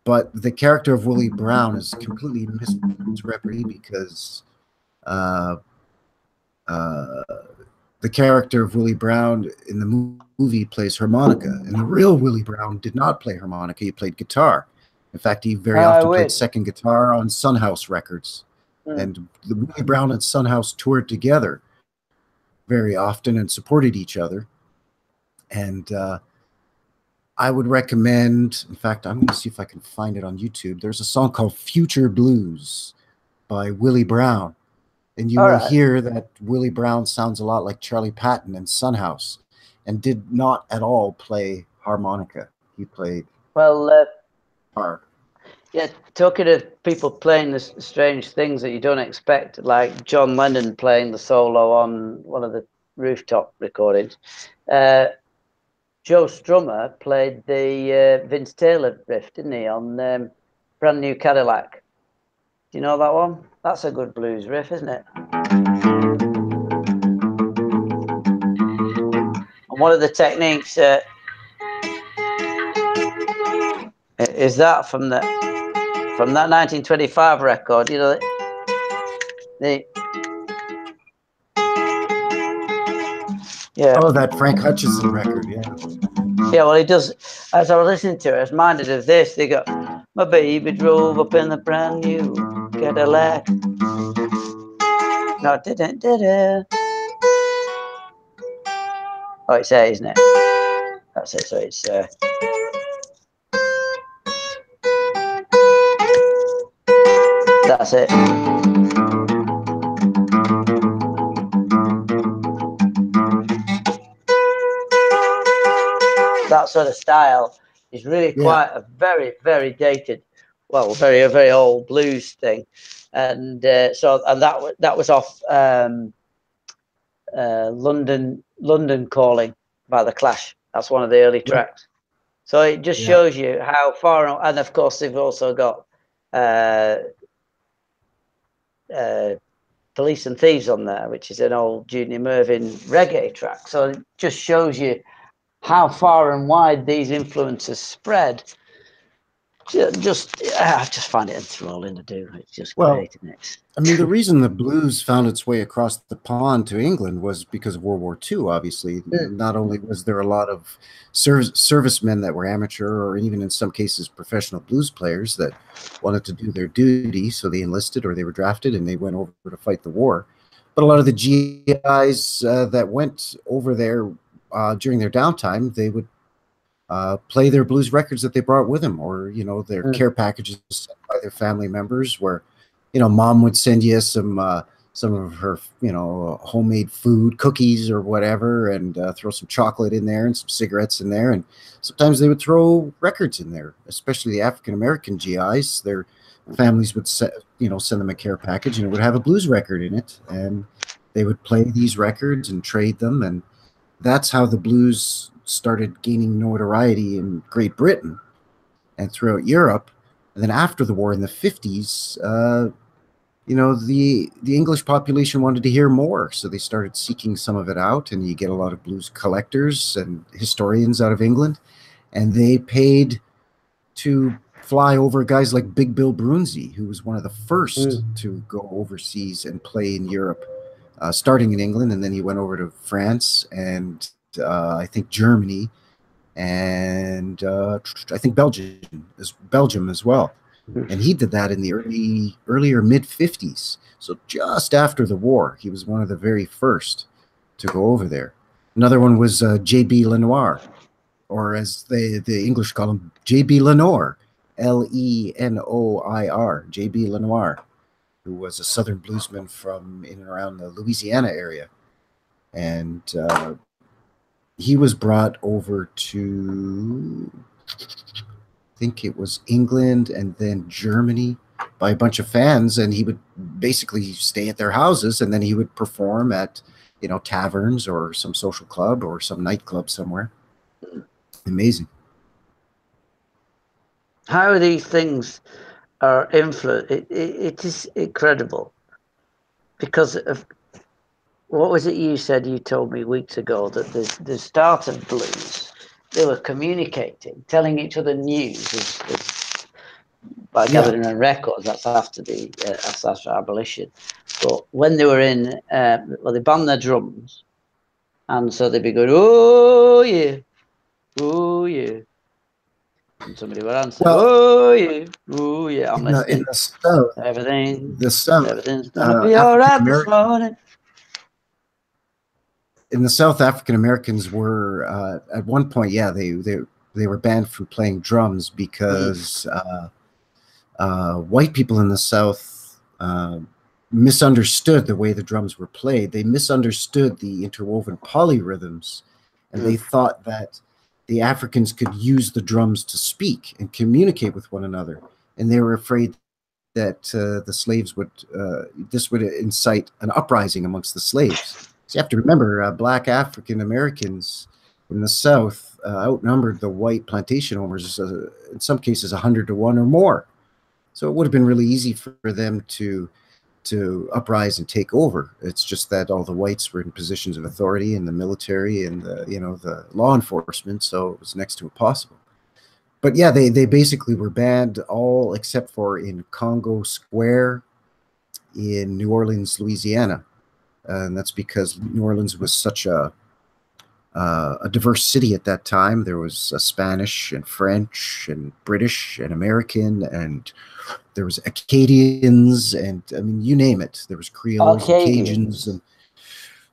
Speaker 1: But the character of Willie Brown is completely misrepresented because the character of Willie Brown in the movie plays harmonica, and the real Willie Brown did not play harmonica. He played guitar. In fact, he very often played second guitar on Sun House records. And the Willie Brown and Sun House toured together very often and supported each other. And I would recommend, in fact, I'm going to see if I can find it on YouTube. There's a song called Future Blues by Willie Brown. And you will hear that Willie Brown sounds a lot like Charley Patton in Sun House, and did not at all play harmonica. He played harp.
Speaker 2: Yeah, talking of people playing the strange things that you don't expect, like John Lennon playing the solo on one of the Rooftop recordings. Joe Strummer played the Vince Taylor riff, didn't he, on Brand New Cadillac? Do you know that one? That's a good blues riff, isn't it? And one of the techniques is that from that 1925 record,
Speaker 1: that Frank Hutchison record,
Speaker 2: yeah, well, he does. As I was listening to it, I was reminded of this. They go, "My baby drove up in the brand new Cadillac." No, it didn't. Oh, it's A, isn't it? That's it. So it's that's it. That sort of style is really quite a very, very dated, well, very, very old blues thing. And that was off London Calling by The Clash. That's one of the early tracks. So it just shows you how far, and of course they've also got Police and Thieves on there, which is an old Junior Murvin reggae track. So it just shows you how far and wide these influences spread. I just find it enthralling to do. It's just great, isn't it?
Speaker 1: I mean, the reason the blues found its way across the pond to England was because of World War II, obviously. Not only was there a lot of servicemen that were amateur or even in some cases professional blues players that wanted to do their duty, so they enlisted or they were drafted and they went over to fight the war. But a lot of the GIs that went over there during their downtime, they would play their blues records that they brought with them, or their care packages sent by their family members, where, mom would send you some of her, homemade food, cookies or whatever, and throw some chocolate in there and some cigarettes in there. And sometimes they would throw records in there, especially the African American GIs. Their families would send them a care package, and it would have a blues record in it, and they would play these records and trade them. And that's how the blues started gaining notoriety in Great Britain and throughout Europe. And then after the war in the 50s, the English population wanted to hear more, so they started seeking some of it out, and you get a lot of blues collectors and historians out of England, and they paid to fly over guys like Big Bill Brunsey, who was one of the first to go overseas and play in Europe, starting in England, and then he went over to France and I think Germany, and I think Belgium as well. And he did that in the earlier mid-50s. So just after the war, he was one of the very first to go over there. Another one was J.B. Lenoir, or as the English call him, J.B. Lenoir, Lenoir, J.B. Lenoir, who was a Southern bluesman from in and around the Louisiana area. And he was brought over to, I think it was England and then Germany, by a bunch of fans, and he would basically stay at their houses, and then he would perform at, taverns or some social club or some nightclub somewhere. Amazing.
Speaker 2: How these things are influenced, it is incredible, because of what was it you said, you told me weeks ago, that the start of blues, they were communicating, telling each other news by gathering on records. That's after after abolition. But when they were in, they banned their drums, and so they'd be going, oh yeah, oh yeah, and somebody would answer, oh yeah, I'm listening.
Speaker 1: In the South,
Speaker 2: everything's gonna be all right this morning.
Speaker 1: In the South, African Americans were at one point, they were banned from playing drums because white people in the South misunderstood the way the drums were played. They misunderstood the interwoven polyrhythms, and they thought that the Africans could use the drums to speak and communicate with one another, and they were afraid that the slaves would this would incite an uprising amongst the slaves. So you have to remember, black African Americans in the South outnumbered the white plantation owners in some cases 100 to 1 or more. So it would have been really easy for them to uprise and take over. It's just that all the whites were in positions of authority in the military and the law enforcement, so it was next to impossible. But yeah, they basically were banned, all except for in Congo Square in New Orleans, Louisiana. And that's because New Orleans was such a diverse city at that time. There was Spanish and French and British and American, and there was Acadians, and I mean, you name it. There was Creoles, Cajuns, and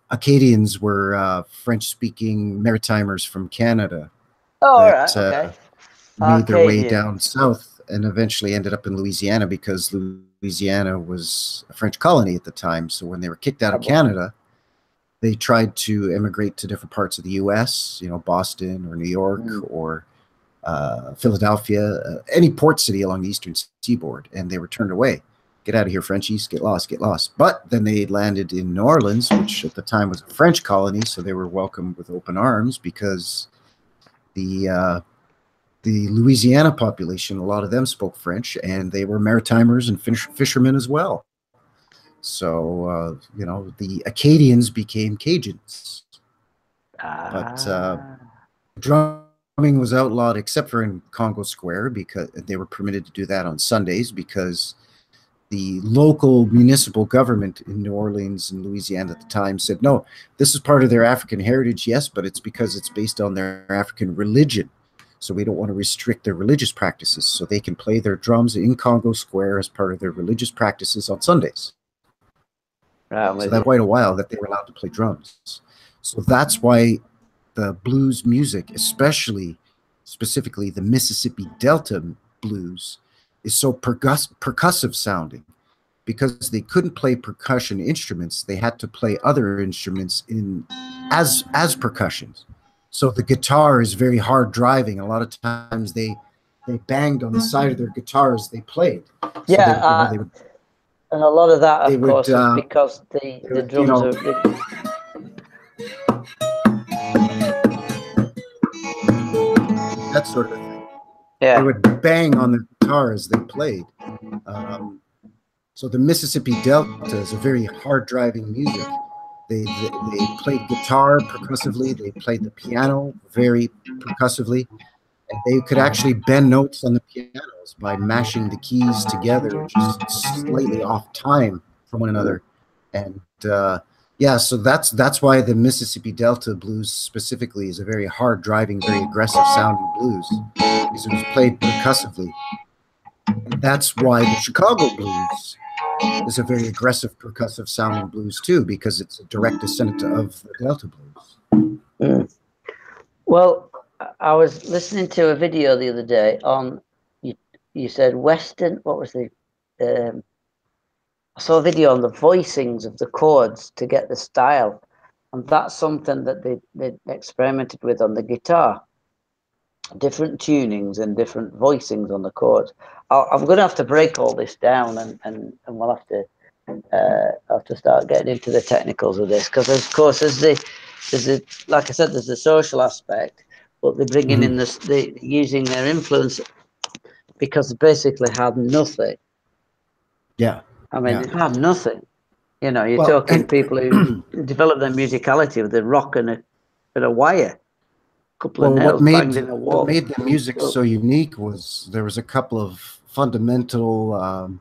Speaker 1: Acadians were French-speaking Maritimers from Canada made their way down south and eventually ended up in Louisiana, because Louisiana was a French colony at the time. So when they were kicked out of Canada, they tried to immigrate to different parts of the U.S., Boston or New York or Philadelphia, any port city along the eastern seaboard, and they were turned away. Get out of here, Frenchies, get lost, get lost. But then they landed in New Orleans, which at the time was a French colony, so they were welcomed with open arms, because the Louisiana population, a lot of them spoke French, and they were Maritimers and fishermen as well. So, the Acadians became Cajuns. But drumming was outlawed except for in Congo Square, because they were permitted to do that on Sundays, because the local municipal government in New Orleans and Louisiana at the time said, no, this is part of their African heritage, yes, but it's because it's based on their African religion. So we don't want to restrict their religious practices, so they can play their drums in Congo Square as part of their religious practices on Sundays. So that's quite a while that they were allowed to play drums. So that's why the blues music, specifically the Mississippi Delta blues, is so percussive sounding. Because they couldn't play percussion instruments, they had to play other instruments as percussions. So the guitar is very hard driving. A lot of times they banged on the side of their guitar as they played. So
Speaker 2: yeah,
Speaker 1: they would,
Speaker 2: and a lot of that, of course, is
Speaker 1: would,
Speaker 2: because the drums are.
Speaker 1: That sort of thing.
Speaker 2: Yeah.
Speaker 1: They would bang on the guitar as they played. So the Mississippi Delta is a very hard driving music. They played guitar percussively. They played the piano very percussively. And they could actually bend notes on the pianos by mashing the keys together, just slightly off time from one another. And yeah, so that's why the Mississippi Delta blues specifically is a very hard driving, very aggressive sounding blues, because it was played percussively. And that's why the Chicago blues is a very aggressive, percussive sounding blues too, because it's a direct descendant of the Delta blues.
Speaker 2: Mm. Well, I was listening to a video the other day on, you said Western, what was the, I saw a video on the voicings of the chords to get the style. And that's something that they experimented with on the guitar. Different tunings and different voicings on the chords. I'm going to have to break all this down, and we'll have to start getting into the technicals of this, because of course there's the like I said, there's the social aspect, but they're bringing in this, using their influence, because they basically had nothing.
Speaker 1: Yeah,
Speaker 2: I mean, they had nothing. You know, you're talking people who developed their musicality with a rock and a wire. Couple of nails banged in a wall.
Speaker 1: What made the music so unique was there was a couple of fundamental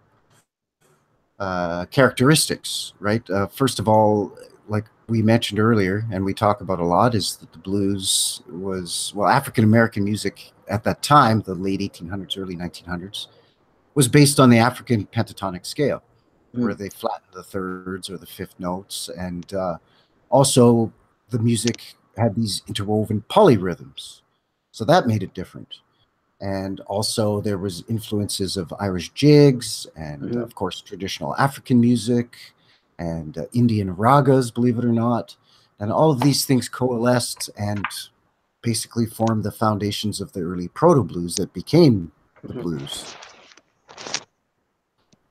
Speaker 1: characteristics, right? First of all, like we mentioned earlier, and we talk about a lot, is that the blues was, well, African-American music at that time, the late 1800s, early 1900s, was based on the African pentatonic scale, where they flattened the thirds or the fifth notes, and also the music had these interwoven polyrhythms, so that made it different. And also there was influences of Irish jigs and of course traditional African music and Indian ragas, believe it or not, and all of these things coalesced and basically formed the foundations of the early proto blues that became the blues.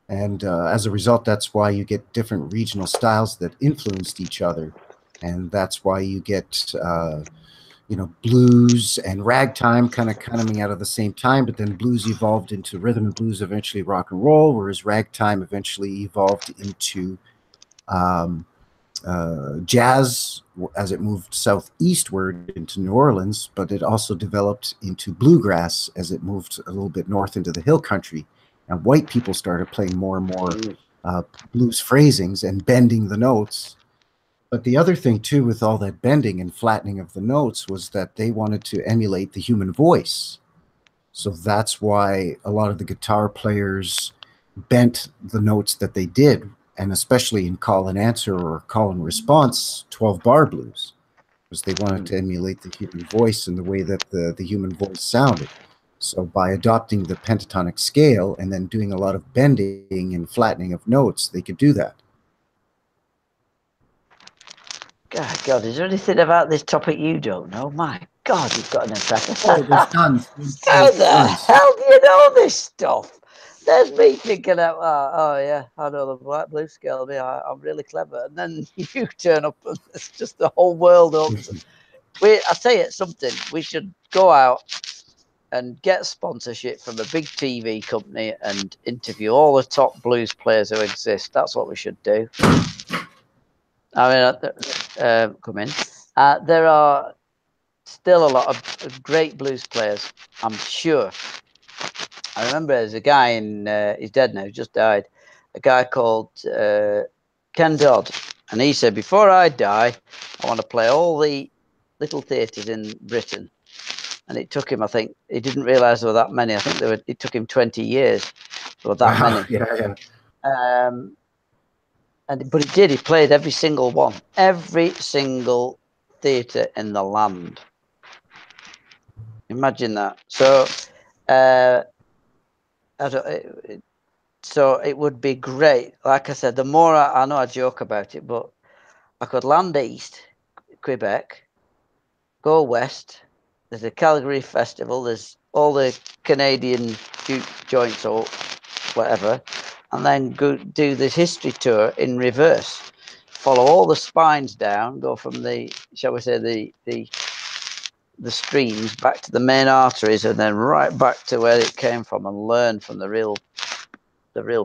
Speaker 1: And as a result, that's why you get different regional styles that influenced each other. And that's why you get, you know, blues and ragtime kind of coming out of the same time, but then blues evolved into rhythm and blues, eventually rock and roll, whereas ragtime eventually evolved into jazz as it moved southeastward into New Orleans, but it also developed into bluegrass as it moved a little bit north into the hill country. And white people started playing more and more blues phrasings and bending the notes. But the other thing, too, with all that bending and flattening of the notes was that they wanted to emulate the human voice. So that's why a lot of the guitar players bent the notes that they did, and especially in call and answer or call and response 12-bar blues, because they wanted to emulate the human voice and the way that the human voice sounded. So by adopting the pentatonic scale and then doing a lot of bending and flattening of notes, they could do that.
Speaker 2: God, is there anything about this topic you don't know? My God, you've got an impression.
Speaker 1: Oh, there's tons.
Speaker 2: How the hell do you know this stuff? There's me thinking that, oh yeah, I know the black blues scale. I'm really clever. And then you turn up and it's just the whole world opens. I say it's something. We should go out and get sponsorship from a big TV company and interview all the top blues players who exist. That's what we should do. I mean, come in. There are still a lot of great blues players, I'm sure. I remember there's a guy he's dead now, just died, a guy called Ken Dodd. And he said, before I die, I want to play all the little theatres in Britain. And it took him, I think, he didn't realise there were that many. I think it took him 20 years. There were that many.
Speaker 1: Yeah.
Speaker 2: But he did. He played every single one, every single theatre in the land. Imagine that. So So it would be great. Like I said, the more I know I joke about it, but I could land east, Quebec, go west. There's a Calgary festival. There's all the Canadian joints or whatever, and then go do this history tour in reverse. Follow all the spines down, go from the, shall we say, the streams back to the main arteries, and then right back to where it came from, and learn from the real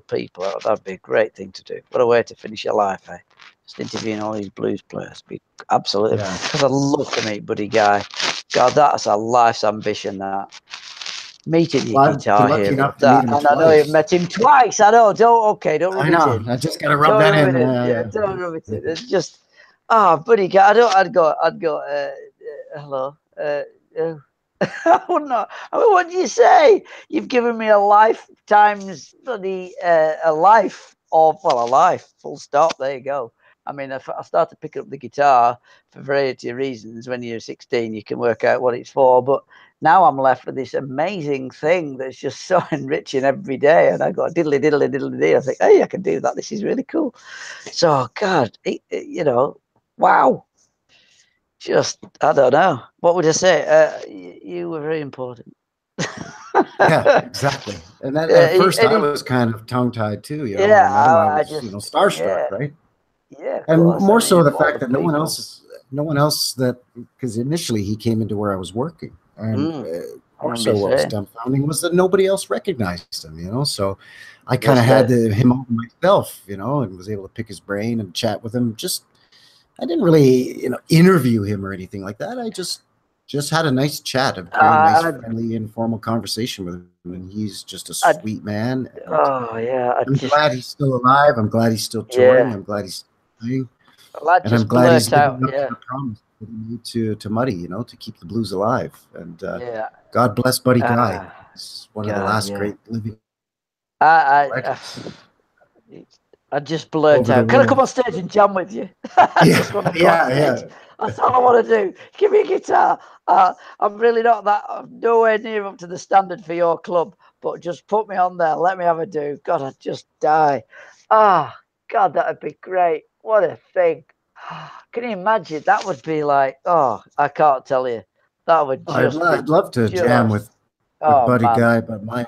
Speaker 2: people. That'd be a great thing to do. What a way to finish your life, eh? Just interviewing all these blues players. Be absolutely, because I'd love to meet Buddy Guy. God, that's a life's ambition. That meeting your guitar hero. That, and I know you've met him twice. I know. Don't rub it in.
Speaker 1: I just gotta rub that in.
Speaker 2: Don't rub it in. It's just, Buddy Guy. I'd go. Hello. I would not. I mean, what do you say? You've given me a lifetime's bloody a life full stop. There you go. I mean, if I started picking up the guitar for a variety of reasons. When you're 16, you can work out what it's for. But now I'm left with this amazing thing that's just so enriching every day. And I go diddly diddly diddly. I think, hey, I can do that. This is really cool. So, God, wow. Just, I don't know. What would I say? You were very important.
Speaker 1: Yeah, exactly. And that at first I was kind of tongue-tied too. You know, I was starstruck, right?
Speaker 2: Yeah,
Speaker 1: and more so the fact that no one else that, because initially he came into where I was working, and more so what was dumbfounding was that nobody else recognized him. You know, so I kind of had him all myself. You know, and was able to pick his brain and chat with him. I didn't really, interview him or anything like that. I just had a nice chat, a very nice, friendly, informal conversation with him, and he's just a sweet man. I'm glad he's still alive. I'm glad he's still touring. I'm glad he's playing, and I'm glad he's living up to the promise that he made to Muddy, to keep the blues alive. And God bless Buddy Guy. He's one of the last great living legends.
Speaker 2: I just blurt out. Can I come on stage and jam with you? I just want to come on stage. That's all I want to do. Give me a guitar. I'm really not that. I'm nowhere near up to the standard for your club, but just put me on there. Let me have a do. God, I'd just die. God, that'd be great. What a thing. Can you imagine? That would be like, I can't tell you. That would just.
Speaker 1: I'd love to jam with Buddy Guy, but my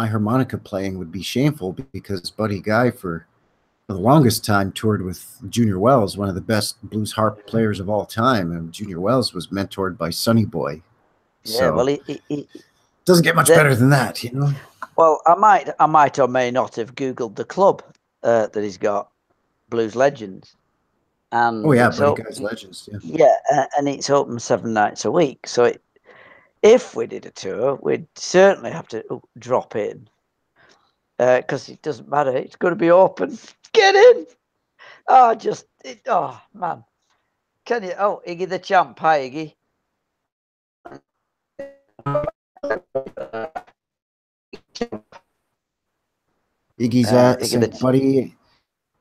Speaker 1: harmonica playing would be shameful because Buddy Guy for the longest time toured with Junior Wells, one of the best blues harp players of all time, and Junior Wells was mentored by Sonny Boy.
Speaker 2: Yeah, well, he
Speaker 1: doesn't get much better than that,
Speaker 2: Well, I might or may not have Googled the club that he's got, Blues Legends, and
Speaker 1: Buddy Guy's Legends,
Speaker 2: and it's open 7 nights a week. So if we did a tour, we'd certainly have to drop in because it doesn't matter. It's going to be open. Get in. Man. Can you? Oh, Iggy the Champ. Hi, Iggy.
Speaker 1: Iggy's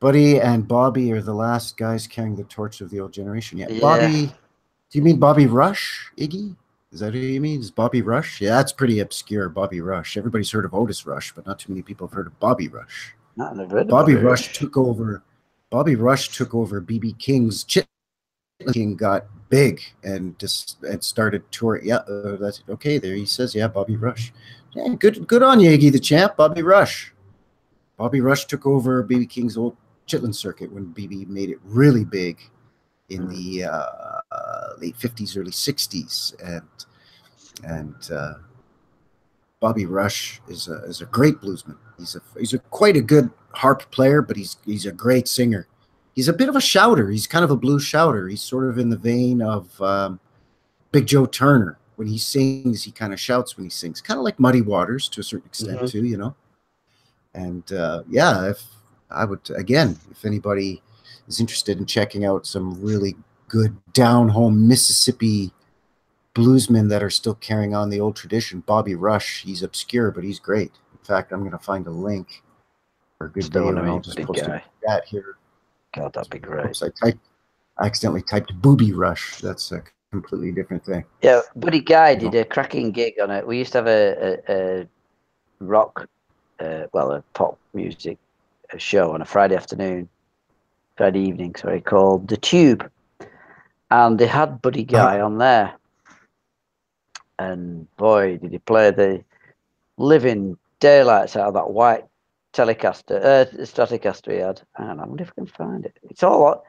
Speaker 1: Buddy and Bobby are the last guys carrying the torch of the old generation. Yeah. Bobby, do you mean Bobby Rush, Iggy? Is that who you mean? Is Bobby Rush? Yeah, that's pretty obscure, Bobby Rush. Everybody's heard of Otis Rush, but not too many people have heard of Bobby Rush. Bobby Rush took over B.B. King's Chitlin King got big and started touring. Yeah, that's okay. There he says, Bobby Rush. Yeah, good on you, Iggy the Champ. Bobby Rush. Bobby Rush took over B.B. King's old Chitlin circuit when B.B. made it really big in the late 50s, early 60s, and Bobby Rush is a great bluesman. He's quite a good harp player, but he's a great singer. He's a bit of a shouter. He's kind of a blues shouter. He's sort of in the vein of Big Joe Turner. When he sings, he kind of shouts when he sings, kind of like Muddy Waters to a certain extent too, And if anybody is interested in checking out some really good down-home Mississippi bluesmen that are still carrying on the old tradition, Bobby Rush, he's obscure, but he's great. In fact, I'm going to find a link for a good video, and I'll just post that here.
Speaker 2: God, that'd be great.
Speaker 1: I accidentally typed Booby Rush. That's a completely different thing.
Speaker 2: Yeah, Buddy Guy did a cracking gig on it. We used to have a rock a pop music show on a Friday evening, sorry, called The Tube. And they had Buddy Guy on there. And boy, did he play the living daylights out of that white Stratocaster he had. And I wonder if I can find it. It's all,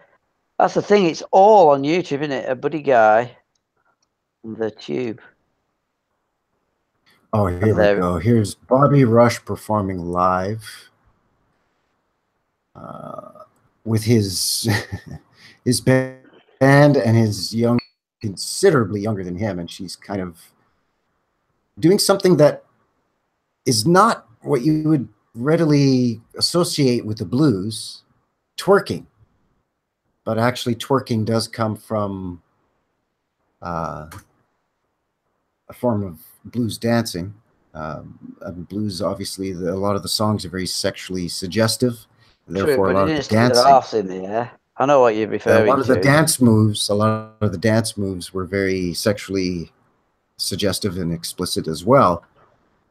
Speaker 2: that's the thing, it's all on YouTube, isn't it? A Buddy Guy and The Tube.
Speaker 1: Oh, here we go. Here's Bobby Rush performing live with his his band and his considerably younger than him, and she's kind of doing something that is not what you would readily associate with the blues, twerking. But actually, twerking does come from a form of blues dancing. Blues, obviously, a lot of the songs are very sexually suggestive. Therefore,
Speaker 2: true,
Speaker 1: a lot of the dancing.
Speaker 2: In the air. I know what you're referring to.
Speaker 1: A lot of the dance moves were very sexually suggestive and explicit as well.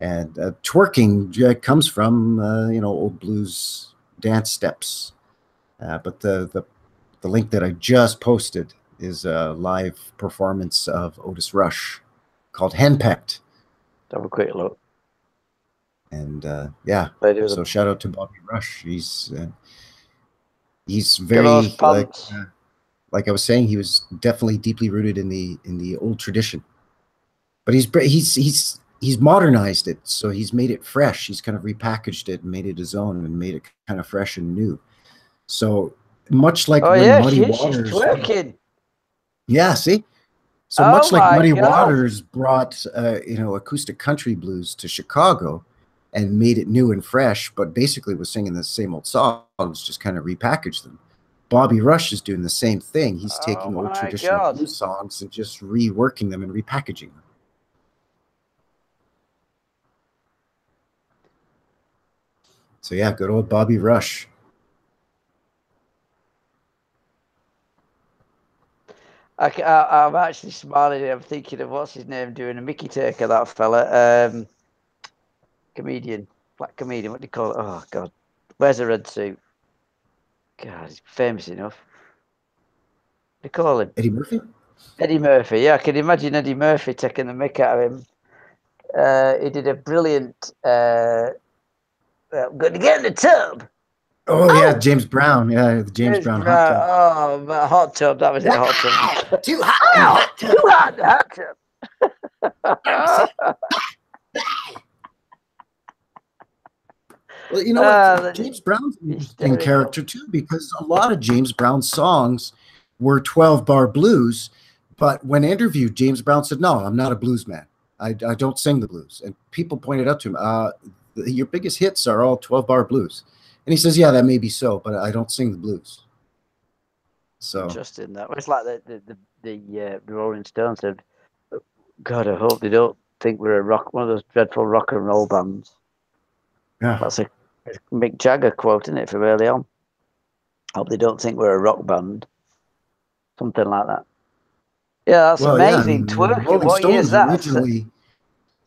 Speaker 1: And twerking comes from old blues dance steps. But the link that I just posted is a live performance of Otis Rush called Henpecked.
Speaker 2: Have a quick look.
Speaker 1: And yeah, so shout out to Bobby Rush. He's very like I was saying, he was definitely deeply rooted in the old tradition. But he's modernized it, so he's made it fresh. He's kind of repackaged it and made it his own and made it kind of fresh and new. So much like Muddy Waters,
Speaker 2: twerking.
Speaker 1: Yeah, see. So much like Muddy Waters brought acoustic country blues to Chicago and made it new and fresh, but basically was singing the same old songs, just kind of repackaged them. Bobby Rush is doing the same thing. He's taking old traditional blues songs and just reworking them and repackaging them. So yeah, good old Bobby Rush.
Speaker 2: I'm actually smiling. I'm thinking of what's his name doing a Mickey take of that fella. Comedian, black comedian. What do you call it? Oh God, wears a red suit. God, he's famous enough. What do you call him?
Speaker 1: Eddie Murphy.
Speaker 2: Eddie Murphy. Yeah, I can imagine Eddie Murphy taking the mick out of him. He did a brilliant. I'm going to get in the tub.
Speaker 1: Oh yeah, James Brown. Yeah, the James Brown hot tub.
Speaker 2: Oh, hot tub. That was it. Hot tub.
Speaker 1: Too hot.
Speaker 2: Too hot. Hot tub.
Speaker 1: Well, you know what? James Brown's an interesting character too, because a lot of James Brown songs were 12-bar blues. But when interviewed, James Brown said, "No, I'm not a blues man. I don't sing the blues." And people pointed out to him, "Your biggest hits are all 12-bar blues." And he says, "Yeah, that may be so, but I don't sing the blues." So
Speaker 2: interesting. That it's like the Rolling Stones said, "God, I hope they don't think we're one of those dreadful rock and roll bands."
Speaker 1: Yeah,
Speaker 2: that's a Mick Jagger quote, isn't it, from early on? Hope they don't think we're a rock band. Something like that. Yeah, that's amazing. Yeah, I mean, what year is that?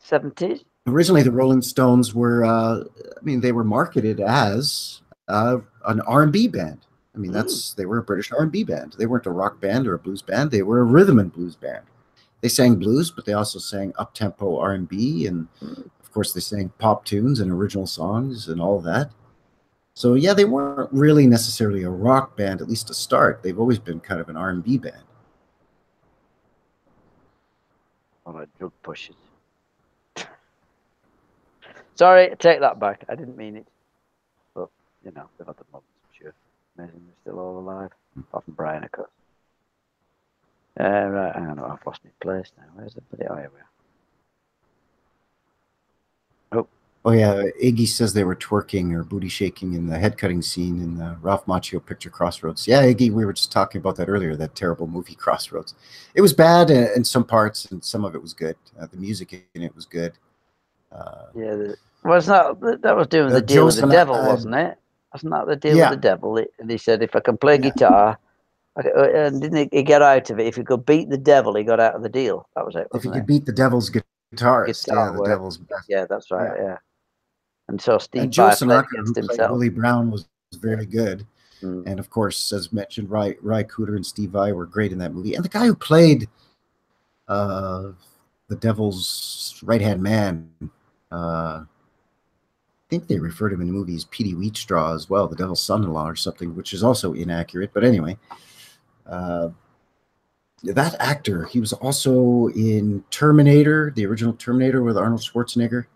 Speaker 2: 70s?
Speaker 1: Originally, the Rolling Stones were, they were marketed as an R&B band. I mean, they were a British R&B band. They weren't a rock band or a blues band. They were a rhythm and blues band. They sang blues, but they also sang up-tempo R&B, and of course, they sang pop tunes and original songs and all that. So yeah, they weren't really necessarily a rock band, at least to start. They've always been kind of an R&B band.
Speaker 2: Oh, my drug pushes. Sorry, take that back. I didn't mean it. But, they've had the moments, I'm sure. Amazing they're still all alive. Apart from Brian, of course. Right, I don't know, I've lost my place now. Where's the bloody... Oh, here we are.
Speaker 1: Oh yeah, Iggy says they were twerking or booty shaking in the head cutting scene in the Ralph Macchio picture Crossroads. Yeah, Iggy, we were just talking about that earlier, that terrible movie Crossroads. It was bad in some parts, and some of it was good. The music in it was good.
Speaker 2: That was doing the deal with the devil, wasn't it? Wasn't that the deal with the devil? And he said, if I can play guitar, and didn't he get out of it? If he could beat the devil, he got out of the deal. That was it.
Speaker 1: If he could beat the devil's guitarist, the devil's best.
Speaker 2: Yeah, that's right. Yeah. And so Steve
Speaker 1: And Joe
Speaker 2: Vai played
Speaker 1: Sinatra, who
Speaker 2: against
Speaker 1: played
Speaker 2: himself.
Speaker 1: Willie Brown, was very good.
Speaker 2: Mm.
Speaker 1: And of course, as mentioned, Ry Cooder and Steve Vai were great in that movie. And the guy who played the Devil's right-hand man, I think they refer to him in the movies Petey Wheatstraw as well, the Devil's son-in-law or something, which is also inaccurate. But anyway, that actor, he was also in Terminator, the original Terminator with Arnold Schwarzenegger.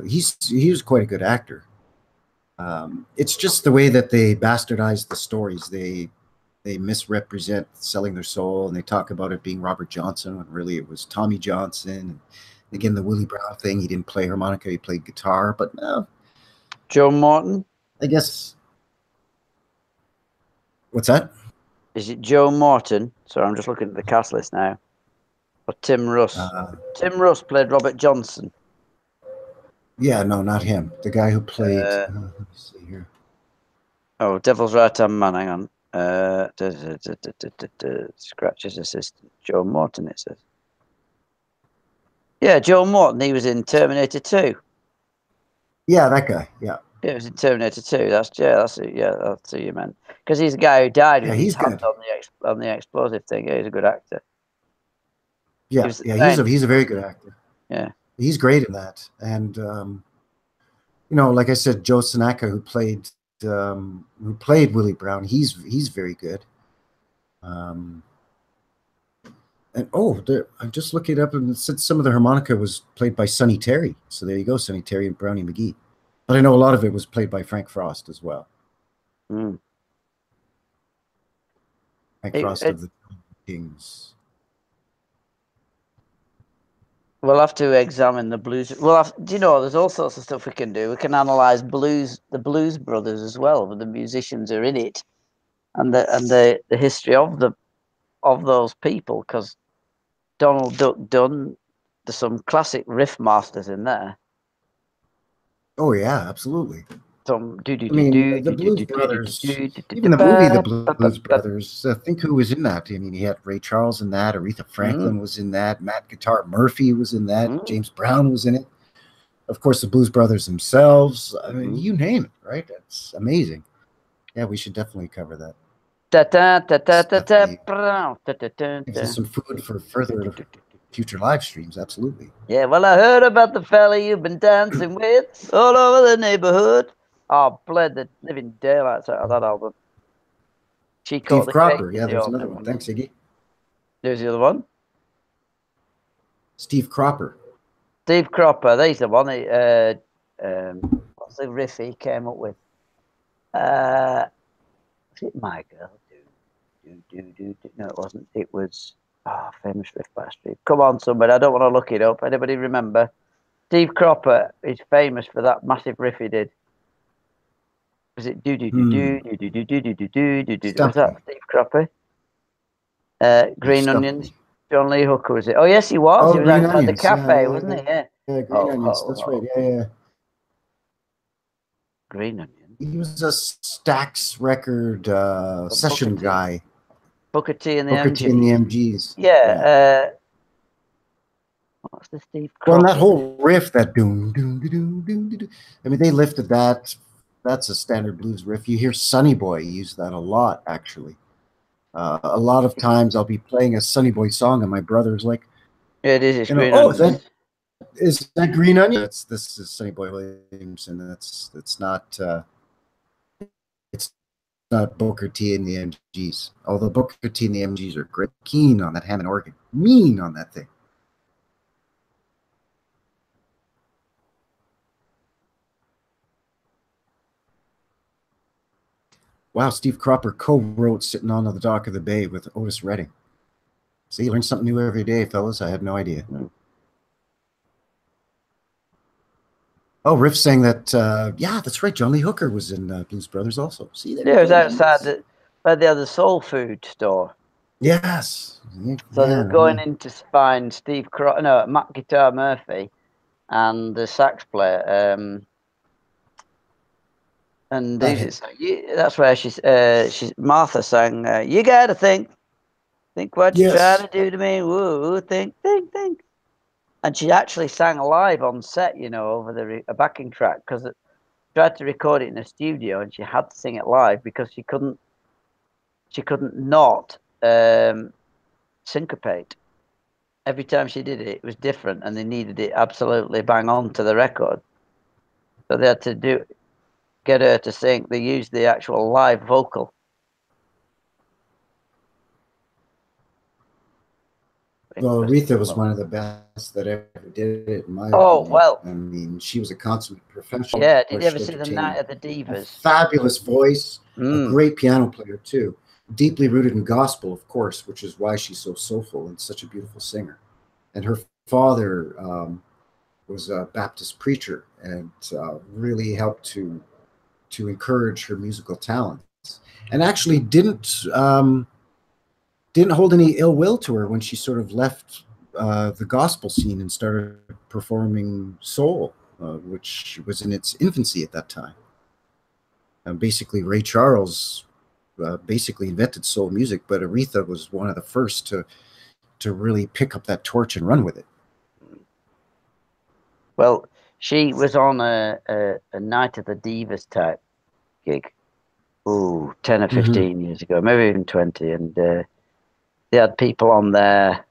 Speaker 1: He was quite a good actor. It's just the way that they bastardize the stories. They misrepresent selling their soul, and they talk about it being Robert Johnson when really it was Tommy Johnson. And again, the Willie Brown thing, he didn't play harmonica, he played guitar. But no,
Speaker 2: Joe Morton?
Speaker 1: I guess. What's that?
Speaker 2: Is it Joe Morton? Sorry, I'm just looking at the cast list now. Or Tim Russ? Tim Russ played Robert Johnson.
Speaker 1: Yeah, no, not him. The guy who played. Let me see here.
Speaker 2: Oh, Devil's Right Hand Man. Hang on. Scratch's assistant, Joe Morton. It says. Yeah, Joe Morton. He was in Terminator 2.
Speaker 1: Yeah, that guy. Yeah.
Speaker 2: Yeah, he was in Terminator 2. That's who you meant. Because he's the guy who died with his hand on the explosive thing. Yeah, he's a good actor.
Speaker 1: Yeah, he's a very good actor.
Speaker 2: Yeah,
Speaker 1: he's great in that. And like I said, Joe Sinatra, who played Willie Brown, he's very good. And I'm just looking it up, and it said some of the harmonica was played by Sonny Terry. So there you go, Sonny Terry and Brownie McGee. But I know a lot of it was played by Frank Frost as well.
Speaker 2: Mm.
Speaker 1: Frank Frost of the Kings.
Speaker 2: We'll have to examine the blues. There's all sorts of stuff we can do. We can analyze the Blues Brothers as well, where the musicians are in it, and the history of those people. Because Donald Duck Dunn, there's some classic riff masters in there.
Speaker 1: Oh yeah, absolutely.
Speaker 2: The
Speaker 1: Blues Brothers, even the movie The Blues Brothers, think who was in that. I mean, he had Ray Charles in that, Aretha Franklin was in that, Matt Guitar Murphy was in that, James Brown was in it. Of course, the Blues Brothers themselves. I mean, you name it, right? That's amazing. Yeah, we should definitely cover that. Gives us some food for further future live streams, absolutely.
Speaker 2: Yeah, well, I heard about the fella you've been dancing with all over the neighborhood. Oh, bled the living daylights out of that album.
Speaker 1: Steve Cropper, yeah, there's another one. Thanks, Iggy.
Speaker 2: There's the other one.
Speaker 1: Steve Cropper.
Speaker 2: Steve Cropper, there's the one. What's the riff he came up with? Was it My Girl? No, it wasn't. It was famous riff by Steve. Come on, somebody. I don't want to look it up. Anybody remember? Steve Cropper is famous for that massive riff he did. Was it do? Was that Steve Cropper? Green Onions. John Lee Hooker, was it? Oh yes, he was.
Speaker 1: Oh,
Speaker 2: he was
Speaker 1: Green
Speaker 2: outside
Speaker 1: Onions.
Speaker 2: the cafe, wasn't he? Yeah.
Speaker 1: Yeah, Green Onions. That's right. Yeah.
Speaker 2: Green Onions.
Speaker 1: He was a Stax record session guy.
Speaker 2: Booker T and the
Speaker 1: MGs.
Speaker 2: Yeah. What's the Steve Cropper?
Speaker 1: Well, and that whole riff, that doom, doom, doom, doom, doom. I mean, they lifted that. That's a standard blues riff. You hear Sonny Boy use that a lot, actually. A lot of times I'll be playing a Sonny Boy song, and my brother's like,
Speaker 2: "Yeah, it is. It's Green Onion."
Speaker 1: Is that Green Onion? This is Sonny Boy Williamson. It's not Booker T and the MGs. Although Booker T and the MGs are great, keen on that Hammond organ, mean on that thing. Wow, Steve Cropper co-wrote Sitting on the Dock of the Bay with Otis Redding. See, you learn something new every day, fellas. I had no idea. Oh, Riff saying that, yeah, that's right. John Lee Hooker was in Blues Brothers also. See,
Speaker 2: it was outside where they had the soul food store.
Speaker 1: Yes.
Speaker 2: So they were going in to find Matt Guitar Murphy and the sax player. And that's where Martha sang, "You gotta think what you're trying to do to me. Woo, think." And she actually sang live on set, you know, over a backing track, because tried to record it in a studio, and she had to sing it live because she couldn't not syncopate. Every time she did it, it was different, and they needed it absolutely bang on to the record. So they had to get her to sing. They used the actual live vocal.
Speaker 1: Well, Aretha was one of the best that ever did it, in my
Speaker 2: opinion.
Speaker 1: Well, I mean, she was a consummate professional.
Speaker 2: Yeah, did you ever see the Night of the Divas?
Speaker 1: A fabulous voice, a great piano player too. Deeply rooted in gospel, of course, which is why she's so soulful and such a beautiful singer. And her father was a Baptist preacher, and really helped to encourage her musical talents, and actually didn't hold any ill will to her when she sort of left the gospel scene and started performing soul, which was in its infancy at that time. Basically, Ray Charles basically invented soul music, but Aretha was one of the first to really pick up that torch and run with it.
Speaker 2: Well, she was on a Night of the Divas type gig, 10 or 15 years ago, maybe even 20, and they had people on there,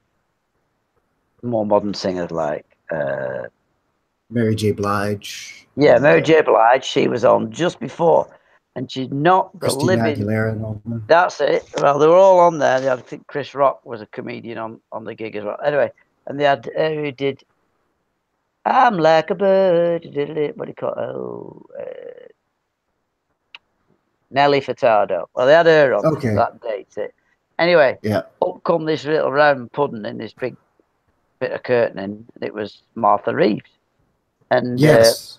Speaker 2: more modern singers like
Speaker 1: Mary J. Blige.
Speaker 2: Yeah, Mary J. Blige. She was on just before, and she's not the living.
Speaker 1: Aguilera and all that.
Speaker 2: That's it. Well, they were all on there. I think Chris Rock was a comedian on the gig as well. Anyway, and they had who did "I'm Like a Bird." What do you call it? Nelly Furtado. Well, they had her on.
Speaker 1: Okay.
Speaker 2: That dates it. Anyway,
Speaker 1: yeah.
Speaker 2: Up come this little round pudding in this big bit of curtaining. It was Martha Reeves, and
Speaker 1: yes,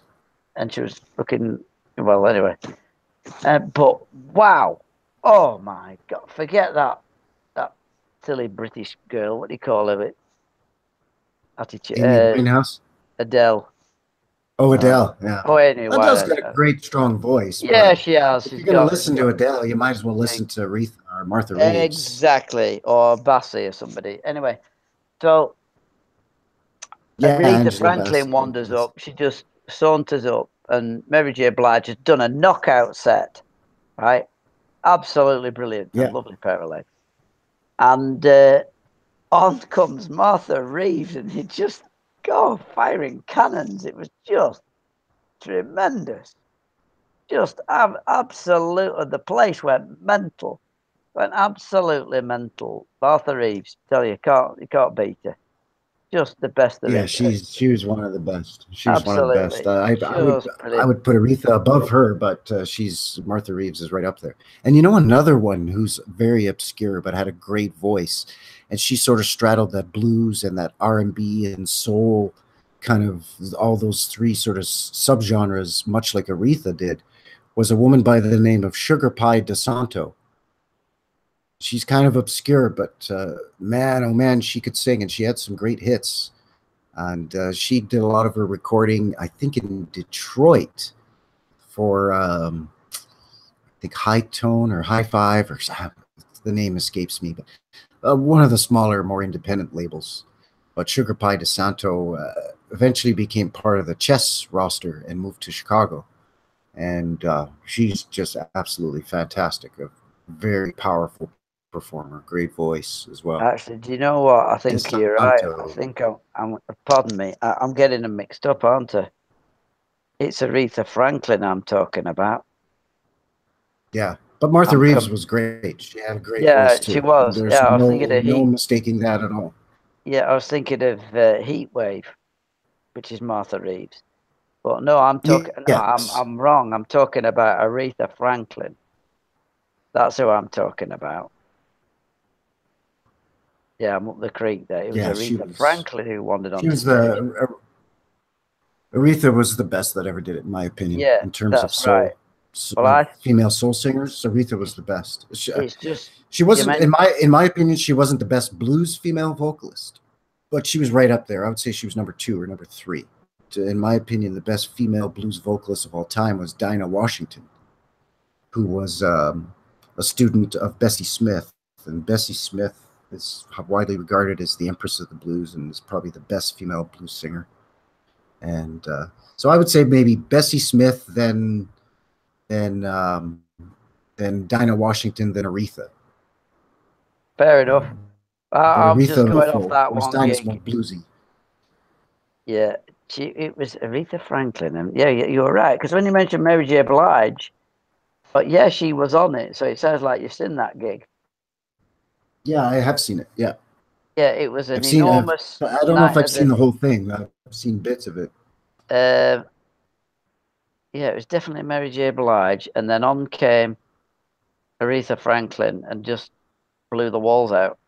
Speaker 2: and she was looking well. Anyway, but wow, oh my God, forget that silly British girl. What do you call her? Attitude.
Speaker 1: Winehouse.
Speaker 2: Adele.
Speaker 1: Oh, Adele. Yeah.
Speaker 2: Oh, anyway.
Speaker 1: Adele's got a great, strong voice.
Speaker 2: Yeah, she has.
Speaker 1: If you're going to listen to Adele, you might as well listen to Aretha or Martha Reeves.
Speaker 2: Exactly, or Bassey or somebody. Anyway, so
Speaker 1: yeah,
Speaker 2: Aretha Franklin wanders up. She just saunters up, and Mary J. Blige has done a knockout set, right? Absolutely brilliant.
Speaker 1: Yeah.
Speaker 2: A lovely pair of legs. And on comes Martha Reeves, and he just firing cannons. It was just tremendous. Just absolutely, the place went mental. Went absolutely mental. Martha Reeves, tell you, you can't beat her. Just the best there is.
Speaker 1: Yeah, she was one of the best. She was absolutely. One of the best. I would put Aretha above her, but Martha Reeves is right up there. And you know another one who's very obscure but had a great voice, and she sort of straddled that blues and that R&B and soul, kind of all those three sort of subgenres, much like Aretha did, was a woman by the name of Sugar Pie DeSanto. She's kind of obscure, but man, oh man, she could sing, and she had some great hits. And she did a lot of her recording, I think, in Detroit for, I think, High Tone or High Five, or the name escapes me, but one of the smaller, more independent labels. But Sugar Pie DeSanto eventually became part of the Chess roster and moved to Chicago. And she's just absolutely fantastic, a very powerful performer, great voice as well.
Speaker 2: Actually, do you know what? I think you're right. I think I'm pardon me, I'm getting them mixed up, aren't I? It's Aretha Franklin I'm talking about.
Speaker 1: Yeah, but Martha Reeves was great. She had a great voice too.
Speaker 2: She was.
Speaker 1: There's I was thinking of no mistaking that at all.
Speaker 2: Yeah, I was thinking of Heat Wave, which is Martha Reeves. But no, I'm talking.
Speaker 1: Yes.
Speaker 2: No, I'm wrong. I'm talking about Aretha Franklin. That's who I'm talking about. Yeah, I'm up the creek there. It was Aretha Franklin who wandered on.
Speaker 1: Aretha was the best that ever did it, in my opinion.
Speaker 2: Yeah,
Speaker 1: in terms of soul.
Speaker 2: Right. Well,
Speaker 1: female soul singers, Aretha was the best. She wasn't, in my opinion, she wasn't the best blues female vocalist, but she was right up there. I would say she was number 2 or number 3. In my opinion, the best female blues vocalist of all time was Dinah Washington, who was a student of Bessie Smith. And Bessie Smith is widely regarded as the Empress of the Blues and is probably the best female blues singer. And so I would say maybe Bessie Smith, then Dinah Washington, then Aretha.
Speaker 2: Fair enough.
Speaker 1: But
Speaker 2: I'm just
Speaker 1: Aretha
Speaker 2: going off that one
Speaker 1: Dinah's
Speaker 2: gig.
Speaker 1: more bluesy.
Speaker 2: Yeah, it was Aretha Franklin, and yeah, you were right. Because when you mentioned Mary J. Blige, but yeah, she was on it, so it sounds like you've seen that gig.
Speaker 1: Yeah, I have seen it. Yeah.
Speaker 2: Yeah, it was an
Speaker 1: I've seen.
Speaker 2: enormous.
Speaker 1: I don't know if I've seen the whole thing. I've seen bits of it.
Speaker 2: Yeah, it was definitely Mary J. Blige, and then on came Aretha Franklin and just blew the walls out.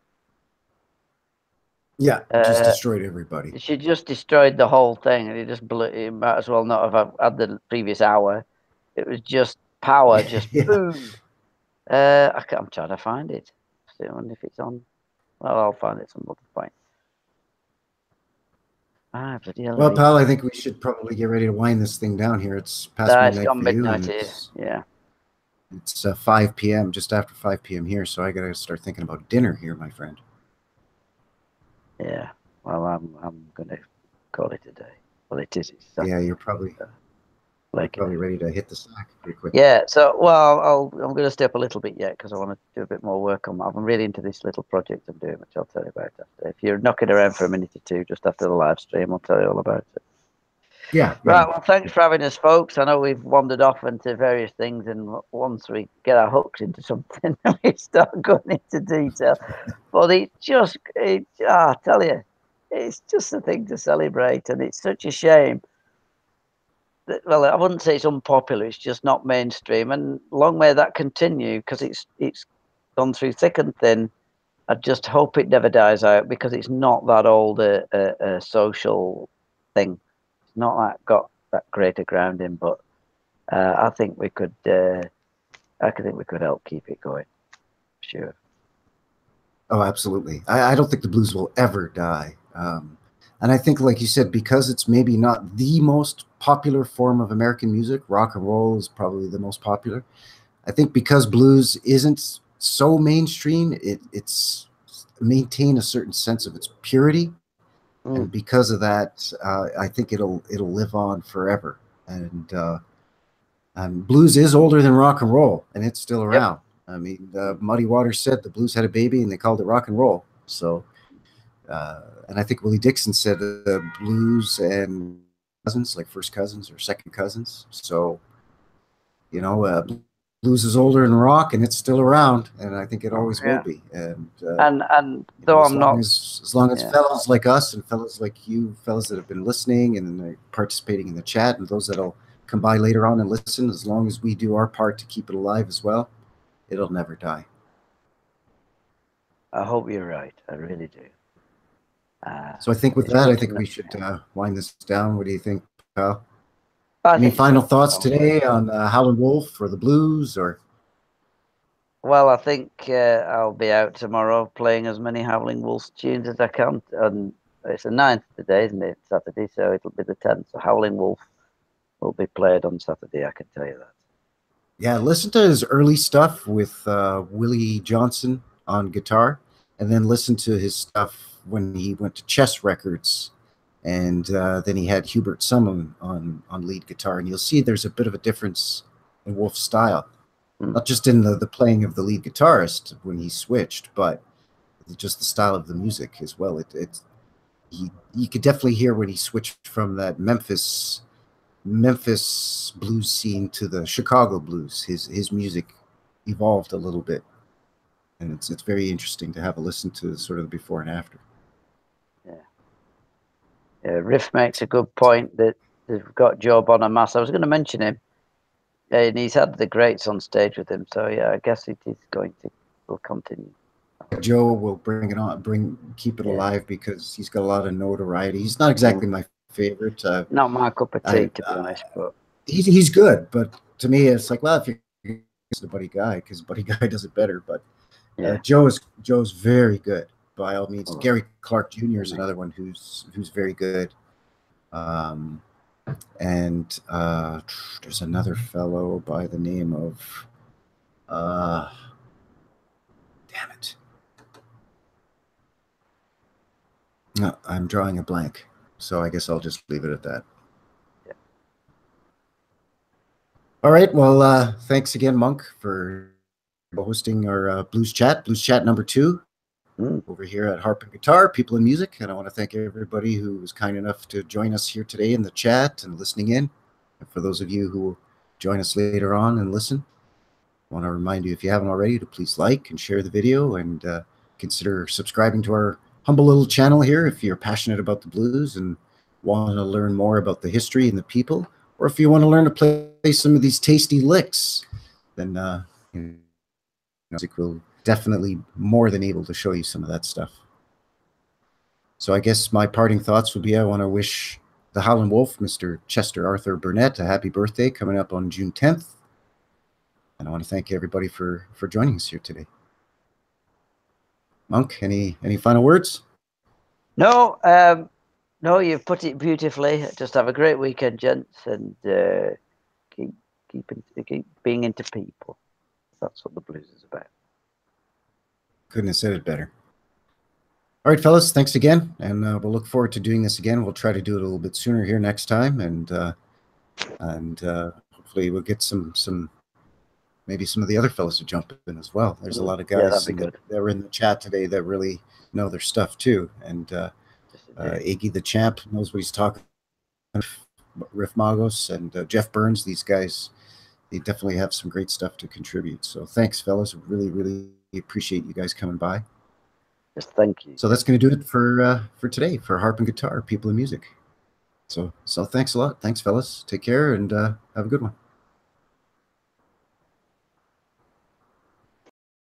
Speaker 1: Yeah, just destroyed everybody.
Speaker 2: She just destroyed the whole thing, and it just blew. It might as well not have had the previous hour. It was just power, just boom. I'm trying to find it. I wonder if it's on. Well, I'll find it some other point. Bloody hell.
Speaker 1: Well, pal, I think we should probably get ready to wind this thing down here. It's past midnight for
Speaker 2: midnight
Speaker 1: you.
Speaker 2: here. Yeah.
Speaker 1: It's 5 p.m., just after 5 p.m. here, so I got to start thinking about dinner here, my friend.
Speaker 2: Yeah. Well, I'm going to call it a day. Well, it is.
Speaker 1: Yeah, you're probably ready to hit the sack pretty quick.
Speaker 2: Yeah. So, well, I'm going to stay up a little bit yet because I want to do a bit more work on that. I'm really into this little project I'm doing, which I'll tell you about after. If you're knocking around for a minute or two, just after the live stream, I'll tell you all about it.
Speaker 1: Yeah.
Speaker 2: Right. Well, thanks for having us, folks. I know we've wandered off into various things, and once we get our hooks into something, we start going into detail. But I tell you, it's just a thing to celebrate, and it's such a shame that, well, I wouldn't say it's unpopular. It's just not mainstream, and long may that continue because it's gone through thick and thin. I just hope it never dies out because it's not that old a social thing. Not got that greater grounding, but I think we could. I think we could help keep it going. Sure.
Speaker 1: Oh, absolutely. I don't think the blues will ever die. And I think, like you said, because it's maybe not the most popular form of American music, rock and roll is probably the most popular. I think because blues isn't so mainstream, it's maintain a certain sense of its purity. And because of that, I think it'll live on forever. And blues is older than rock and roll, and it's still around. Yep. I mean, Muddy Waters said the blues had a baby, and they called it rock and roll. So, and I think Willie Dixon said blues and cousins, like first cousins or second cousins. So, you know, blues is older than rock, and it's still around, and I think it always will be. And
Speaker 2: though
Speaker 1: as long as fellows like us and fellows like you, fellows that have been listening and participating in the chat, and those that'll come by later on and listen, as long as we do our part to keep it alive as well, it'll never die.
Speaker 2: I hope you're right. I really do.
Speaker 1: So I think with that, I think we should wind this down. What do you think, pal? Any final thoughts today on Howlin Wolf or the blues, or?
Speaker 2: Well, I think I'll be out tomorrow playing as many Howlin Wolf tunes as I can. And it's the 9th today, isn't it? Saturday, so it'll be the 10th. So Howlin Wolf will be played on Saturday, I can tell you that.
Speaker 1: Yeah, listen to his early stuff with Willie Johnson on guitar, and then listen to his stuff when he went to Chess Records. And then he had Hubert Sumlin on lead guitar. And you'll see there's a bit of a difference in Wolf's style. Not just in the playing of the lead guitarist when he switched, but just the style of the music as well. You could definitely hear when he switched from that Memphis blues scene to the Chicago blues. His music evolved a little bit. And it's very interesting to have a listen to sort of the before and after.
Speaker 2: Riff makes a good point that they've got Joe Bonamassa. I was going to mention him, and he's had the greats on stage with him. So yeah, I guess it is will continue.
Speaker 1: Joe will bring it on, keep it alive because he's got a lot of notoriety. He's not exactly my favorite.
Speaker 2: Not my cup of tea, to be honest, but
Speaker 1: he's good. But to me, it's like, well, if you're the Buddy Guy, because Buddy Guy does it better. But Joe's very good. By all means, Gary Clark Jr. is another one who's very good, and there's another fellow by the name of, damn it, No, I'm drawing a blank, so I guess I'll just leave it at that.
Speaker 2: Yeah.
Speaker 1: All right. Well, thanks again, Monk, for hosting our Blues Chat number 2 over here at Harp and Guitar, People in Music. And I want to thank everybody who was kind enough to join us here today in the chat and listening in. And for those of you who will join us later on and listen, I want to remind you, if you haven't already, to please like and share the video and consider subscribing to our humble little channel here if you're passionate about the blues and want to learn more about the history and the people, or if you want to learn to play some of these tasty licks, then music will definitely more than able to show you some of that stuff. So I guess my parting thoughts would be, I want to wish the Howlin Wolf, Mr. Chester Arthur Burnett, a happy birthday coming up on June 10th. And I want to thank everybody for joining us here today. Monk, any final words?
Speaker 2: No, no, you've put it beautifully. Just have a great weekend, gents, and keep being into people. That's what the blues is about.
Speaker 1: Couldn't have said it better. All right, fellas, thanks again, and we'll look forward to doing this again. We'll try to do it a little bit sooner here next time, and hopefully we'll get maybe some of the other fellas to jump in as well. There's a lot of guys that were in the chat today that really know their stuff too, and Iggy the Champ knows what he's talking about. Riff Magos and Jeff Burns, these guys, they definitely have some great stuff to contribute. So thanks, fellas. Really, really appreciate you guys coming by.
Speaker 2: Yes, thank you.
Speaker 1: So that's going to do it for today for Harp and Guitar, People in Music. So thanks a lot. Thanks, fellas. Take care and have a good one.